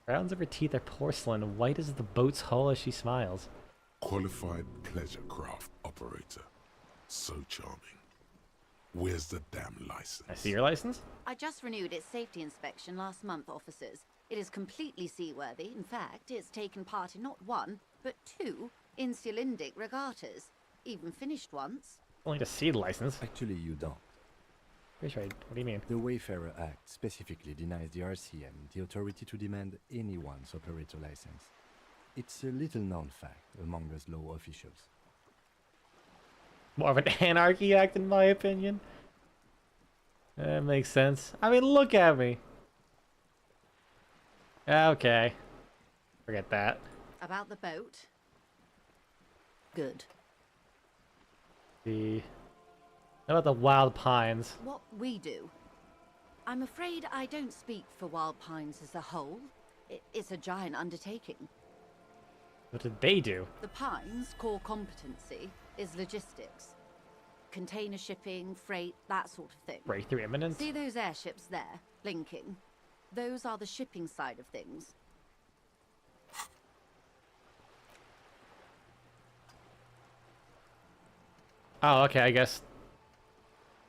Crowns of her teeth are porcelain, white as the boat's hull as she smiles. qualified pleasure craft operator. So charming. Where's the damn license? I see your license? I just renewed its safety inspection last month, officers. It is completely seaworthy. In fact, it's taken part in not one, but two insulindic regattas. Even finished once. Only to see the license. Actually, you don't. Pretty sure. What do you mean? The Wayfarer Act specifically denies the RCM the authority to demand anyone's operator license. It's a little-known fact among us law officials. More of an anarchy act, in my opinion. That makes sense. I mean, look at me. Okay. Forget that. About the boat? Good. How about the Wild Pines? What we do. I'm afraid I don't speak for Wild Pines as a whole. It's a giant undertaking. What did they do? The Pines' core competency is logistics. Container shipping, freight, that sort of thing. Breakthrough imminent? See those airships there, blinking? Those are the shipping side of things. Oh, okay, I guess.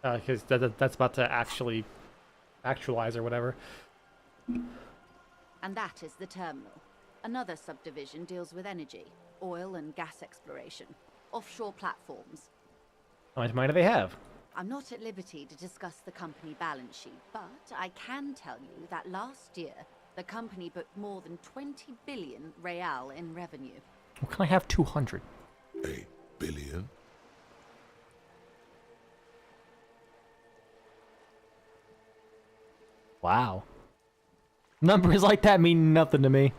Because that's about to actually actualize or whatever. And that is the terminal. Another subdivision deals with energy, oil and gas exploration, offshore platforms. How much money do they have? I'm not at liberty to discuss the company balance sheet, but I can tell you that last year, the company booked more than 20 billion real in revenue. Well, can I have 200? A billion? Wow. Numbers like that mean nothing to me.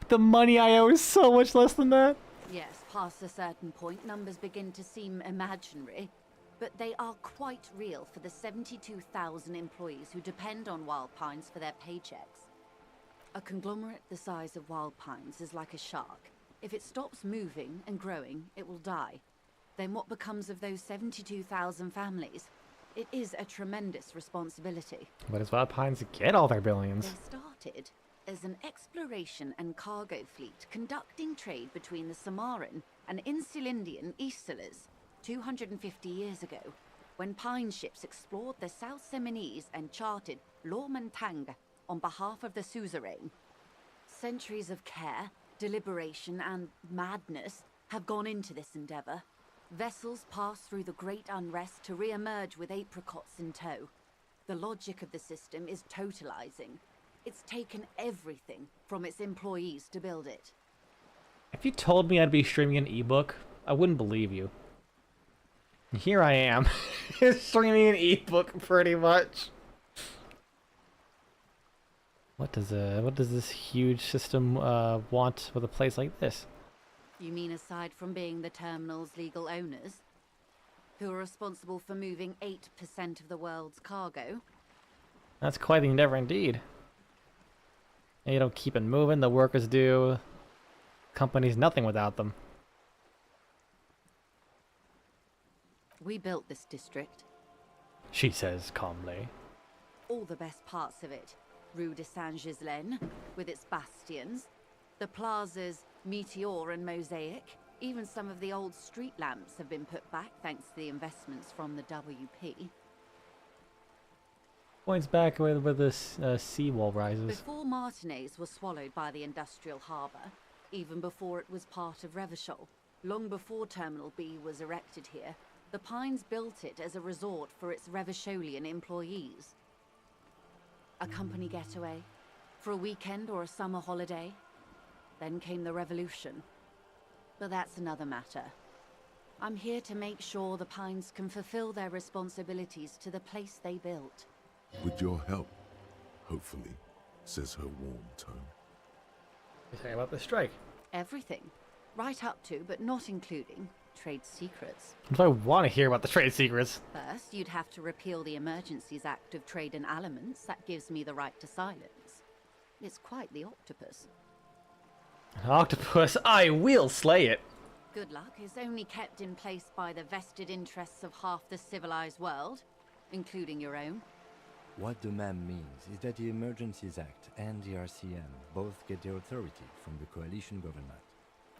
The money I owe is so much less than that. Yes, past a certain point, numbers begin to seem imaginary, but they are quite real for the 72,000 employees who depend on Wild Pines for their paychecks. A conglomerate the size of Wild Pines is like a shark. If it stops moving and growing, it will die. Then what becomes of those 72,000 families? It is a tremendous responsibility. Where does Wild Pines get all their billions? They started as an exploration and cargo fleet conducting trade between the Samaran and Insulindian Isolas 250 years ago, when Pine ships explored the South Seminese and charted Lomantang on behalf of the suzerain. Centuries of care, deliberation, and madness have gone into this endeavor. Vessels pass through the great unrest to re-emerge with apricots in tow. The logic of the system is totalizing. It's taken everything from its employees to build it. If you told me I'd be streaming an ebook, I wouldn't believe you. And here I am, streaming an ebook pretty much. What does this huge system want with a place like this? You mean aside from being the terminal's legal owners, who are responsible for moving 8% of the world's cargo? That's quite the endeavor indeed. And you don't keep it moving, the workers do. Company's nothing without them. We built this district. She says calmly. All the best parts of it. Rue de Saint-Ghislain, with its bastions. The plazas Meteor and Mosaic. Even some of the old street lamps have been put back thanks to the investments from the WP. Points back where the seawall rises. Before Martinez was swallowed by the industrial harbour, even before it was part of Revachol, long before Terminal B was erected here, the Pines built it as a resort for its Revacholian employees. A company getaway, for a weekend or a summer holiday. Then came the revolution. But that's another matter. I'm here to make sure the Pines can fulfill their responsibilities to the place they built. With your help, hopefully, says her warm tone. You say about the strike? Everything. Right up to, but not including, trade secrets. If I want to hear about the trade secrets. First, you'd have to repeal the Emergencies Act of Trade in Aliments. That gives me the right to silence. It's quite the octopus. An octopus? I will slay it! Good luck is only kept in place by the vested interests of half the civilized world, including your own. What the ma'am means is that the Emergencies Act and the RCM both get their authority from the coalition government.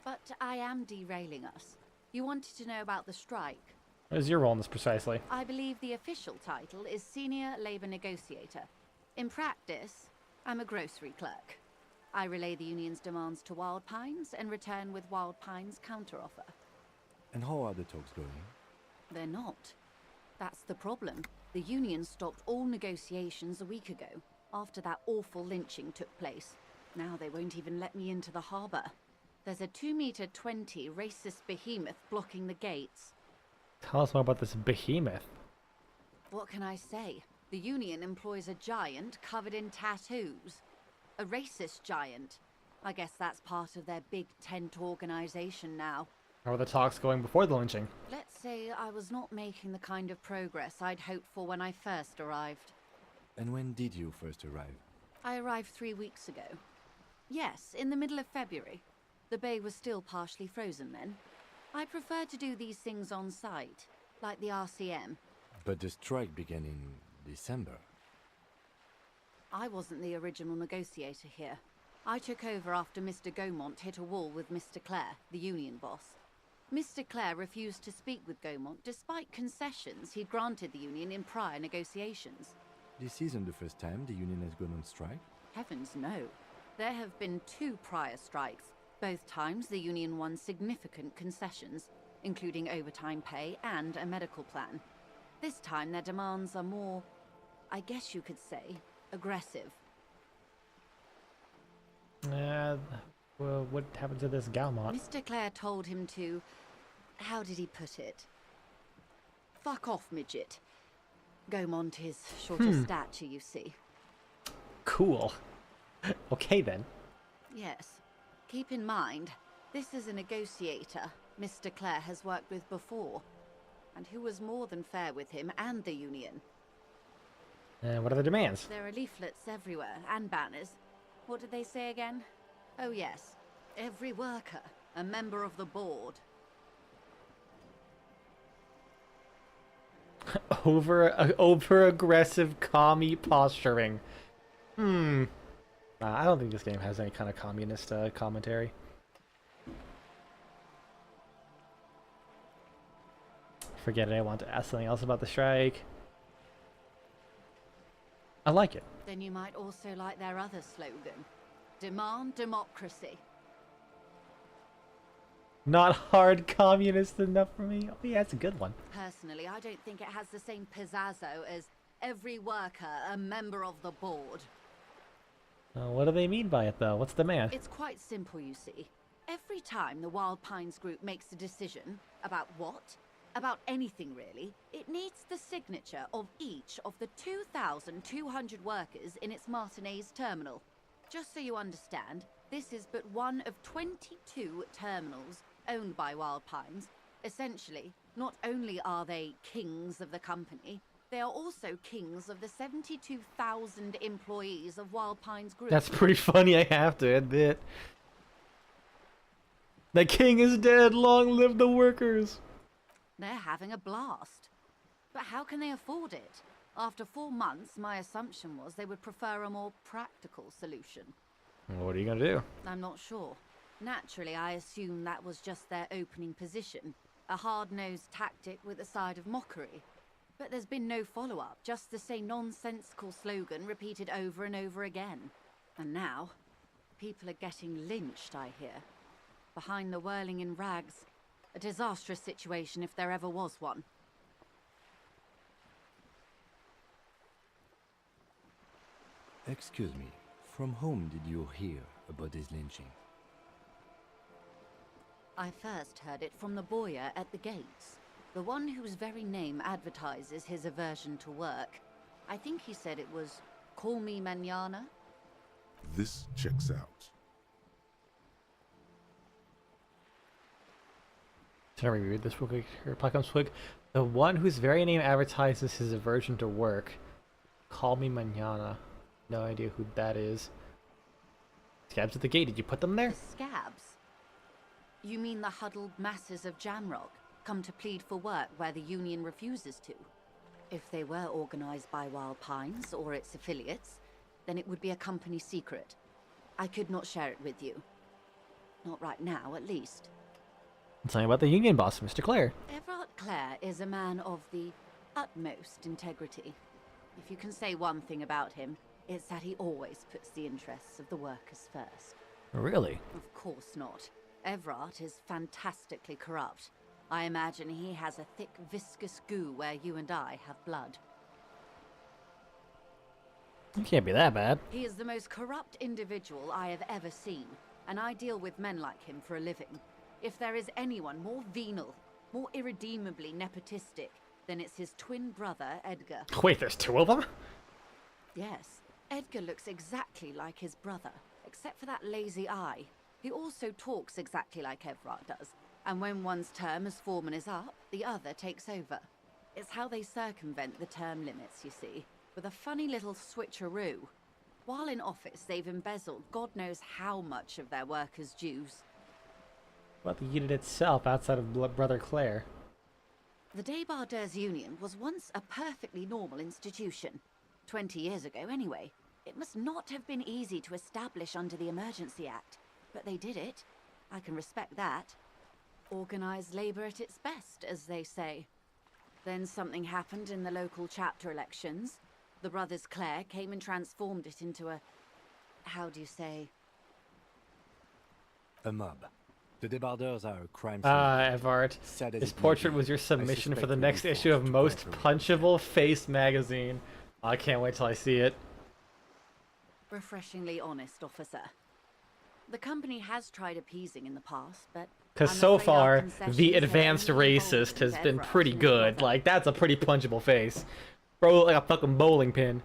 But I am derailing us. You wanted to know about the strike. What is your role in this precisely? I believe the official title is Senior Labor Negotiator. In practice, I'm a grocery clerk. I relay the union's demands to Wild Pines and return with Wild Pines' counteroffer. And how are the talks going? They're not. That's the problem. The union stopped all negotiations a week ago, after that awful lynching took place. Now they won't even let me into the harbour. There's a 2-meter-20 racist behemoth blocking the gates. Tell us more about this behemoth. What can I say? The union employs a giant covered in tattoos. A racist giant. I guess that's part of their big tent organization now. How were the talks going before the lynching? Let's say I was not making the kind of progress I'd hoped for when I first arrived. And when did you first arrive? I arrived 3 weeks ago. Yes, in the middle of February. The bay was still partially frozen then. I prefer to do these things on site, like the RCM. But the strike began in December. I wasn't the original negotiator here. I took over after Mr. Gaumont hit a wall with Mr. Clare, the union boss. Mr. Clare refused to speak with Gaumont despite concessions he'd granted the union in prior negotiations. This isn't the first time the union has gone on strike? Heavens no. There have been 2 prior strikes. Both times the union won significant concessions, including overtime pay and a medical plan. This time their demands are more, I guess you could say, aggressive. Well, what happened to this Gaumont? Mr. Clare told him to... How did he put it? Fuck off, midget. Gaumont is short of stature, you see. Cool. Okay then. Yes. Keep in mind, this is a negotiator Mr. Clare has worked with before, and who was more than fair with him and the union. What are the demands? There are leaflets everywhere, and banners. What did they say again? Oh yes, every worker, a member of the board. Over aggressive commie posturing. I don't think this game has any kind of communist commentary. Forget it, I want to ask something else about the strike. I like it. Then you might also like their other slogan. Demand democracy. Not hard communist enough for me? Oh yeah, it's a good one. Personally, I don't think it has the same pizzazzo as every worker a member of the board. What do they mean by it, though? What's the demand? It's quite simple, you see. Every time the Wild Pines group makes a decision about what? About anything, really, it needs the signature of each of the 2,200 workers in its Martinez terminal. Just so you understand, this is but one of 22 terminals owned by Wild Pines. Essentially, not only are they kings of the company, they are also kings of the 72,000 employees of Wild Pines Group. That's pretty funny, I have to admit. The king is dead, long live the workers! They're having a blast. But how can they afford it? After 4 months, my assumption was they would prefer a more practical solution. What are you gonna do? I'm not sure. Naturally, I assumed that was just their opening position. A hard-nosed tactic with a side of mockery. But there's been no follow-up, just the same nonsensical slogan repeated over and over again. And now, people are getting lynched, I hear. Behind the whirling in rags. A disastrous situation if there ever was one. Excuse me, from whom did you hear about this lynching? I first heard it from the bowyer at the gates. The one whose very name advertises his aversion to work. I think he said it was, "Call me mañana." This checks out. Can I reread this real quick? Here, Placoms quick. The one whose very name advertises his aversion to work. Call me mañana. No idea who that is. Scabs at the gate. Did you put them there? The scabs? You mean the huddled masses of Jamrock, come to plead for work where the union refuses to? If they were organized by Wild Pines or its affiliates, then it would be a company secret. I could not share it with you. Not right now, at least. Tell me about the union boss, Mr. Clare. Everard Clare is a man of the utmost integrity. If you can say one thing about him, it's that he always puts the interests of the workers first. Really? Of course not. Everard is fantastically corrupt. I imagine he has a thick, viscous goo where you and I have blood. It can't be that bad. He is the most corrupt individual I have ever seen, and I deal with men like him for a living. If there is anyone more venal, more irredeemably nepotistic, then it's his twin brother, Edgar. Wait, there's two of them? Yes. Edgar looks exactly like his brother, except for that lazy eye. He also talks exactly like Everard does, and when one's term as foreman is up, the other takes over. It's how they circumvent the term limits, you see, with a funny little switcheroo. While in office, they've embezzled God knows how much of their workers' dues. What about the unit itself outside of Brother Clare? The Débardeurs Union was once a perfectly normal institution. 20 years ago, anyway. It must not have been easy to establish under the Emergency Act, but they did it. I can respect that. Organized labor at its best, as they say. Then something happened in the local chapter elections. The brothers Clare came and transformed it into a... how do you say? A mob. The Débardeurs are a crime Everard. This portrait was your submission for the next issue of Most Punchable Face magazine. I can't wait till I see it. Refreshingly honest, officer. The company has tried appeasing in the past, but... Because so far, the advanced racist has been pretty good. Like, that's a pretty punchable face. Bro, like a fucking bowling pin.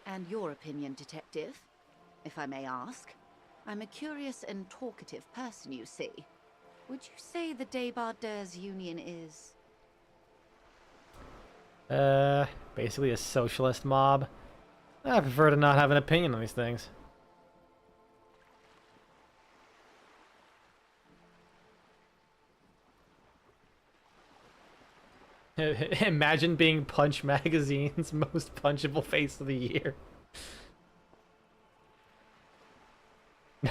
And your opinion, detective, if I may ask? I'm a curious and talkative person, you see. Would you say the Débardeurs Union is... basically a socialist mob? I prefer to not have an opinion on these things. Imagine being Punch Magazine's most punchable face of the year.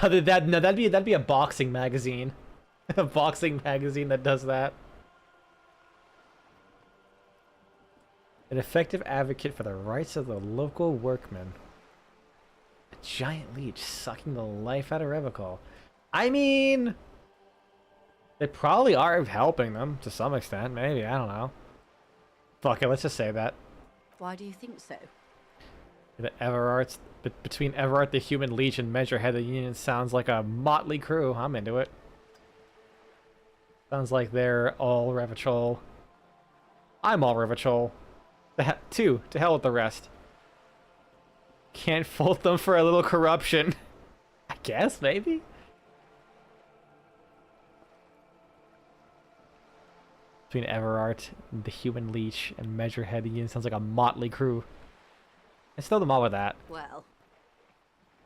No, that'd be a boxing magazine. A boxing magazine that does that. An effective advocate for the rights of the local workmen. A giant leech sucking the life out of Revachol. I mean, they probably are helping them to some extent. Maybe, I don't know. Fuck it, let's just say that. Why do you think so? The Everarts, between Everart the Human Leech and Measurehead the Union sounds like a motley crew. I'm into it. Sounds like they're all Revachol. I'm all Revachol. To hell with the rest. Can't fault them for a little corruption. I guess, maybe? Between Everart, the Human Leech, and Measurehead the Union sounds like a motley crew. Let's throw them all with that. Well,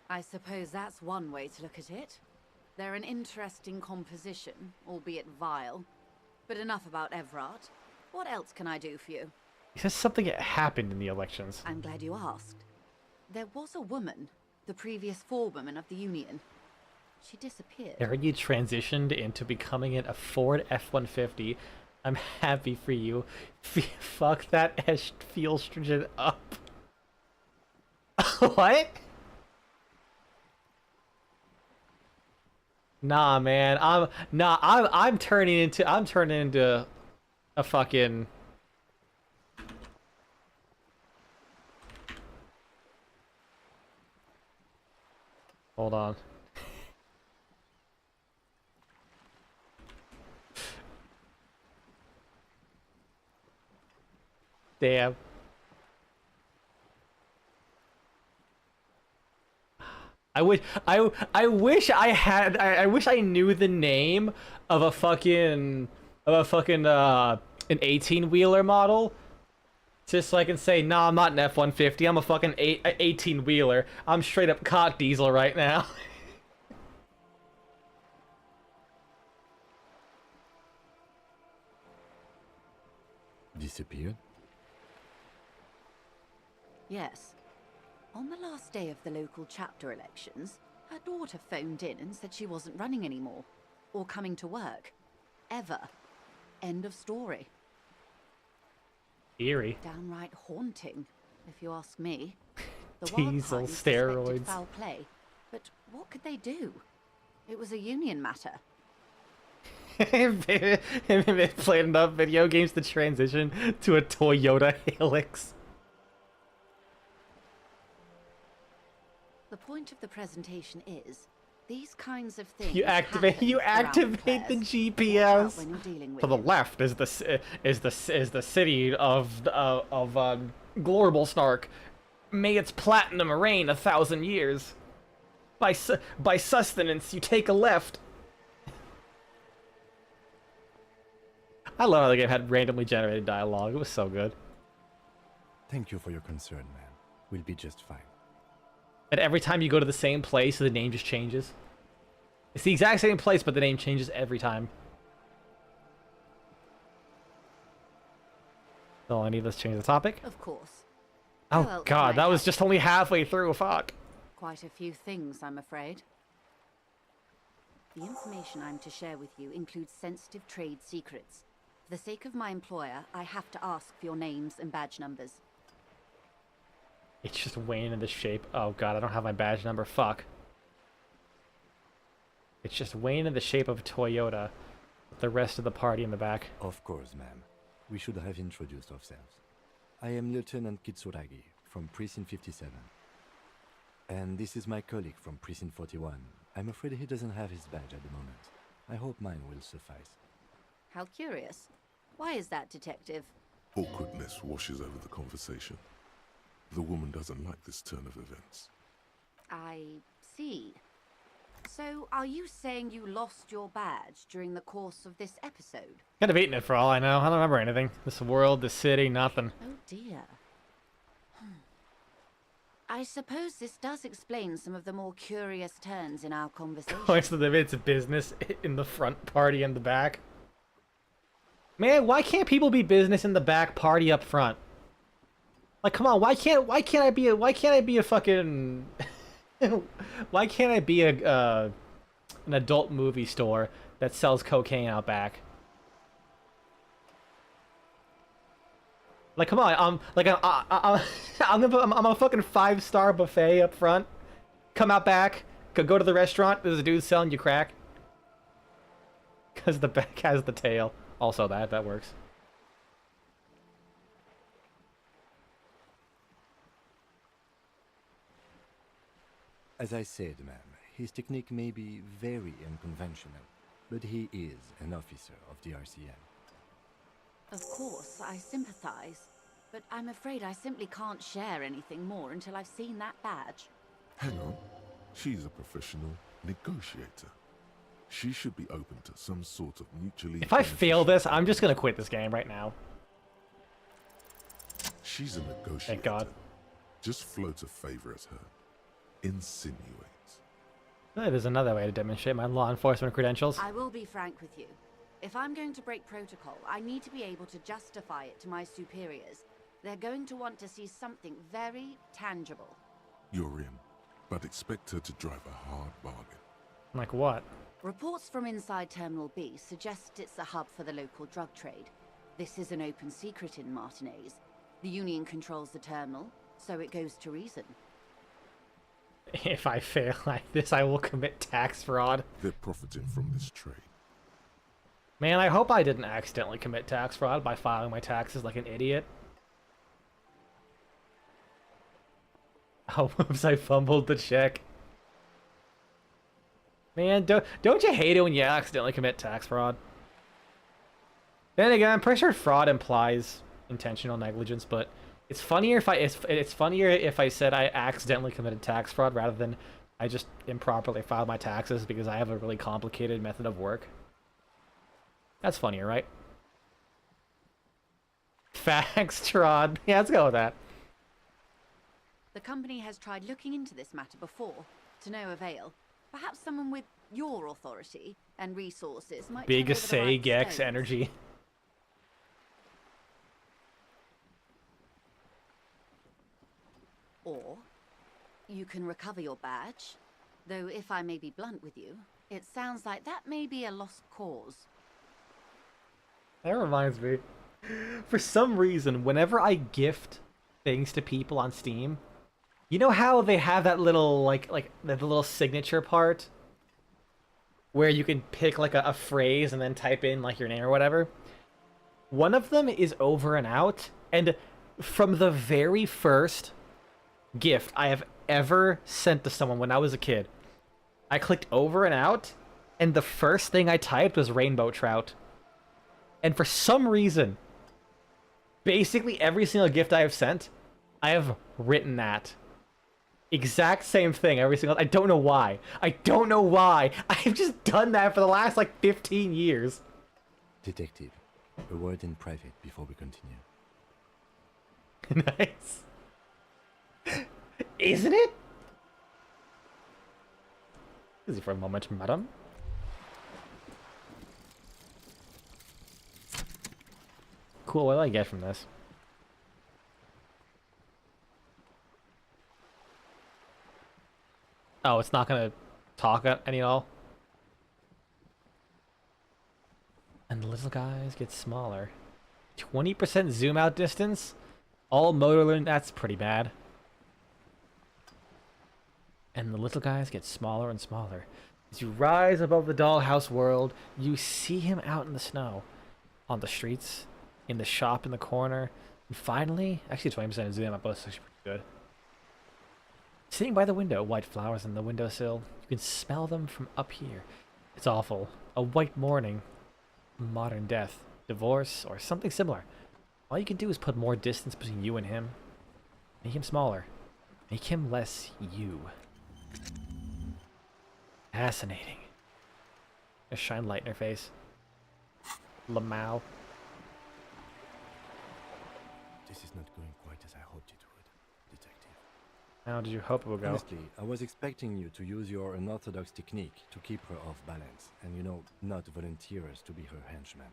I suppose that's one way to look at it. They're an interesting composition, albeit vile. But enough about Everart. What else can I do for you? He says something happened in the elections. I'm glad you asked. There was a woman, the previous forewoman of the Union. She disappeared. I heard you transitioned into becoming a Ford F-150. I'm happy for you. Fuck that estrogen up. What? Nah, man. I'm turning into a fucking. Hold on. Damn. I wish I knew the name of a fucking an 18-wheeler model. Just so I can say, nah, I'm not an F-150. I'm a fucking 18-wheeler. I'm straight up cock diesel right now. Disappeared? Yes. On the last day of the local chapter elections, her daughter phoned in and said she wasn't running anymore. Or coming to work. Ever. End of story. Eerie. Downright haunting, if you ask me. The Diesel Wildpines steroids. suspected foul play, but what could they do? It was a union matter. Playing enough video games to transition to a Toyota Hilux. The point of the presentation is, these kinds of things You activate the GPS. When you're dealing with To the left is the city of Glorable Snark. May its platinum reign 1,000 years. By sustenance, you take a left. I love how the game had randomly generated dialogue. It was so good. Thank you for your concern, man. We'll be just fine. And every time you go to the same place, the name just changes. It's the exact same place, but the name changes every time. So I need let's change the topic. Of course. Oh Well, god, that I was have just only halfway through, fuck. Quite a few things, I'm afraid. The information I'm to share with you includes sensitive trade secrets. For the sake of my employer, I have to ask for your names and badge numbers. It's just Wayne in the shape. Oh god, I don't have my badge number, fuck. It's just Wayne in the shape of a Toyota, with the rest of the party in the back. Of course, ma'am. We should have introduced ourselves. I am Lieutenant Kitsuragi from Precinct 57. And this is my colleague from Precinct 41. I'm afraid he doesn't have his badge at the moment. I hope mine will suffice. How curious. Why is that, Detective? Awkwardness washes over the conversation. The woman doesn't like this turn of events. I see. So, are you saying you lost your badge during the course of this episode? Could have eaten it for all I know. I don't remember anything. This world, this city, nothing. Oh dear. I suppose this does explain some of the more curious turns in our conversation. Points to the it's business in the front, party in the back. Man, why can't people be business in the back, party up front? Like, come on, why can't I be a fucking Why can't I be an adult movie store that sells cocaine out back? Like, come on, I'm a fucking 5-star buffet up front. Come out back, go to the restaurant. There's a dude selling you crack. Because the back has the tail. Also, that works. As I said, ma'am, his technique may be very unconventional, but he is an officer of the RCM. Of course, I sympathize, but I'm afraid I simply can't share anything more until I've seen that badge. Hang on. She's a professional negotiator. She should be open to some sort of mutually... If I fail this, I'm just gonna quit this game right now. She's a negotiator. Thank God. Just float a favor at her. Insinuates. There's another way to demonstrate my law enforcement credentials. I will be frank with you. If I'm going to break protocol, I need to be able to justify it to my superiors. They're going to want to see something very tangible. You're in, but expect her to drive a hard bargain. Like what? Reports from inside Terminal B suggest it's a hub for the local drug trade. This is an open secret in Martinez. The Union controls the terminal, so it goes to reason. If I fail like this, I will commit tax fraud. They're profiting from this trade. Man, I hope I didn't accidentally commit tax fraud by filing my taxes like an idiot. Oh, whoops, I fumbled the check. Man, don't you hate it when you accidentally commit tax fraud? Then again, I'm pretty sure fraud implies intentional negligence, but it's funnier if it's funnier if I said I accidentally committed tax fraud rather than I just improperly filed my taxes because I have a really complicated method of work. That's funnier, right? Facts, Trod. Yeah, let's go with that. The company has tried looking into this matter before, to no avail. Perhaps someone with your authority and resources might Big turn over the right Gex stones. energy. Or you can recover your badge. Though if I may be blunt with you, it sounds like that may be a lost cause. That reminds me. For some reason, whenever I gift things to people on Steam, you know how they have that little like the little signature part where you can pick like a phrase and then type in like your name or whatever? One of them is over and out, and from the very first gift I have ever sent to someone when I was a kid, I clicked over and out, and the first thing I typed was rainbow trout. And for some reason, basically every single gift I have sent, I have written that. Exact same thing every single... I don't know why. I don't know why. I've just done that for the last, like, 15 years. Detective, a word in private before we continue. Nice. Isn't it? Easy for a moment, madam. Cool, what do I get from this? Oh, it's not gonna talk any at all? And the little guys get smaller. 20% zoom out distance? All motor learn, that's pretty bad. And the little guys get smaller and smaller. As you rise above the dollhouse world, you see him out in the snow. On the streets, in the shop in the corner, and finally, actually 20% zoom out, both actually pretty good. Sitting by the window, white flowers on the windowsill. You can smell them from up here. It's awful. A white morning, modern death, divorce, or something similar. All you can do is put more distance between you and him. Make him smaller. Make him less you. Fascinating. Just shine light in her face. Lamau. This is not going quite as I hoped it would, Detective. How did you hope it would go? Honestly, I was expecting you to use your unorthodox technique to keep her off balance, and not volunteer us to be her henchman.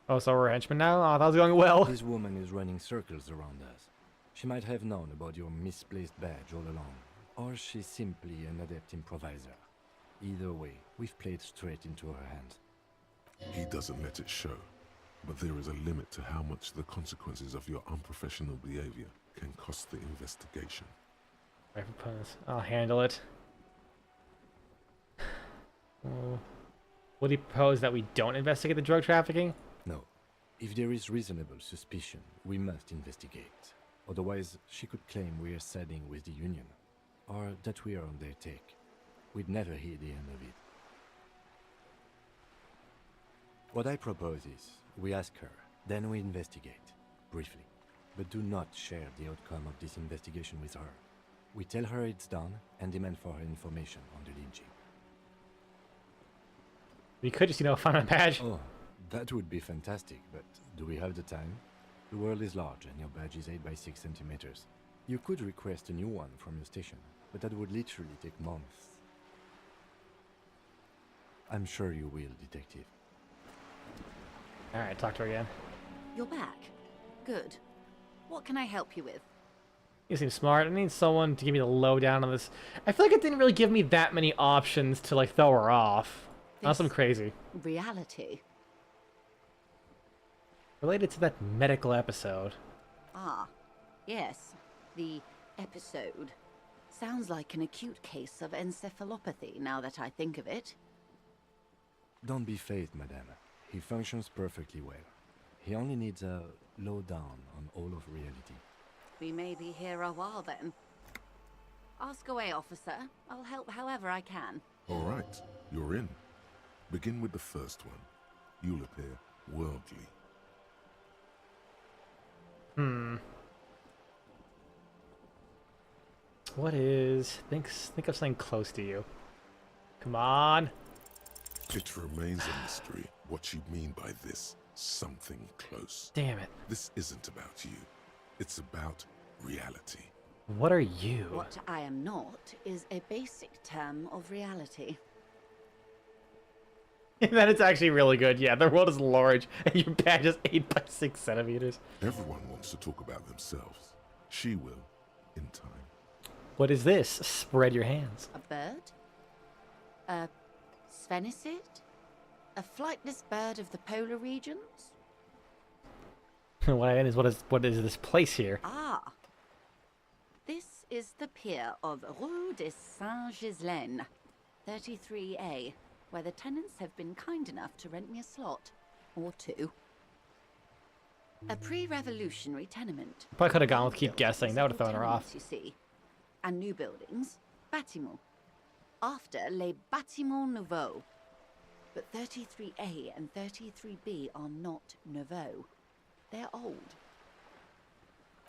Oh, so we're henchmen now? Oh, that was going well. This woman is running circles around us. She might have known about your misplaced badge all along. or she's simply an adept improviser. Either way, we've played straight into her hands. He doesn't let it show, but there is a limit to how much the consequences of your unprofessional behavior can cost the investigation. I propose I'll handle it. Well, would he propose that we don't investigate the drug trafficking? No. If there is reasonable suspicion, we must investigate. Otherwise, she could claim we are siding with the Union, or that we are on their take. We'd never hear the end of it. What I propose is, we ask her, then we investigate, briefly. But do not share the outcome of this investigation with her. We tell her it's done, and demand for her information on the lynching. We could just, find a badge. Oh, that would be fantastic, but do we have the time? The world is large, and your badge is 8 by 6 centimeters. You could request a new one from your station, but that would literally take months. I'm sure you will, Detective. Alright, talk to her again. You're back. Good. What can I help you with? You seem smart. I need someone to give me the lowdown on this. I feel like it didn't really give me that many options to, throw her off. Unless I'm crazy. Reality. Related to that medical episode. Ah, yes. The episode. Sounds like an acute case of encephalopathy, now that I think of it. Don't be phased, madame. He functions perfectly well. He only needs a lowdown on all of reality. We may be here a while then. Ask away, officer. I'll help however I can. All right, you're in. Begin with the first one. You'll appear worldly. What is... Think of something close to you. Come on. It remains a mystery what you mean by this something close. Damn it. This isn't about you. It's about reality. What are you? What I am not is a basic term of reality. That is actually really good. Yeah, the world is large, and your badge is 8 by 6 centimeters. Everyone wants to talk about themselves. She will, in time. What is this? Spread your hands. A bird? A sphenicid? A flightless bird of the polar regions? What I mean is, what is this place here? Ah. This is the pier of Rue de Saint-Ghislain, 33A, where the tenants have been kind enough to rent me a slot. Or two. A pre-revolutionary tenement. Probably could have gone with keep guessing. That would have thrown her off. You see. And new buildings, bâtiments. After les bâtiments nouveaux. But 33A and 33B are not nouveaux. They're old.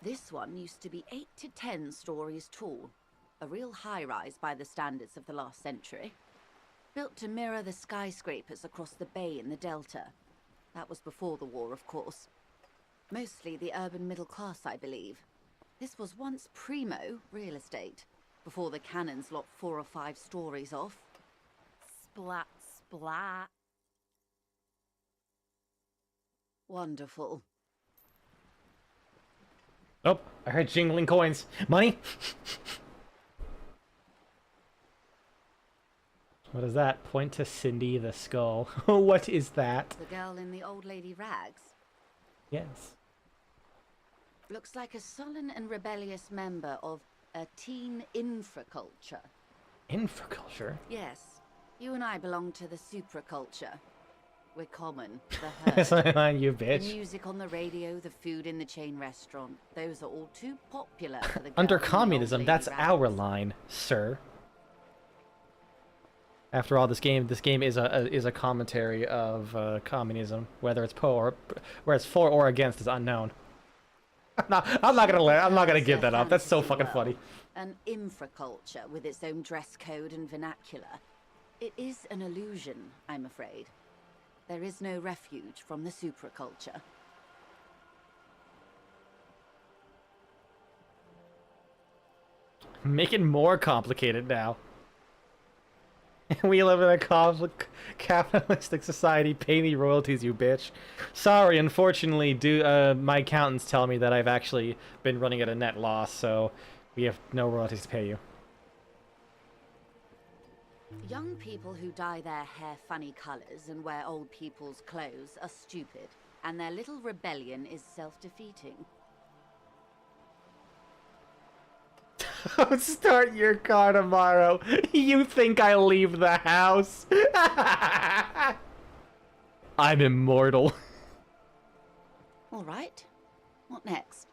This one used to be 8 to 10 stories tall. A real high-rise by the standards of the last century. Built to mirror the skyscrapers across the bay in the Delta. That was before the war, of course. Mostly the urban middle class, I believe. This was once primo real estate, before the cannons lopped 4 or 5 stories off. Splat, splat. Wonderful. Oh, I heard jingling coins. Money? What is that? Point to Cindy the skull. What is that? The girl in the old lady rags? Yes. Looks like a sullen and rebellious member of a teen infraculture. Infraculture? Yes. You and I belong to the supraculture. We're common. The herd. You bitch. The music on the radio, the food in the chain restaurant. Those are all too popular for the girl Under in the communism, old that's lady our rags. line, sir. After all, this game is a commentary of communism. Whether it's for or against is unknown. I'm not gonna give that up. That's so fucking funny. An infraculture with its own dress code and vernacular. It is an illusion, I'm afraid. There is no refuge from the supraculture. Make it more complicated now. We live in a capitalistic society. Pay me royalties, you bitch. Sorry, unfortunately, my accountants tell me that I've actually been running at a net loss, so we have no royalties to pay you. Young people who dye their hair funny colours and wear old people's clothes are stupid, and their little rebellion is self-defeating. Start your car tomorrow. You think I leave the house? I'm immortal. All right. What next?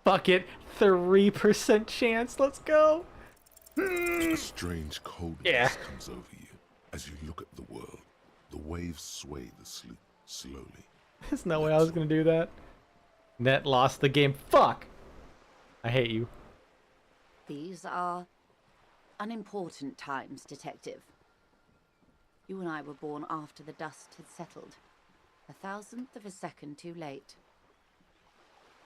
Fuck it. 3% chance. Let's go. A strange coldness comes over you as you look at the world. The waves sway the sloop slowly. There's no way I was gonna do that. Net lost the game. Fuck! I hate you. These are unimportant times, Detective. You and I were born after the dust had settled. 1,000th of a second too late.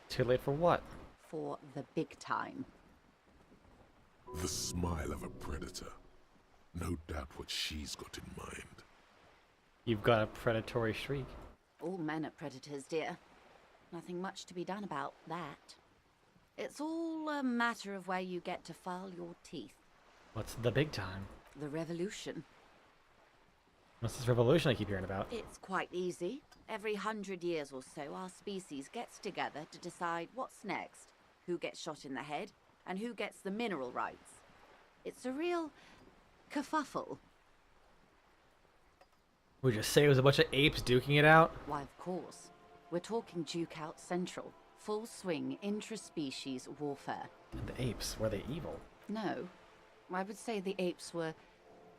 Too late for what? For the big time. The smile of a predator. No doubt what she's got in mind. You've got a predatory shriek. All men are predators, dear. Nothing much to be done about that. It's all a matter of where you get to file your teeth. What's the big time? The revolution. What's this revolution I keep hearing about? It's quite easy. Every 100 years or so, our species gets together to decide what's next, who gets shot in the head, and who gets the mineral rights. It's a real kerfuffle. We just say it was a bunch of apes duking it out? Why, of course. We're talking Duke Out Central. Full swing intraspecies warfare. And the apes, were they evil? No. I would say the apes were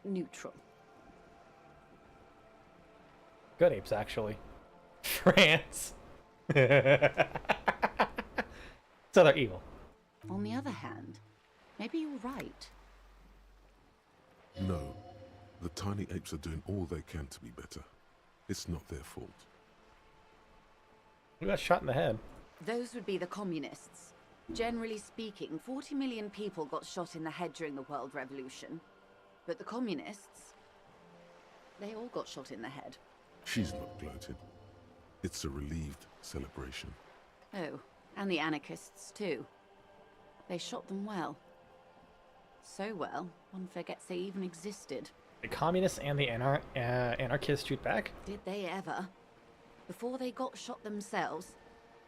neutral. Good apes, actually. France. So they're evil. On the other hand, maybe you're right. No. The tiny apes are doing all they can to be better. It's not their fault. We got shot in the head. Those would be the communists. Generally speaking, 40 million people got shot in the head during the World Revolution. But the communists, they all got shot in the head. She's not gloated. It's a relieved celebration. Oh, and the anarchists too. They shot them well. So well, one forgets they even existed. The communists and the anarchists shoot back? Did they ever? Before they got shot themselves,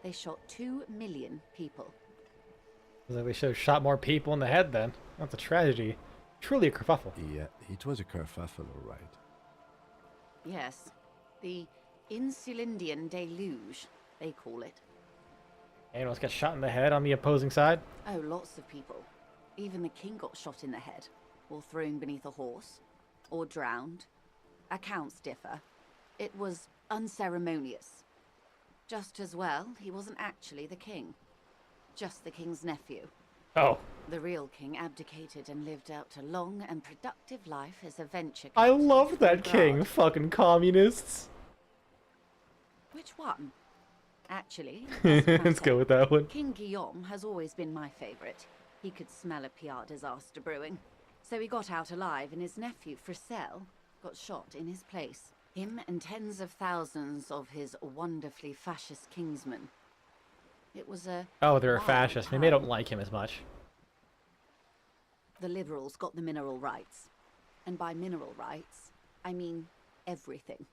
they shot 2 million people. Like we should have shot more people in the head then. That's a tragedy. Truly a kerfuffle. Yeah, it was a kerfuffle, all right. Yes, the Insulindian deluge, they call it. Anyone else got shot in the head on the opposing side? Oh, lots of people. Even the king got shot in the head, or thrown beneath a horse, or drowned. Accounts differ. It was unceremonious. Just as well, he wasn't actually the king. Just the king's nephew. Oh. The real king abdicated and lived out a long and productive life as a venture I captain love that from king, God. fucking communists. Which one? Actually, let's go with that one. King Guillaume has always been my favourite. He could smell a PR disaster brewing. So he got out alive and his nephew, Fricelle, got shot in his place. Him and tens of thousands of his wonderfully fascist kingsmen. It was a... Oh, they're a wild fascist. Maybe I don't like him as much. The liberals got the mineral rights. And by mineral rights, I mean everything.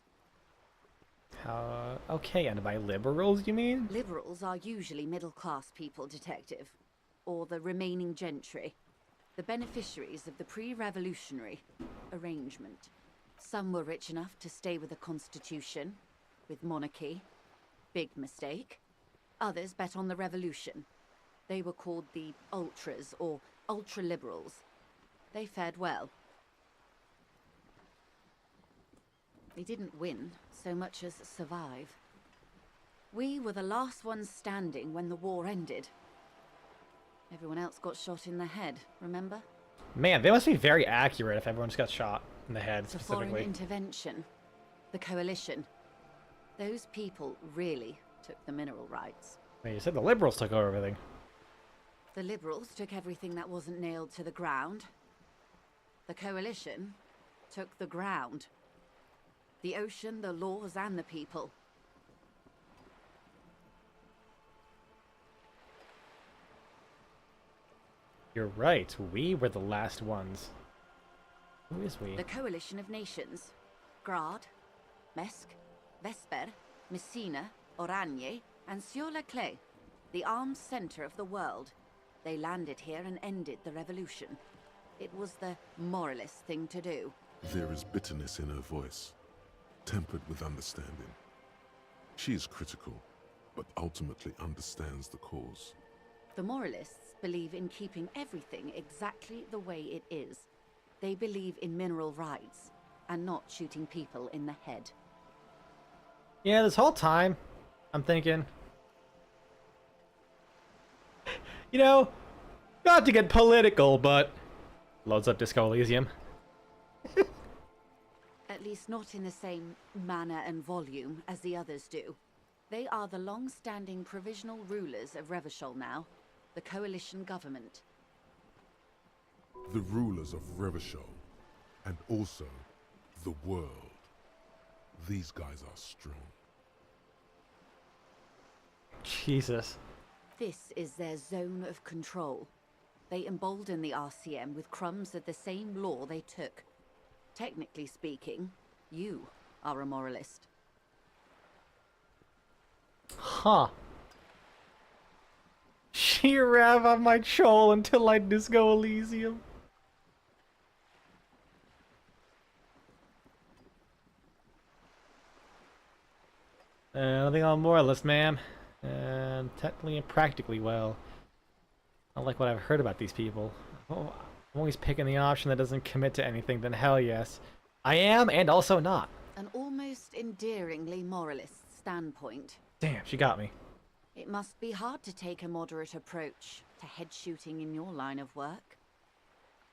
Okay, and by liberals, you mean? Liberals are usually middle-class people, Detective. Or the remaining gentry. The beneficiaries of the pre-revolutionary arrangement. Some were rich enough to stay with the Constitution, with monarchy. Big mistake. Others bet on the revolution. They were called the ultras, or ultra-liberals. They fared well. They didn't win so much as survive. We were the last ones standing when the war ended. Everyone else got shot in the head, remember? Man, they must be very accurate if everyone just got shot in the head, The foreign specifically. intervention. The coalition. Those people really took the mineral rights. Wait, you said the liberals took over everything. The liberals took everything that wasn't nailed to the ground. The coalition took the ground. The ocean, the laws, and the people. You're right. We were the last ones. Who is we? The Coalition of Nations. Grad, Mesk, Vesper, Messina, Oranje, and Sur-la-Clay. The armed center of the world. They landed here and ended the revolution. It was the moralist thing to do. There is bitterness in her voice, tempered with understanding. She is critical, but ultimately understands the cause. The moralists believe in keeping everything exactly the way it is. They believe in mineral rights, and not shooting people in the head. Yeah, this whole time, I'm thinking, you know, not to get political, but loads up Disco Elysium. At least not in the same manner and volume as the others do. They are the long-standing provisional rulers of Revachol now, the coalition government. The rulers of Revachol, and also the world. These guys are strong. Jesus. This is their zone of control. They embolden the RCM with crumbs of the same law they took. Technically speaking, you are a moralist. Huh. Shirav on my chol until I Disco Elysium. Nothing on moralist, ma'am. Technically and practically, well. I like what I've heard about these people. Oh, I'm always picking the option that doesn't commit to anything, then hell yes. I am, and also not. An almost endearingly moralist standpoint. Damn, she got me. It must be hard to take a moderate approach to head shooting in your line of work.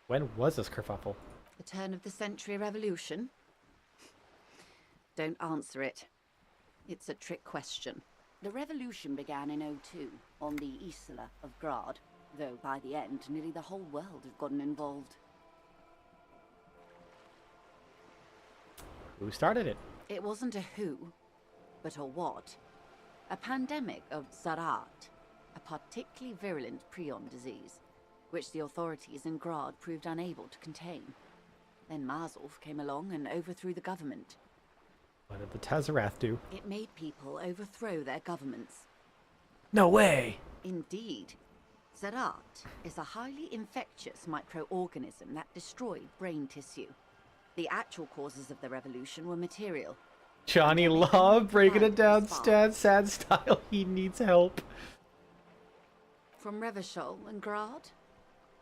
When was this kerfuffle? The turn of the century revolution? Don't answer it. It's a trick question. The revolution began in '02 on the Isla of Grad, though by the end, nearly the whole world had gotten involved. Who started it? It wasn't a who, but a what. A pandemic of Zarat, a particularly virulent prion disease, which the authorities in Grad proved unable to contain. Then Marzolf came along and overthrew the government. What did the Tazarath do? It made people overthrow their governments. No way! Indeed. Zarat is a highly infectious microorganism that destroyed brain tissue. The actual causes of the revolution were material. Johnny Love breaking it down sad style. He needs help. From Revachol and Grad?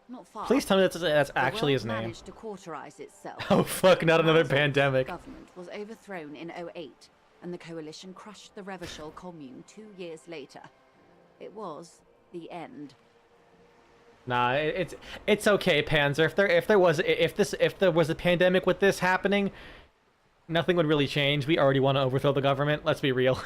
Not far. Please tell me that's actually his name. Managed to cauterize itself. Oh fuck, not another pandemic. The government was overthrown in '08, and the coalition crushed the Revachol commune 2 years later. It was the end. Nah, it's okay, Panzer. If there was a pandemic with this happening, nothing would really change. We already want to overthrow the government. Let's be real.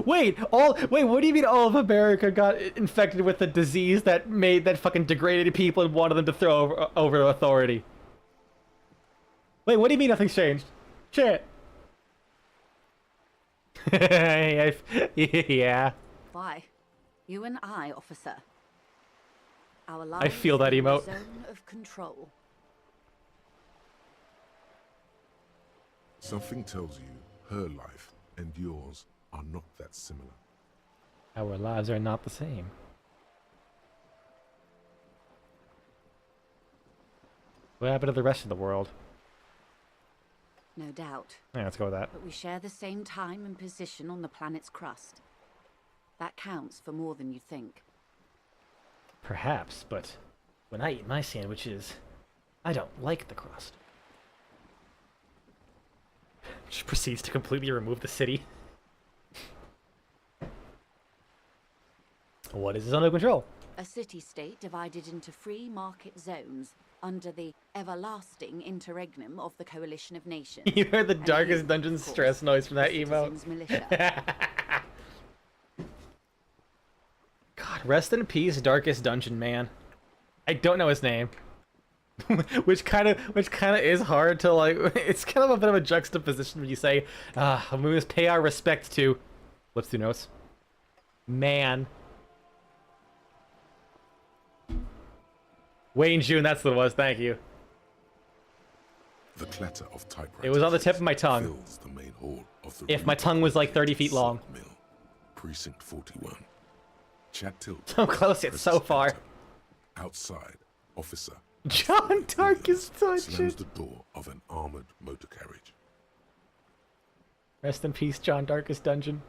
Wait, what do you mean all of America got infected with the disease that fucking degraded people and wanted them to throw over authority? Wait, what do you mean nothing's changed? Shit. Yeah. Why? You and I, officer. Our lives I feel that emote. Zone of control. Something tells you her life and yours are not that similar. Our lives are not the same. What happened to the rest of the world? No doubt. Yeah, let's go with that. But we share the same time and position on the planet's crust. That counts for more than you think. Perhaps, but when I eat my sandwiches, I don't like the crust. She proceeds to completely remove the city. What is this under control? A city-state divided into free market zones under the everlasting interregnum of the Coalition of Nations. You heard the And darkest you, dungeon of course, stress noise from that the emo. citizens' militia. God, rest in peace, darkest dungeon man. I don't know his name. which kind of is hard to like. It's kind of a bit of a juxtaposition when you say, we must pay our respect to. What's the notes? Man. Wayne June, that's what it was. Thank you. The clatter of typewriters. It was on the tip of my tongue. Fills the main hall of the If my tongue was like 30 feet long. Mill, Precinct 41. Chad Tilton. So close yet so far. Outside, officer John Darkest Dungeon. slams the door of an armored motor carriage. Rest in peace, John Darkest Dungeon.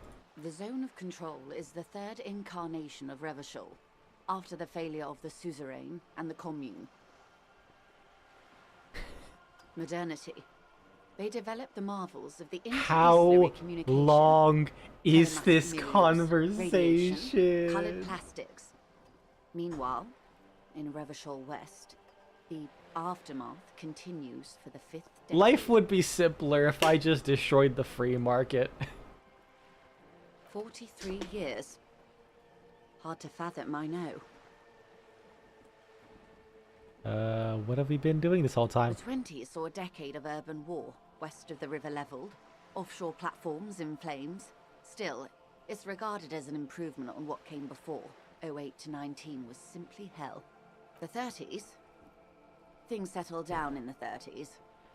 The Zone of Control is the third incarnation of Revachol, after the failure of the Suzerain and the Commune. Modernity. They developed the marvels of the How communication. long is this Radiation, conversation? Colored plastics. Meanwhile, in Revachol West, the aftermath continues for the 5th decade. Life would be simpler if I just destroyed the free market. 43 years. Hard to fathom, I know. What have we been doing this whole time? The 20s saw a decade of urban war, west of the river leveled, offshore platforms in flames. Still, it's regarded as an improvement on what came before. 08 to 19 was simply hell. The 30s? Things settled down in the 30s.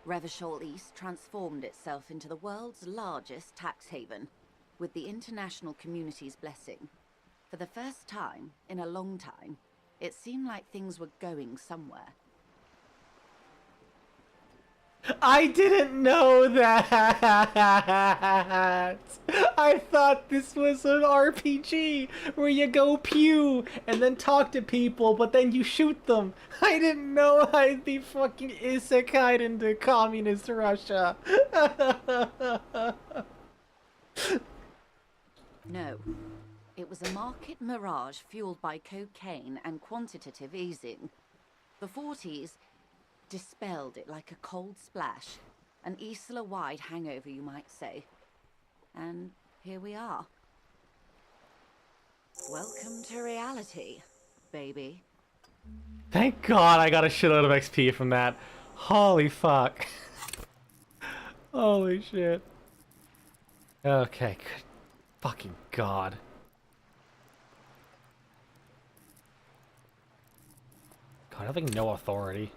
Revachol East transformed itself into the world's largest tax haven, with the international community's blessing. For the first time in a long time, it seemed like things were going somewhere. I didn't know that! I thought this was an RPG where you go pew and then talk to people, but then you shoot them. I didn't know I'd be fucking isekai'd into communist Russia. No. It was a market mirage fueled by cocaine and quantitative easing. The 40s dispelled it like a cold splash. An Isla-wide hangover, you might say. And here we are. Welcome to reality, baby. Thank God I got a shitload of XP from that. Holy fuck. Holy shit. Okay, good fucking God. God, having no authority.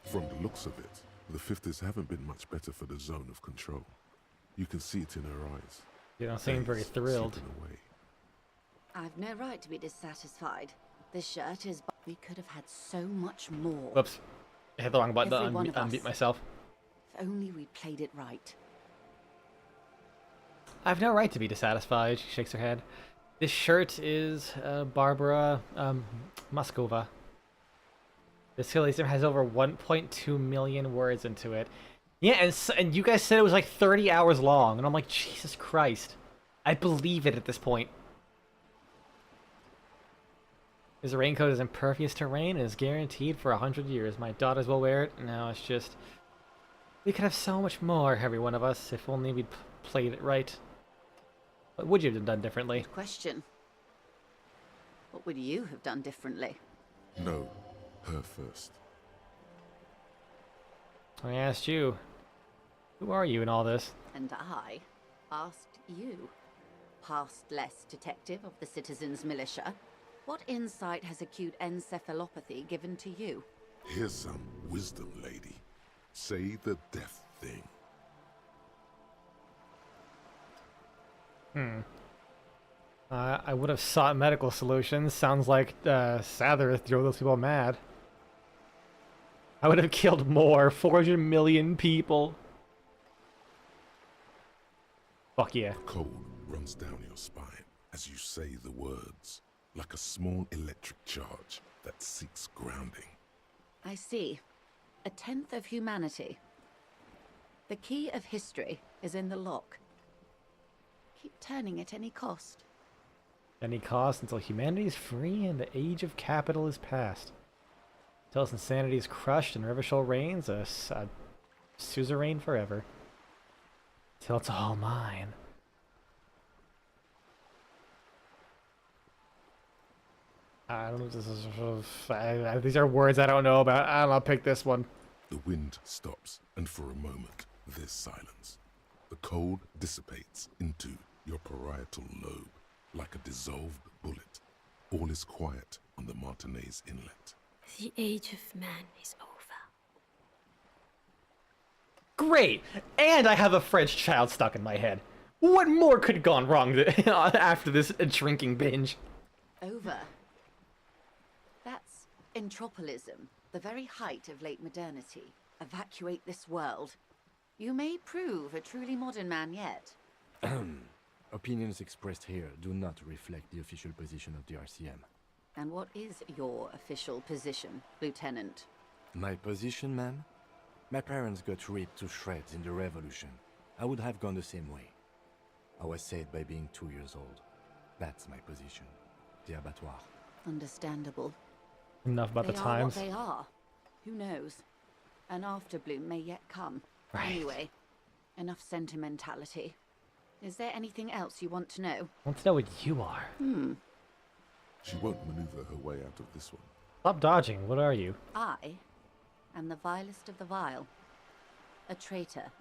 From the looks of it, the 50s haven't been much better for the Zone of Control. You can see it in her eyes. You don't seem very thrilled. Slipping away. I've no right to be dissatisfied. This shirt is... We could have had so much more. Whoops. I hit the wrong button to Every one of unmute us. myself. If only we'd played it right. I've no right to be dissatisfied, she shakes her head. This shirt is Barbara Moskova. This Elysium has over 1.2 million words into it. Yeah, and you guys said it was like 30 hours long, and I'm like, Jesus Christ. I believe it at this point. His raincoat is impervious to rain and is guaranteed for 100 years. My daughters will wear it. No, it's just... We could have so much more, every one of us, if only we'd played it right. What would you have done differently? Good question. What would you have done differently? No, her first. I asked you. Who are you in all this? And I asked you, past less detective of the Citizens Militia, what insight has acute encephalopathy given to you? Here's some wisdom, lady. Say the death thing. I would have sought medical solutions. Sounds like Sather drove those people mad. I would have killed more. 400 million people. Fuck yeah. A cold runs down your spine as you say the words, like a small electric charge that seeks grounding. I see. A tenth of humanity. The key of history is in the lock. Keep turning at any cost. Any cost until humanity is free and the age of capital is past. Until its insanity is crushed and Revachol reigns, a suzerain forever. Till it's all mine. I don't know. This is, these are words I don't know about. I'll pick this one. The wind stops, and for a moment, there's silence. The cold dissipates into your parietal lobe like a dissolved bullet. All is quiet on the Martinez Inlet. The age of man is over. Great! And I have a French child stuck in my head. What more could have gone wrong after this drinking binge? Over. That's entropolism, the very height of late modernity. Evacuate this world. You may prove a truly modern man yet. Opinions expressed here do not reflect the official position of the RCM. And what is your official position, Lieutenant? My position, ma'am? My parents got ripped to shreds in the revolution. I would have gone the same way. I was saved by being 2 years old. That's my position. The abattoir. Understandable. Enough about the times. They are what they are. Who knows? An afterbloom may yet come. Right. Anyway, enough sentimentality. Is there anything else you want to know? I want to know what you are. She won't maneuver her way out of this one. Stop dodging. What are you? I am the vilest of the vile. A traitor.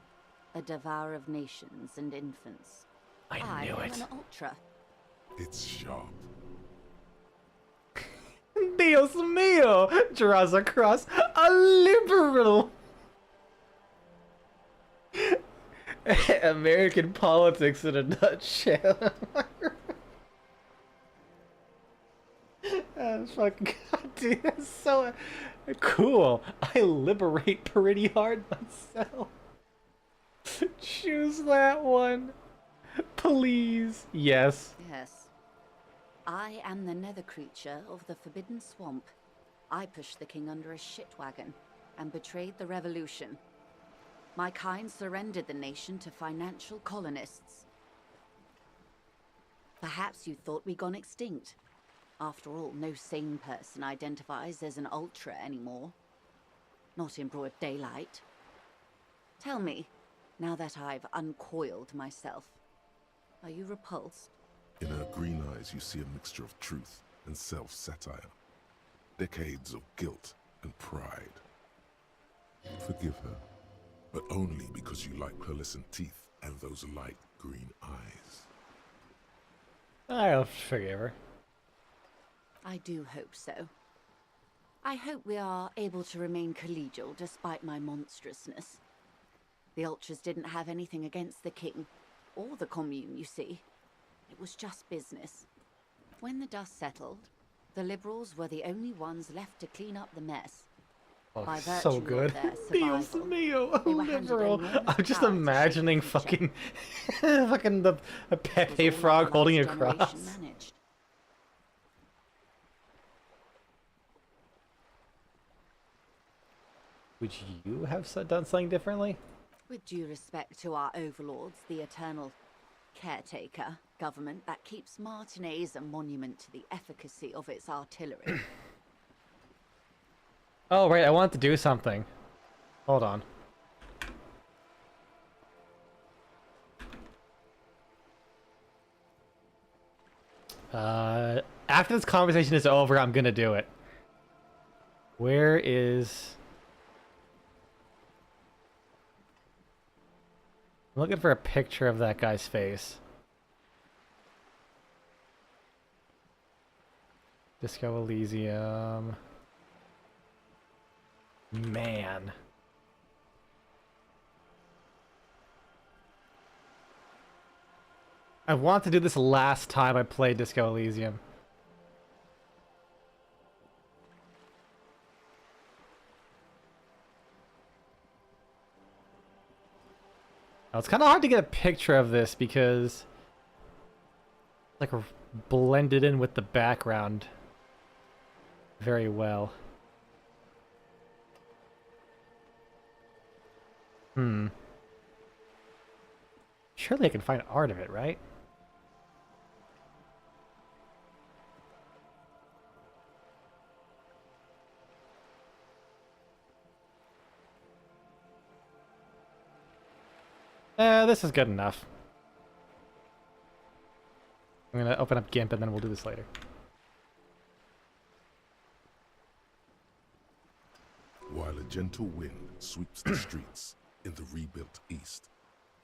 A devourer of nations and infants. I knew it. am an ultra. It's sharp. Dios mío! Draws across a liberal! American politics in a nutshell. That's fucking goddamn, that's so cool. I liberate pretty hard myself. Choose that one. Please. Yes. Yes. I am the nether creature of the Forbidden Swamp. I pushed the king under a shit wagon and betrayed the revolution. My kind surrendered the nation to financial colonists. Perhaps you thought we'd gone extinct. After all, no sane person identifies as an ultra anymore. Not in broad daylight. Tell me, now that I've uncoiled myself, are you repulsed? In her green eyes, you see a mixture of truth and self-satire. Decades of guilt and pride. Forgive her, but only because you like pearlescent teeth and those light green eyes. I'll forgive her. I do hope so. I hope we are able to remain collegial despite my monstrousness. The Ultras didn't have anything against the king, or the commune, you see. It was just business. When the dust settled, the liberals were the only ones left to clean up the mess. Oh, By virtue so good. of their Dios survival, mío, they were handed liberal. enormous I'm just power to imagining shape the future. fucking the Pepe It was all frog the holding a last generation cross. managed. Would you have done something differently? With due respect to our overlords, the eternal caretaker government that keeps Martinez a monument to the efficacy of its artillery. Oh, right, I want to do something. Hold on. After this conversation is over, I'm gonna do it. Where is... I'm looking for a picture of that guy's face. Disco Elysium. Man. I want to do this last time I played Disco Elysium. Now, it's kind of hard to get a picture of this because it's like blended in with the background very well. Surely I can find art of it, right? This is good enough. I'm gonna open up GIMP and then we'll do this later. while a gentle wind sweeps the streets in the rebuilt east.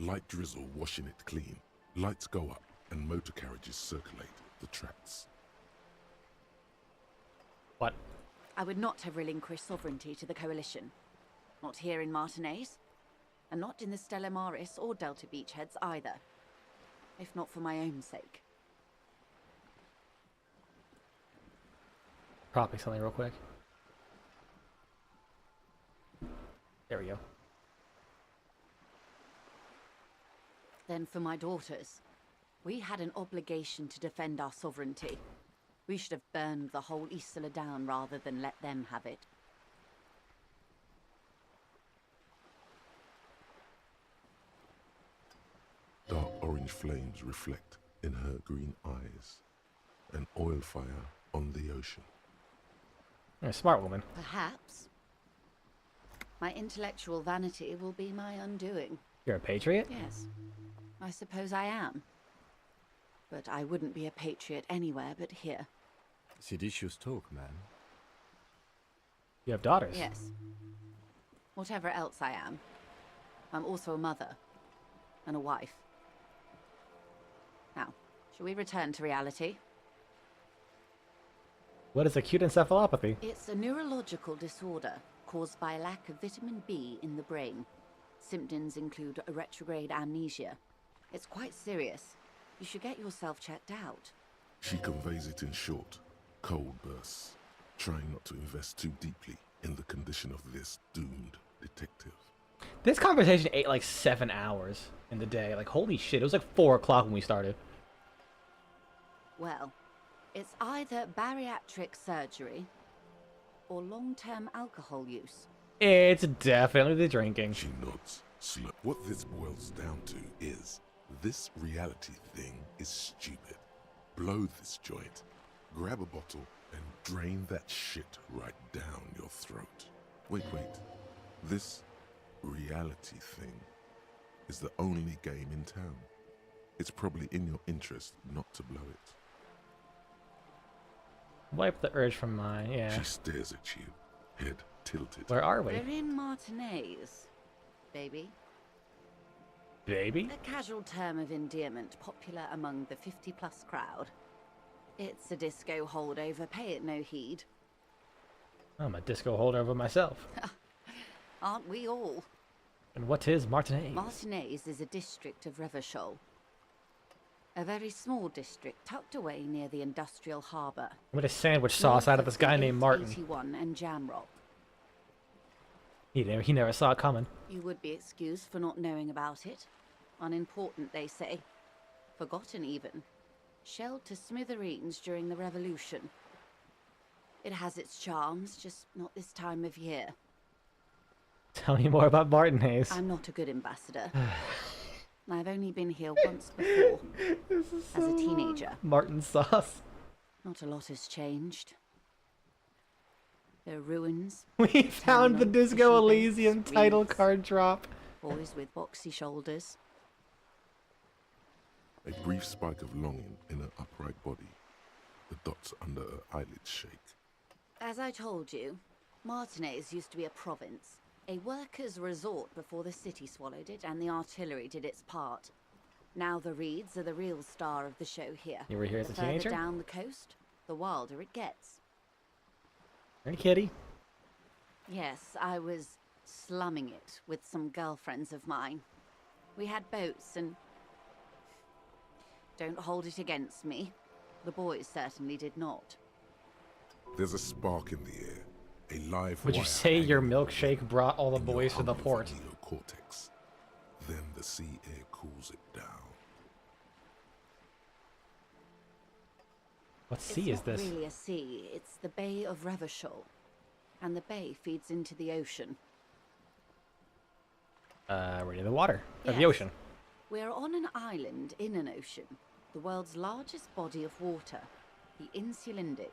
Light drizzle washing it clean. Lights go up and motor carriages circulate the tracks. What? I would not have relinquished sovereignty to the Coalition. Not here in Martinez, and not in the Stella Maris or Delta Beachheads either. If not for my own sake. Probably something real quick. There we go. Then for my daughters. We had an obligation to defend our sovereignty. We should have burned the whole Isla down rather than let them have it. Dark orange flames reflect in her green eyes. An oil fire on the ocean. You're a smart woman. Perhaps. My intellectual vanity will be my undoing. You're a patriot? Yes. I suppose I am. But I wouldn't be a patriot anywhere but here. Seditious talk, man. You have daughters? Yes. Whatever else I am, I'm also a mother. And a wife. Now, shall we return to reality? What is acute encephalopathy? It's a neurological disorder caused by a lack of vitamin B in the brain. Symptoms include a retrograde amnesia. It's quite serious. You should get yourself checked out. She conveys it in short, cold bursts, trying not to invest too deeply in the condition of this doomed detective. This conversation ate like 7 hours in the day. Like, holy shit, it was like 4 o'clock when we started. Well, it's either bariatric surgery or long-term alcohol use. It's definitely the drinking. She nods, slow. What this boils down to is, this reality thing is stupid. Blow this joint, grab a bottle, and drain that shit right down your throat. Wait. This reality thing is the only game in town. It's probably in your interest not to blow it. Wipe the urge from mine, yeah. She stares at you, head tilted. Where are we? We're in Martinez, baby. Baby? A casual term of endearment popular among the 50-plus crowd. It's a disco holdover, pay it no heed. I'm a disco holdover myself. Aren't we all? And what is Martinez? Martinez is a district of Revachol. A very small district tucked away near the industrial harbour. I'm gonna sandwich sauce out of this guy named Martin. 81 and Jamrock. He never saw it coming. You would be excused for not knowing about it. Unimportant, they say. Forgotten, even. Shelled to smithereens during the Revolution. It has its charms, just not this time of year. Tell me more about Martinez. I'm not a good ambassador. I've only been here once before, as a teenager. Martin sauce. Not a lot has changed. There are ruins. We found the Disco Elysium title card drop. Boys with boxy shoulders. A brief spike of longing in her upright body. The dots under her eyelids shake. As I told you, Martinez used to be a province. A workers' resort before the city swallowed it and the artillery did its part. Now the Reeds are the real star of the show here. You were here as a Further teenager? down the coast, the wilder it gets. Hey, kitty. Yes, I was slumming it with some girlfriends of mine. We had boats and... Don't hold it against me. The boys certainly did not. There's a spark in the air. A live Would you wire say your hanging milkshake brought all the in your boys to the hungover port? neocortex. Then the sea air cools it down. What sea is this? It's not really a sea. It's the Bay of Revachol. And the bay feeds into the ocean. We're in the water. Or the Yes. ocean. We're on an island in an ocean. The world's largest body of water. The Insulindic.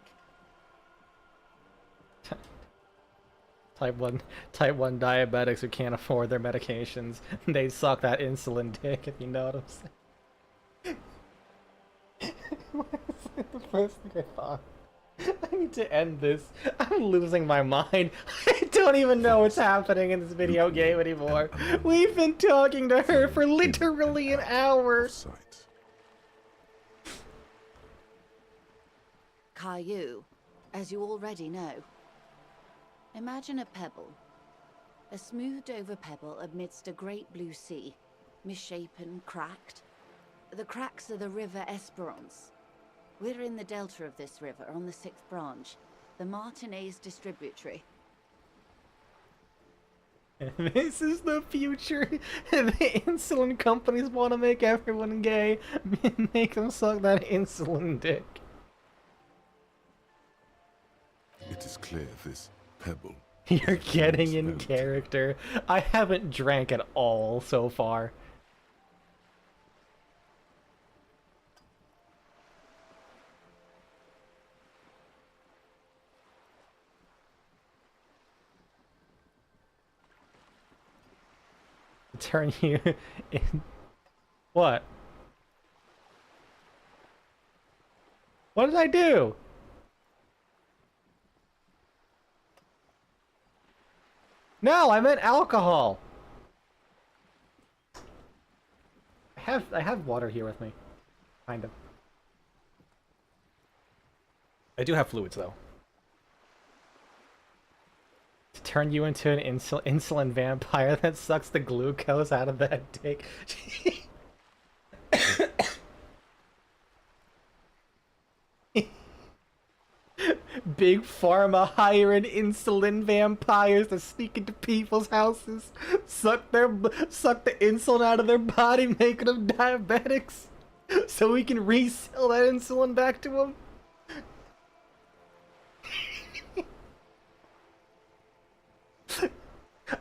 Type 1 diabetics who can't afford their medications. They suck that insulin dick, if you know what I'm saying. That's the first thing I thought. I need to end this. I'm losing my mind. I don't even know what's happening in this video game anymore. We've been talking to her for literally an hour. Caillou, as you already know. Imagine a pebble. A smoothed over pebble amidst a great blue sea. Misshapen, cracked. The cracks are the River Esperance. We're in the delta of this river, on the 6th branch, the Martinez distributary. This is the future. The insulin companies want to make everyone gay, make them suck that insulin dick. It is clear this pebble. You're getting in character. I haven't drank at all so far. Turn you in. What? What did I do? No, I meant alcohol. I have water here with me. Kind of. I do have fluids though. To turn you into an insulin vampire that sucks the glucose out of that dick. Big Pharma hiring insulin vampires to sneak into people's houses, suck the insulin out of their body, making them diabetics, so we can resell that insulin back to them.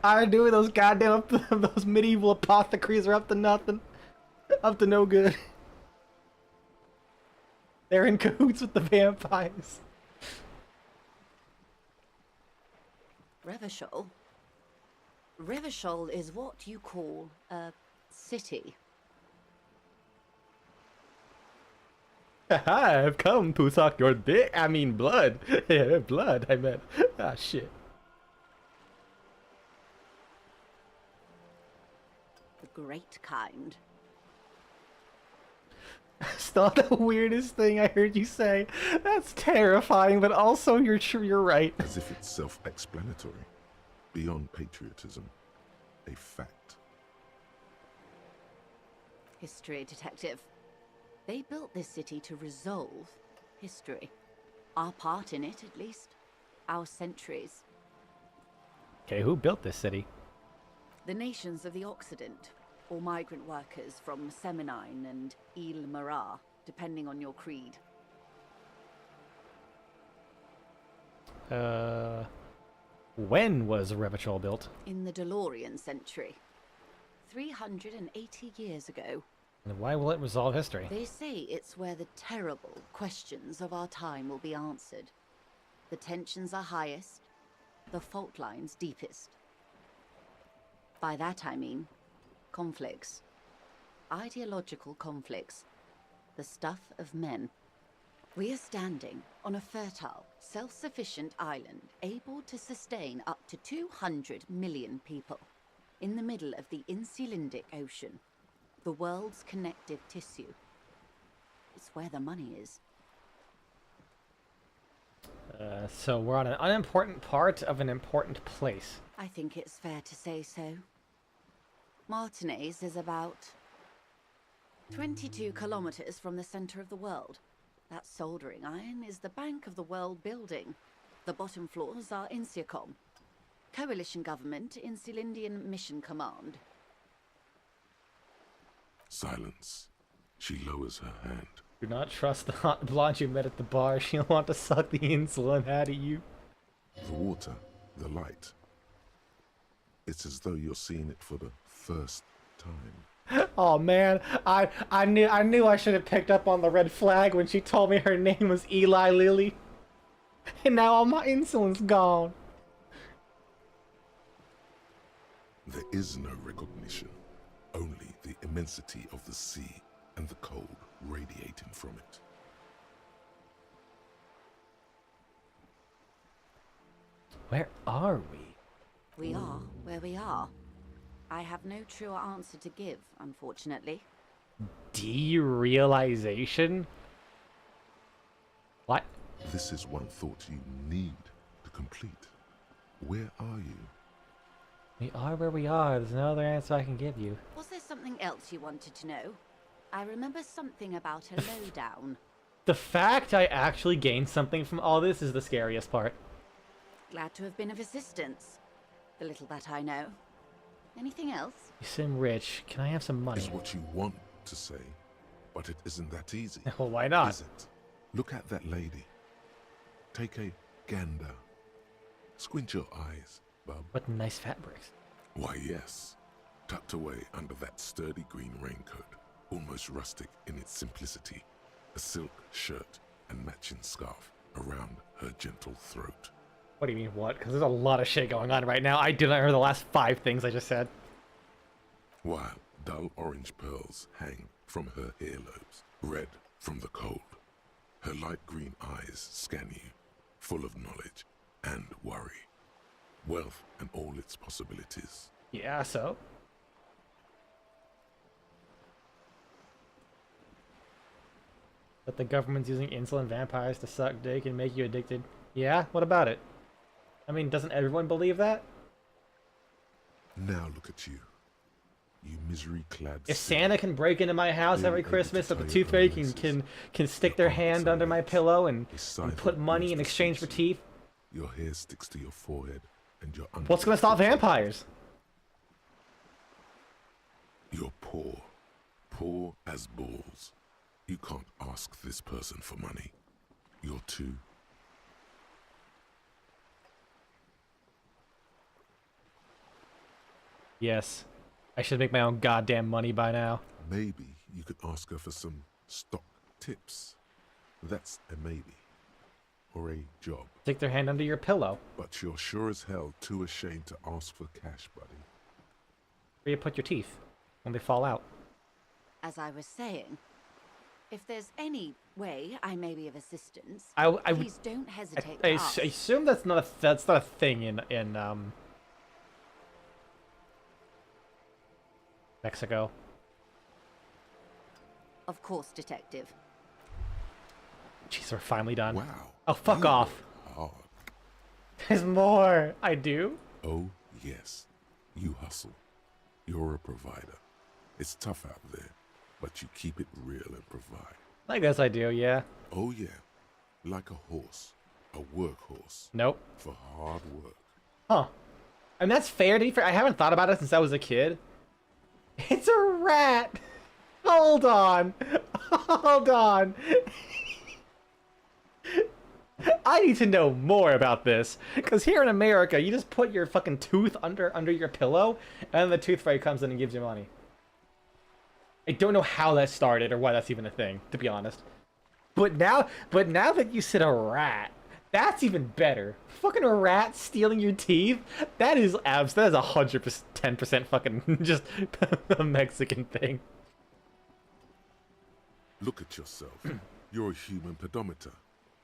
I knew those goddamn those medieval apothecaries are up to nothing, up to no good. They're in cahoots with the vampires. Revachol? Revachol is what you call a city. I've come to suck your dick. I mean blood. Yeah, blood, I meant. Ah, shit. The great kind. It's not the weirdest thing I heard you say. That's terrifying, but also you're right. As if it's self-explanatory. Beyond patriotism. A fact. History detective. They built this city to resolve history. Our part in it, at least. Our centuries. Okay, who built this city? The nations of the Occident, or migrant workers from Seminine and Ile Marat, depending on your creed. When was Revachol built? In the DeLorean century. 380 years ago. And why will it resolve history? They say it's where the terrible questions of our time will be answered. The tensions are highest, the fault lines deepest. By that I mean conflicts. Ideological conflicts. The stuff of men. We are standing on a fertile, self-sufficient island able to sustain up to 200 million people in the middle of the Insulindic Ocean, the world's connective tissue. It's where the money is. So we're on an unimportant part of an important place. I think it's fair to say so. Martinez is about 22 kilometers from the center of the world. That soldering iron is the bank of the world building. The bottom floors are Insiacom. Coalition government, Insulindian Mission Command. Silence. She lowers her hand. Do not trust the hot blonde you met at the bar. She'll want to suck the insulin out of you. The water, the light. It's as though you're seeing it for the first time. Oh man, I knew I should have picked up on the red flag when she told me her name was Eli Lilly. And now all my insulin's gone. There is no recognition, only the immensity of the sea and the cold radiating from it. Where are we? We are where we are. I have no truer answer to give, unfortunately. Derealization? What? This is one thought you need to complete. Where are you? We are where we are. There's no other answer I can give you. Was there something else you wanted to know? I remember something about a lowdown. The fact I actually gained something from all this is the scariest part. Glad to have been of assistance. The little that I know. Anything else? You seem rich. Can I have some money? Is what you want to say, but it isn't that easy. Well, why not? Is it? Look at that lady. Take a gander. Squint your eyes, bub. What nice fabrics. Why, yes. Tucked away under that sturdy green raincoat, almost rustic in its simplicity, a silk shirt and matching scarf around her gentle throat. What do you mean, what? Because there's a lot of shit going on right now. I didn't remember the last 5 things I just said. While dull orange pearls hang from her earlobes, red from the cold. Her light green eyes scan you, full of knowledge and worry. Wealth and all its possibilities. Yeah, so? That the government's using insulin vampires to suck dick and make you addicted. Yeah? What about it? I mean, doesn't everyone believe that? Now look at you. You misery-clad... If Santa can break into my house every Christmas, so the Tooth Fairy can stick their hand under my pillow and put money in exchange for teeth. Your hair sticks to your forehead and your... What's gonna stop vampires? You're poor. Poor as balls. You can't ask this person for money. You're too... Yes. I should make my own goddamn money by now. Maybe you could ask her for some stock tips. That's a maybe. Or a job. Stick their hand under your pillow. But you're sure as hell too ashamed to ask for cash, buddy. Where you put your teeth when they fall out. As I was saying, if there's any way I may be of assistance, please don't hesitate to ask. I assume that's not a thing in Mexico. Of course, detective. Jeez, we're finally done. Wow. Oh, fuck off. Hard. There's more. I do? Oh, yes. You hustle. You're a provider. It's tough out there, but you keep it real and provide. I guess I do, yeah. Oh, yeah. Like a horse. A workhorse. Nope. For hard work. Huh. And that's fair to be fair. I haven't thought about it since I was a kid. It's a rat. Hold on. Hold on. I need to know more about this. Because here in America, you just put your fucking tooth under your pillow, and then the Tooth Fairy comes in and gives you money. I don't know how that started or why that's even a thing, to be honest. But now that you said a rat, that's even better. Fucking a rat stealing your teeth? That is 110% fucking just a Mexican thing. Look at yourself. You're a human pedometer.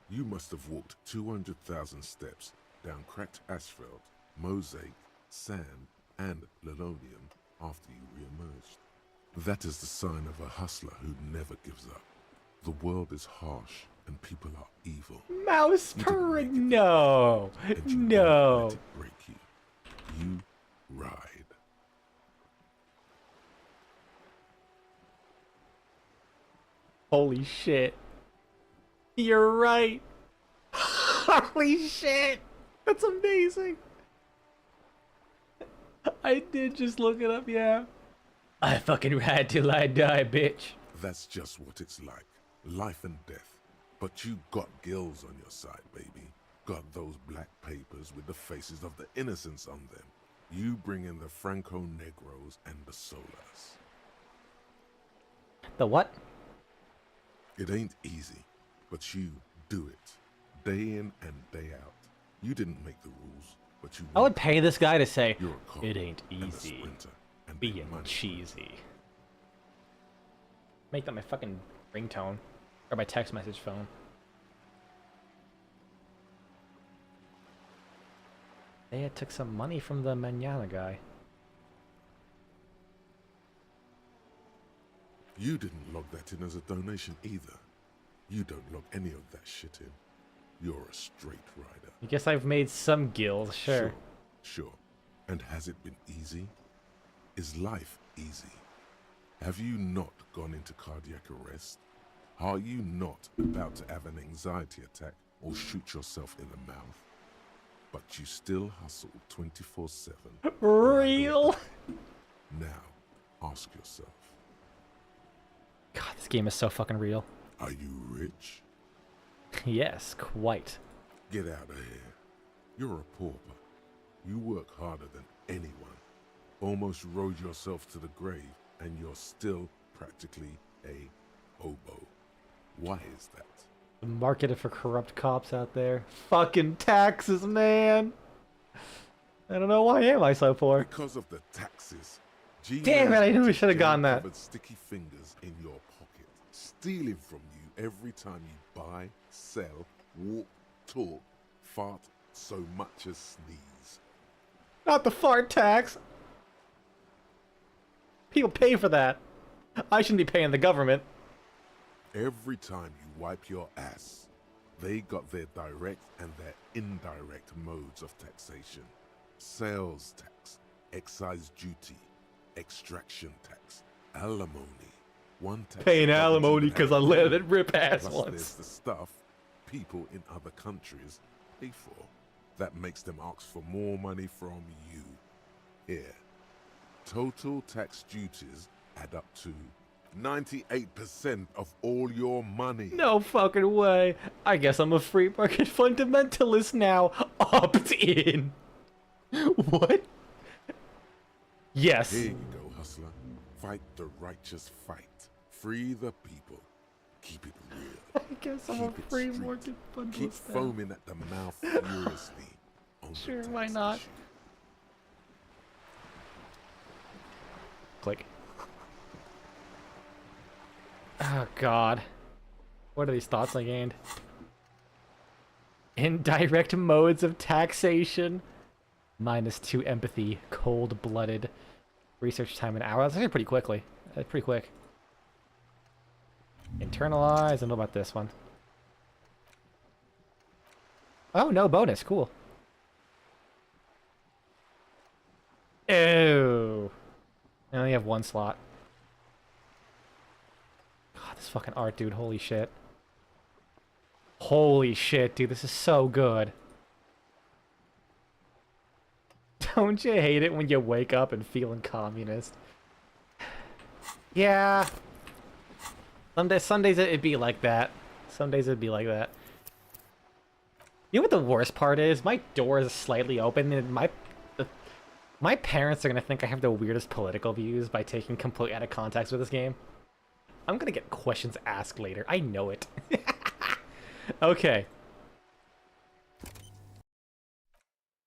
You must have walked 200,000 steps down cracked asphalt, mosaic, sand, and linoleum after you re-emerged. That is the sign of a hustler who never gives up. The world is harsh and people are evil. Mouse purring? No. No. Let it break you. You ride. Holy shit. You're right. Holy shit. That's amazing. I did just look it up, yeah. I fucking ride till I die, bitch. That's just what it's like. Life and death. But you got gills on your side, baby. Got those black papers with the faces of the innocents on them. You bring in the Franco Negros and the Solas. The what? It ain't easy, but you do it. Day in and day out. You didn't make the rules, but you... I would pay this guy to say, you're a cop it ain't and a easy sprinter and being money. cheesy. Make that my fucking ringtone. Or my text message phone. They had took some money from the Manana guy. You didn't log that in as a donation either. You don't log any of that shit in. You're a straight rider. I guess I've made some gills, sure. Sure. And has it been easy? Is life easy? Have you not gone into cardiac arrest? Are you not about to have an anxiety attack or shoot yourself in the mouth? But you still hustle 24/7. Real? Now, ask yourself. God, this game is so fucking real. Are you rich? Yes, quite. Get out of here. You're a pauper. You work harder than anyone. Almost rode yourself to the grave, and you're still practically a hobo. Why is that? Marketed for corrupt cops out there. Fucking taxes, man. I don't know why am I so poor. Because of the taxes. Damn it, I knew we should have gotten that. Sticky fingers in your pocket, stealing from you every time you buy, sell, walk, talk, fart, so much as sneeze. Not the fart tax. People pay for that. I shouldn't be paying the government. Every time you wipe your ass, they got their direct and their indirect modes of taxation. Sales tax, excise duty, extraction tax, alimony. One tax paying alimony because I let it rip ass plus once. There's the stuff people in other countries pay for. That makes them ask for more money from you. Here, total tax duties add up to 98% of all your money. No fucking way. I guess I'm a free market fundamentalist now. Opt in. What? Yes. Here you go, hustler. Fight the righteous fight. Free the people. Keep it real. I guess I'm a free market fundamentalist. Keep foaming at the mouth furiously. Sure, why not? Click. Oh god. What are these thoughts I gained? Indirect modes of taxation. -2 empathy. Cold-blooded. Research time an hour. That's actually pretty quickly. That's pretty quick. Internalize. I don't know about this one. Oh, no bonus. Cool. Ew. I only have one slot. God, this fucking art, dude. Holy shit. Holy shit, dude. This is so good. Don't you hate it when you wake up and feeling communist? Yeah. Sundays it'd be like that. Some days it'd be like that. You know what the worst part is? My door is slightly open and my parents are gonna think I have the weirdest political views by taking complete out of context with this game. I'm gonna get questions asked later. I know it. Okay.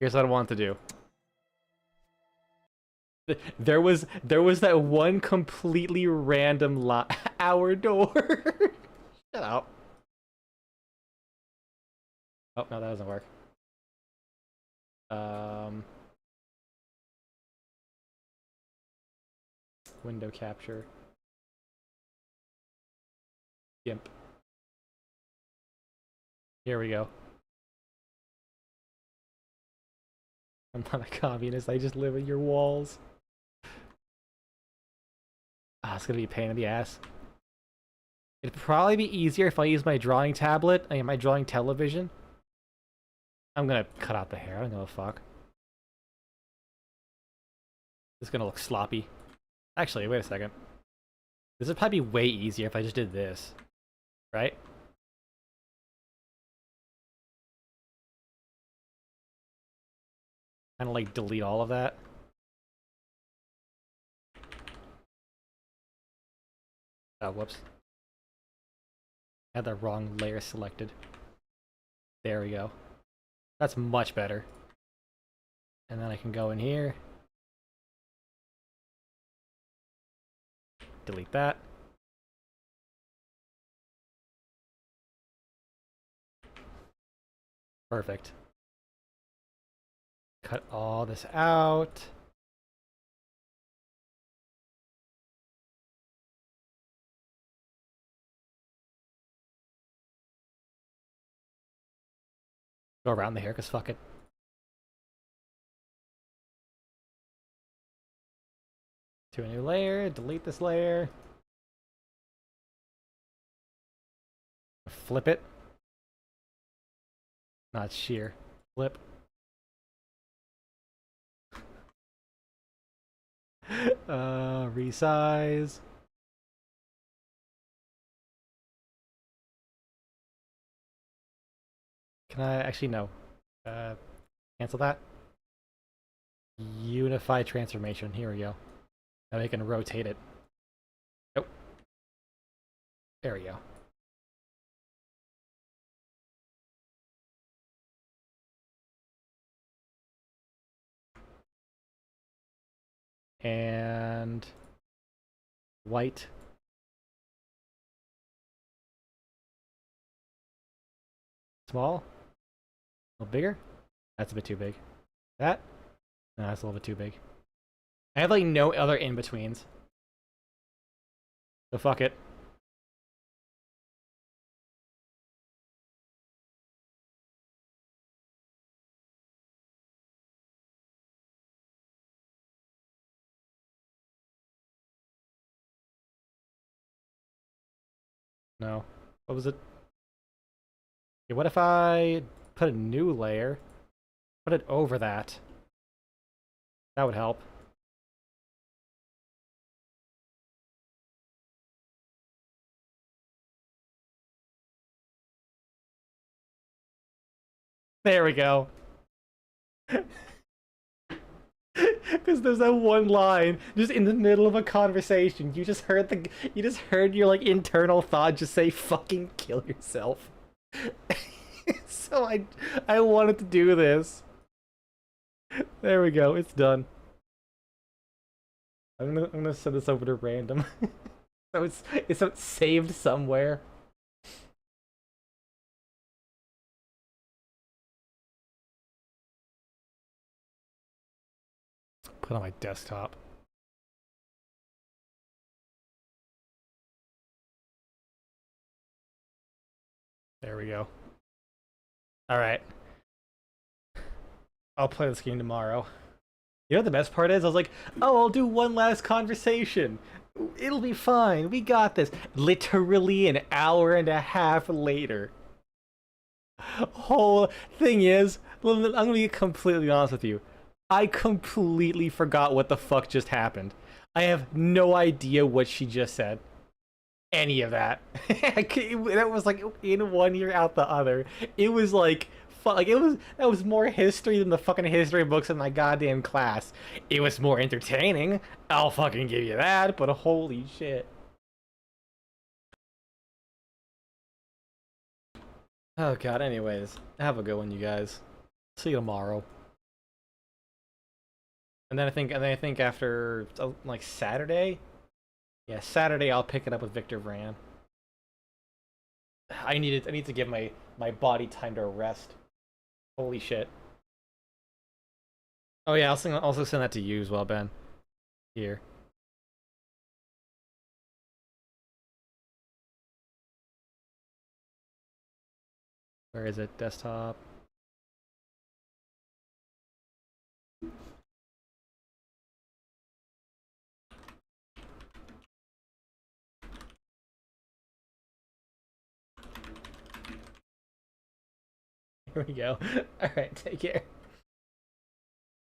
Here's what I want to do. There was that one completely random hour door. Shut up. Oh no, that doesn't work. Window capture. GIMP. Here we go. I'm not a communist, I just live in your walls. Ah, it's gonna be a pain in the ass. It'd probably be easier if I use my drawing tablet, I mean my drawing television. I'm gonna cut out the hair, I don't give a fuck. It's gonna look sloppy. Actually, wait a second. This would probably be way easier if I just did this. Right? Kind of like delete all of that. Oh, whoops. I had the wrong layer selected. There we go. That's much better. And then I can go in here. Delete that. Perfect. cut all this out. Go around the hair, cause fuck it. To a new layer, delete this layer. Flip it. Not shear. Flip. Resize. Can I actually no? Cancel that. Unify transformation. Here we go. Now we can rotate it. Nope. There we go. And white. Small. A little bigger. That's a bit too big. That? No, that's a little bit too big. I have like no other in-betweens. So fuck it. No. What was it? Okay, what if I put a new layer? Put it over that. That would help. There we go. Because there's that one line just in the middle of a conversation. You just heard your like internal thought just say "fucking kill yourself." So I wanted to do this. There we go. It's done. I'm gonna send this over to random. So it's saved somewhere. Put on my desktop. There we go. Alright. I'll play this game tomorrow. You know what the best part is? I was like, oh, I'll do one last conversation. It'll be fine. We got this. Literally an hour and a half later. Whole thing is, I'm gonna be completely honest with you. I completely forgot what the fuck just happened. I have no idea what she just said. Any of that. That was like in one ear out the other. It was like that was more history than the fucking history books in my goddamn class. It was more entertaining. I'll fucking give you that, but holy shit. Oh god, anyways. Have a good one, you guys. See you tomorrow. And then I think after like Saturday, yeah, Saturday I'll pick it up with Victor Vran. I need to give my body time to rest. Holy shit. Oh yeah, I'll also send that to you as well, Ben. Here. Where is it? Desktop. Here we go. Alright, take care.